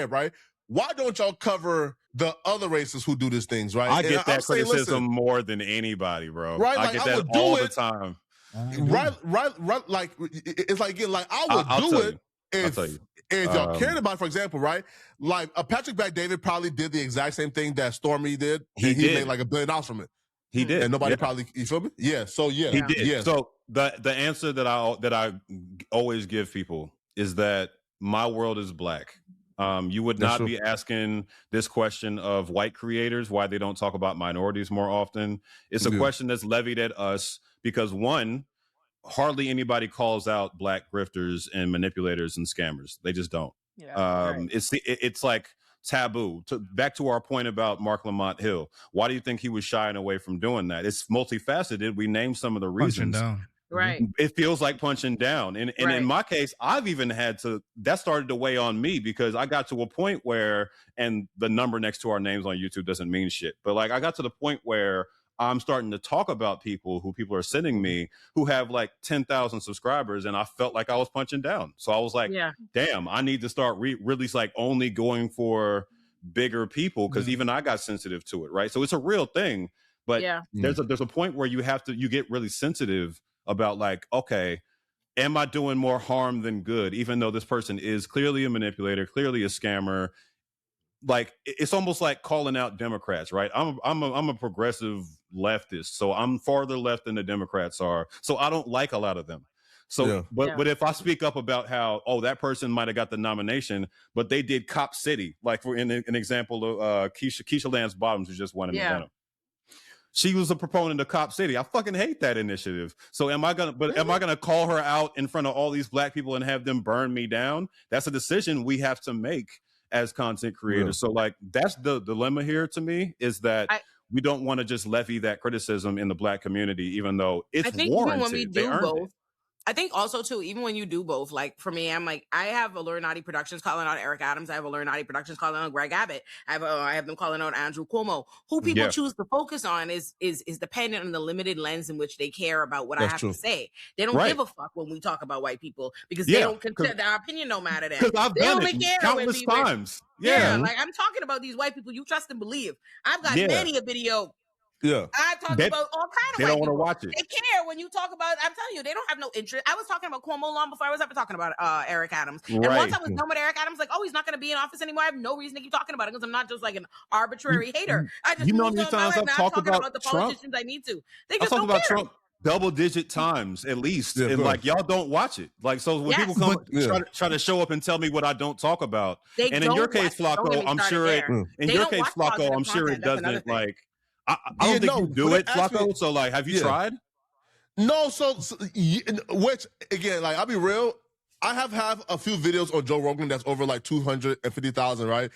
right? Why don't y'all cover the other races who do these things, right? I And get that I'm saying, criticism listen, more than anybody, bro. Right, I like, get I that would do all the it. time. Right. Like it's like again, like I would I'll do tell it you. I'll if tell you. if y'all cared about, it, for example, right? Like Patrick Bet-David probably did the exact same thing that Stormy did. He and he did. made like $1 billion from it. He did. And nobody Yeah. probably, you feel me? Yeah. So yeah, He did. Yes. So the answer that I always give people is that my world is black. You would That's not true. be asking this question of white creators why they don't talk about minorities more often. It's a Yeah. question that's levied at us because one, hardly anybody calls out black grifters and manipulators and scammers. They just don't. Yeah. It's like taboo. Back to our point about Mark Lamont Hill. Why do you think he was shying away from doing that? It's multifaceted. We named some of the Punching reasons. down. Right. It feels like punching down. And Right. in my case, I've even had to, that started to weigh on me because I got to a point where, and the number next to our names on YouTube doesn't mean shit, but like I got to the point where I'm starting to talk about people are sending me who have like 10,000 subscribers, and I felt like I was punching down. So I was like, Yeah. damn, I need to start really like only going for bigger people because Yeah. even I got sensitive to it, right? So it's a real thing, but Yeah. there's a point where you get really sensitive about like, okay, am I doing more harm than good? Even though this person is clearly a manipulator, clearly a scammer. Like it's almost like calling out Democrats, right? I'm a progressive leftist, so I'm farther left than the Democrats are. So I don't like a lot of them. So, Yeah. but if I speak up about how, oh, that person might have got the nomination, but they did Cop City, like for an example of Keisha Lance Bottoms, who just won in Atlanta. She was a proponent of Cop City. I fucking hate that initiative. So am I gonna call her out in front of all these black people and have them burn me down? That's a decision we have to make as content creators. So like that's the dilemma here to me, is that we don't want to just levy that criticism in the black community, even though it's I think warranted. even when we They do earned both, it. I think also too, even when you do both, like for me, I'm like, I have Illuminati Productions calling out Eric Adams. I have Illuminati Productions calling out Greg Abbott. I have them calling out Andrew Cuomo. Who people choose to focus on is dependent on the limited lens in which they care about what I have to say. They don't give a fuck when we talk about white people because they don't consider their opinion no matter that. Because I've They done only it care countless times. Yeah. like I'm talking about these white people you trust and believe. I've got many a video. Yeah. I talk about all kinds of They white don't want to people. watch it. They care when you talk about, I'm telling you, they don't have no interest. I was talking about Cuomo long before I was ever talking about Eric Adams. And once I was done with Eric Adams, like, oh, he's not going to be in office anymore. I have no reason to keep talking about it because I'm not just like an arbitrary hater. I just know how moved many on my times life. I've Now I'm talked talking about about the Trump? politicians I need to. They I just talked don't about care. Trump double-digit times at least, Yeah, and like y'all don't watch it. Like so, when people come try to show up and tell me what I don't talk about, They and in your don't case, watch- don't get Flacco, me I'm started sure it. there. In They your don't case, watch Flacco, positive I'm sure it content. That's another doesn't thing. like. I don't think you do but it, actually- Flacco. So like, have you tried? No, which again, like I'll be real, I have a few videos on Joe Rogan that's over like 250,000, right?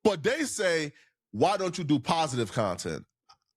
But they say, why don't you do positive content?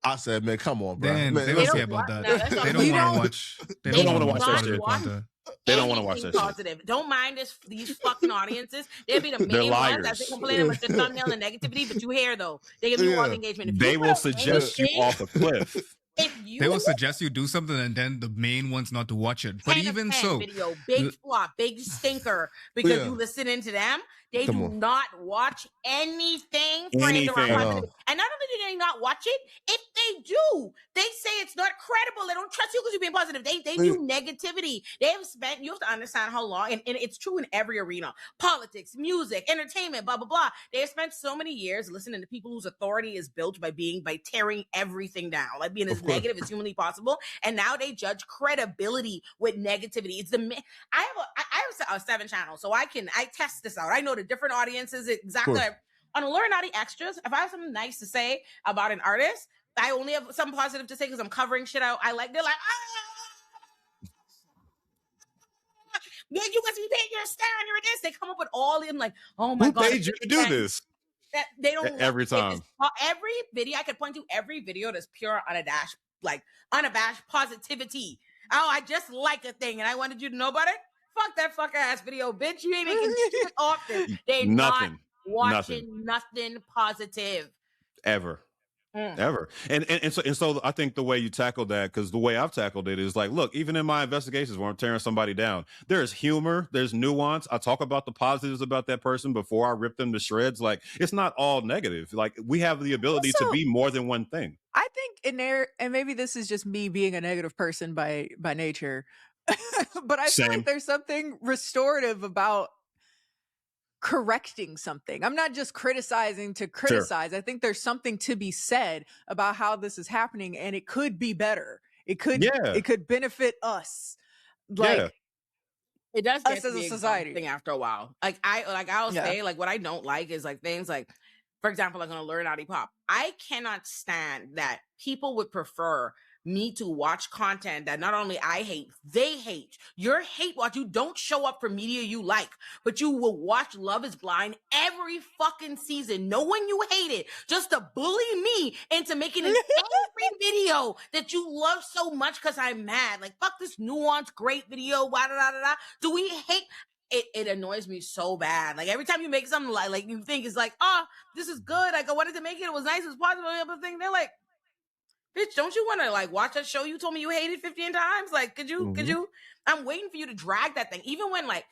I said, man, come on, bro. Then Man, they don't care about that. No, that's They not- don't You want don't- to watch. They They don't want to don't watch watch positive that shit. content. They don't want to watch anything that shit. positive. Don't mind these fucking audiences. They'll be the They're main ones as liars. they complain about your thumbnail and negativity, but you hear though. They give you all the Yeah. engagement. If They you will put out suggest you anything- off a cliff. If you They will suggest you do something and then the main one's not to watch it. But 10 of even 10 so, video, big flop, big stinker, because Yeah. you listening to them, they Come do on. not watch anything framed around Anything. positivity. And not only do they not watch it, if they do, they say it's not credible. They don't trust you because you're being positive. They do negativity. They have spent, you have to understand how long, and it's true in every arena, politics, music, entertainment, blah, blah, blah. They have spent so many years listening to people whose authority is built by tearing everything down, like being as negative as humanly possible. And now they judge credibility with negativity. It's I have a 7 channel, so I test this out. I know the different audiences exactly. On Illuminati Extras, if I have something nice to say about an artist, I only have something positive to say because I'm covering shit out. They're like, yeah, you must be paying your star and you're this. They come up with all in like, oh my Who god, paid you to do this? That they don't Every time. every video I could point to every video that's pure unabashed positivity. Oh, I just like a thing and I wanted you to know about it. Fuck that fucker ass video, bitch. You ain't making shit often. They not watching nothing positive ever. And so I think the way you tackle that, because the way I've tackled it is like, look, even in my investigations where I'm tearing somebody down, there's humor, there's nuance. I talk about the positives about that person before I rip them to shreds. Like, it's not all negative. Like, we have the ability to be more than one thing. I think in there, and maybe this is just me being a negative person by nature, but I feel like there's something restorative about correcting something. I'm not just criticizing to criticize. Sure. I think there's something to be said about how this is happening, and it could be better. It could benefit us. Like it does us as a society thing after a while. I'll say like what I don't like is like things like, for example, like on Illuminati Pop. I cannot stand that people would prefer me to watch content that not only I hate, they hate. Your hate watch, you don't show up for media you like, but you will watch Love is Blind every fucking season, knowing you hate it, just to bully me into making an every video that you love so much because I'm mad. Like, fuck this nuanced, great video, blah, blah, blah, blah. Do we hate? It annoys me so bad. Like, every time you make something like you think is like, oh, this is good. Like, I wanted to make it. It was nice. It was positive. Other thing, they're like, bitch, don't you want to like watch that show you told me you hated 15 times? Like, could you? I'm waiting for you to drag that thing. Even when like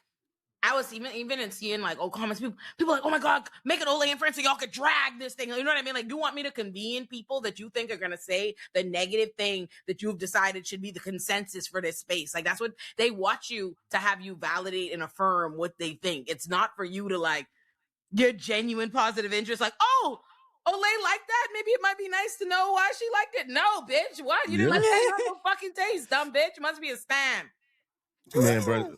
I was even in seeing like comments, people like, oh my god, make an Olay Friends so y'all could drag this thing. You know what I mean? Like, you want me to convene people that you think are gonna say the negative thing that you've decided should be the consensus for this space. Like, that's what they watch you to have you validate and affirm what they think. It's not for you to like get genuine positive interest. Like, oh, Olay liked that. Maybe it might be nice to know why she liked it. No, bitch. What? You didn't like that? You have no fucking taste, dumb bitch. Must be a stan. Man, bro.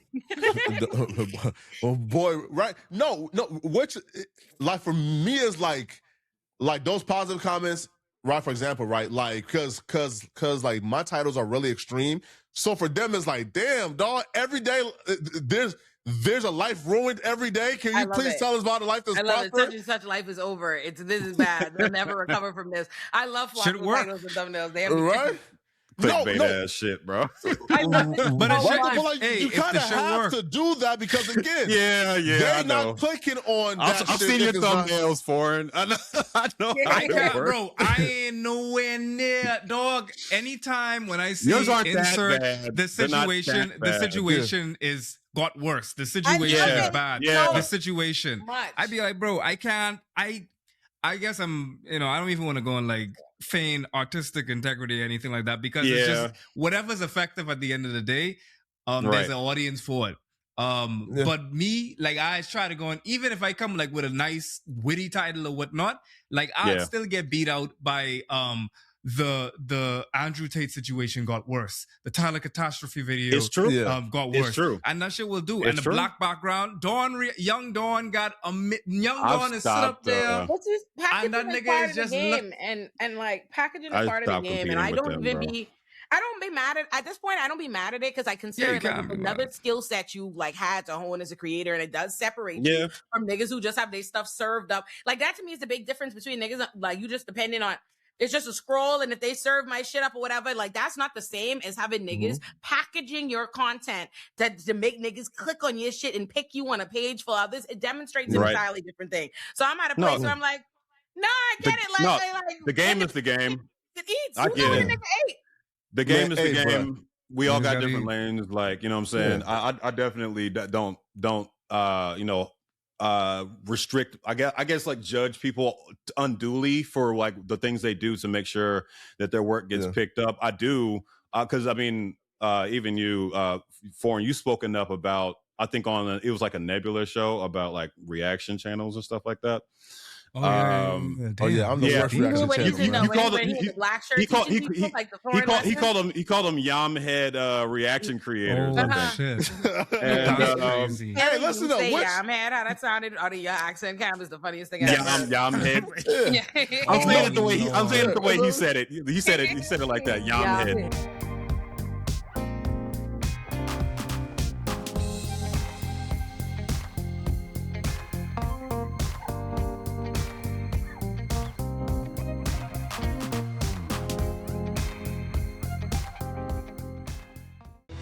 Oh boy, right? No. Which, like, for me is like those positive comments, right? For example, right? Like, cause like my titles are really extreme. So for them, it's like, damn, dog. Every day, there's a life ruined every day. Can you please tell us about a life that's prosperous? Such and such life is over. This is bad. They'll never recover from this. I love flopping titles and thumbnails. They have right? Clickbait ass shit, bro. I love it. But you kind of have to do that because again, they're not clicking on that. I've seen your thumbnails foreign. I know. I can't, bro. I ain't nowhere near, dog. Anytime when I see insert the situation is got worse. The situation is bad. Yeah. The situation. I'd be like, bro, I can't. I guess I'm, I don't even want to go and like feign artistic integrity or anything like that because it's just whatever's effective at the end of the day, there's an audience for it. But me, like, I try to go and even if I come like with a nice witty title or whatnot, like I'd still get beat out by the Andrew Tate situation got worse. The Tyler Catastrophe video got worse. It's true. And that shit will do. And the black background, young Dawn got Dawn is sit up there. And that nigga is just and like packaging is part of the game. And I don't be mad at this point. I don't be mad at it because I consider it like another skill set you like had to hone as a creator, and it does separate you from niggas who just have their stuff served up. Like, that to me is the big difference between niggas like you just depending on It's just a scroll, and if they serve my shit up or whatever, like that's not the same as having niggas packaging your content to make niggas click on your shit and pick you on a page for others. It demonstrates an entirely different thing. So I'm at a place where I'm like, no, I get it. Like the game is the game. It eats. I Who get know what it. a nigga ate? The game is the Hey, game. bro. We all Niggas got gotta different eat. lanes. Like, you know what I'm saying? I definitely don't restrict, I guess like judge people unduly for like the things they do to make sure that their work gets picked up. I do, because I mean, even you, Foreign, you spoken up about, I think it was like a Nebula show about like reaction channels and stuff like that. Oh yeah, I'm the worst You mean reaction when he channel. did bro. when he had the black shirt teaching people like the foreign he called them Yamhead reaction creators. Oh shit! And, That's crazy. Hey, listen though. Yamhead, how that sounded out of your accent, Cam, is the funniest thing I've ever. Yamhead. Yeah. I'm saying it the way he said it. He said it like that. Yamhead.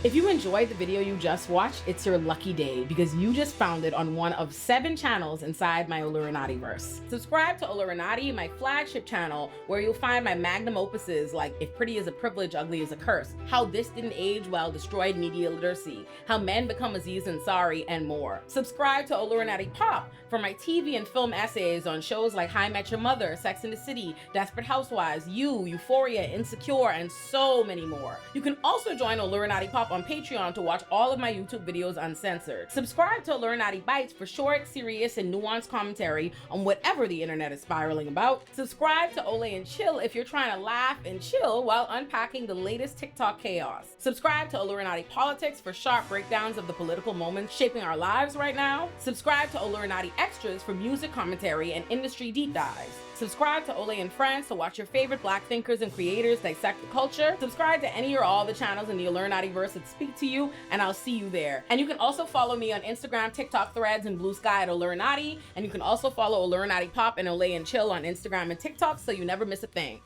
If you enjoyed the video you just watched, it's your lucky day because you just found it on one of 7 channels inside my Olurinati-verse. Subscribe to Olurinati, my flagship channel, where you'll find my magnum opuses like If Pretty is a Privilege, Ugly is a Curse, How This Didn't Age Well Destroyed Media Literacy, How Men Become Aziz Ansari, and more. Subscribe to Olurinati Pop for my TV and film essays on shows like How I Met Your Mother, Sex and the City, Desperate Housewives, You, Euphoria, Insecure, and so many more. You can also join Olurinati Pop on Patreon to watch all of my YouTube videos uncensored. Subscribe to Olurinati Bites for short, serious, and nuanced commentary on whatever the internet is spiraling about. Subscribe to Olay and Chill if you're trying to laugh and chill while unpacking the latest TikTok chaos. Subscribe to Olurinati Politics for sharp breakdowns of the political moments shaping our lives right now. Subscribe to Olurinati Extras for music commentary and industry deep dives. Subscribe to Olay Friends to watch your favorite Black thinkers and creators dissect the culture. Subscribe to any or all the channels in the Olurinati-verse that speak to you, and I'll see you there. And you can also follow me on Instagram, TikTok, Threads, and Blue Sky at Olurinati. And you can also follow Olurinati Pop and Olay and Chill on Instagram and TikTok so you never miss a thing.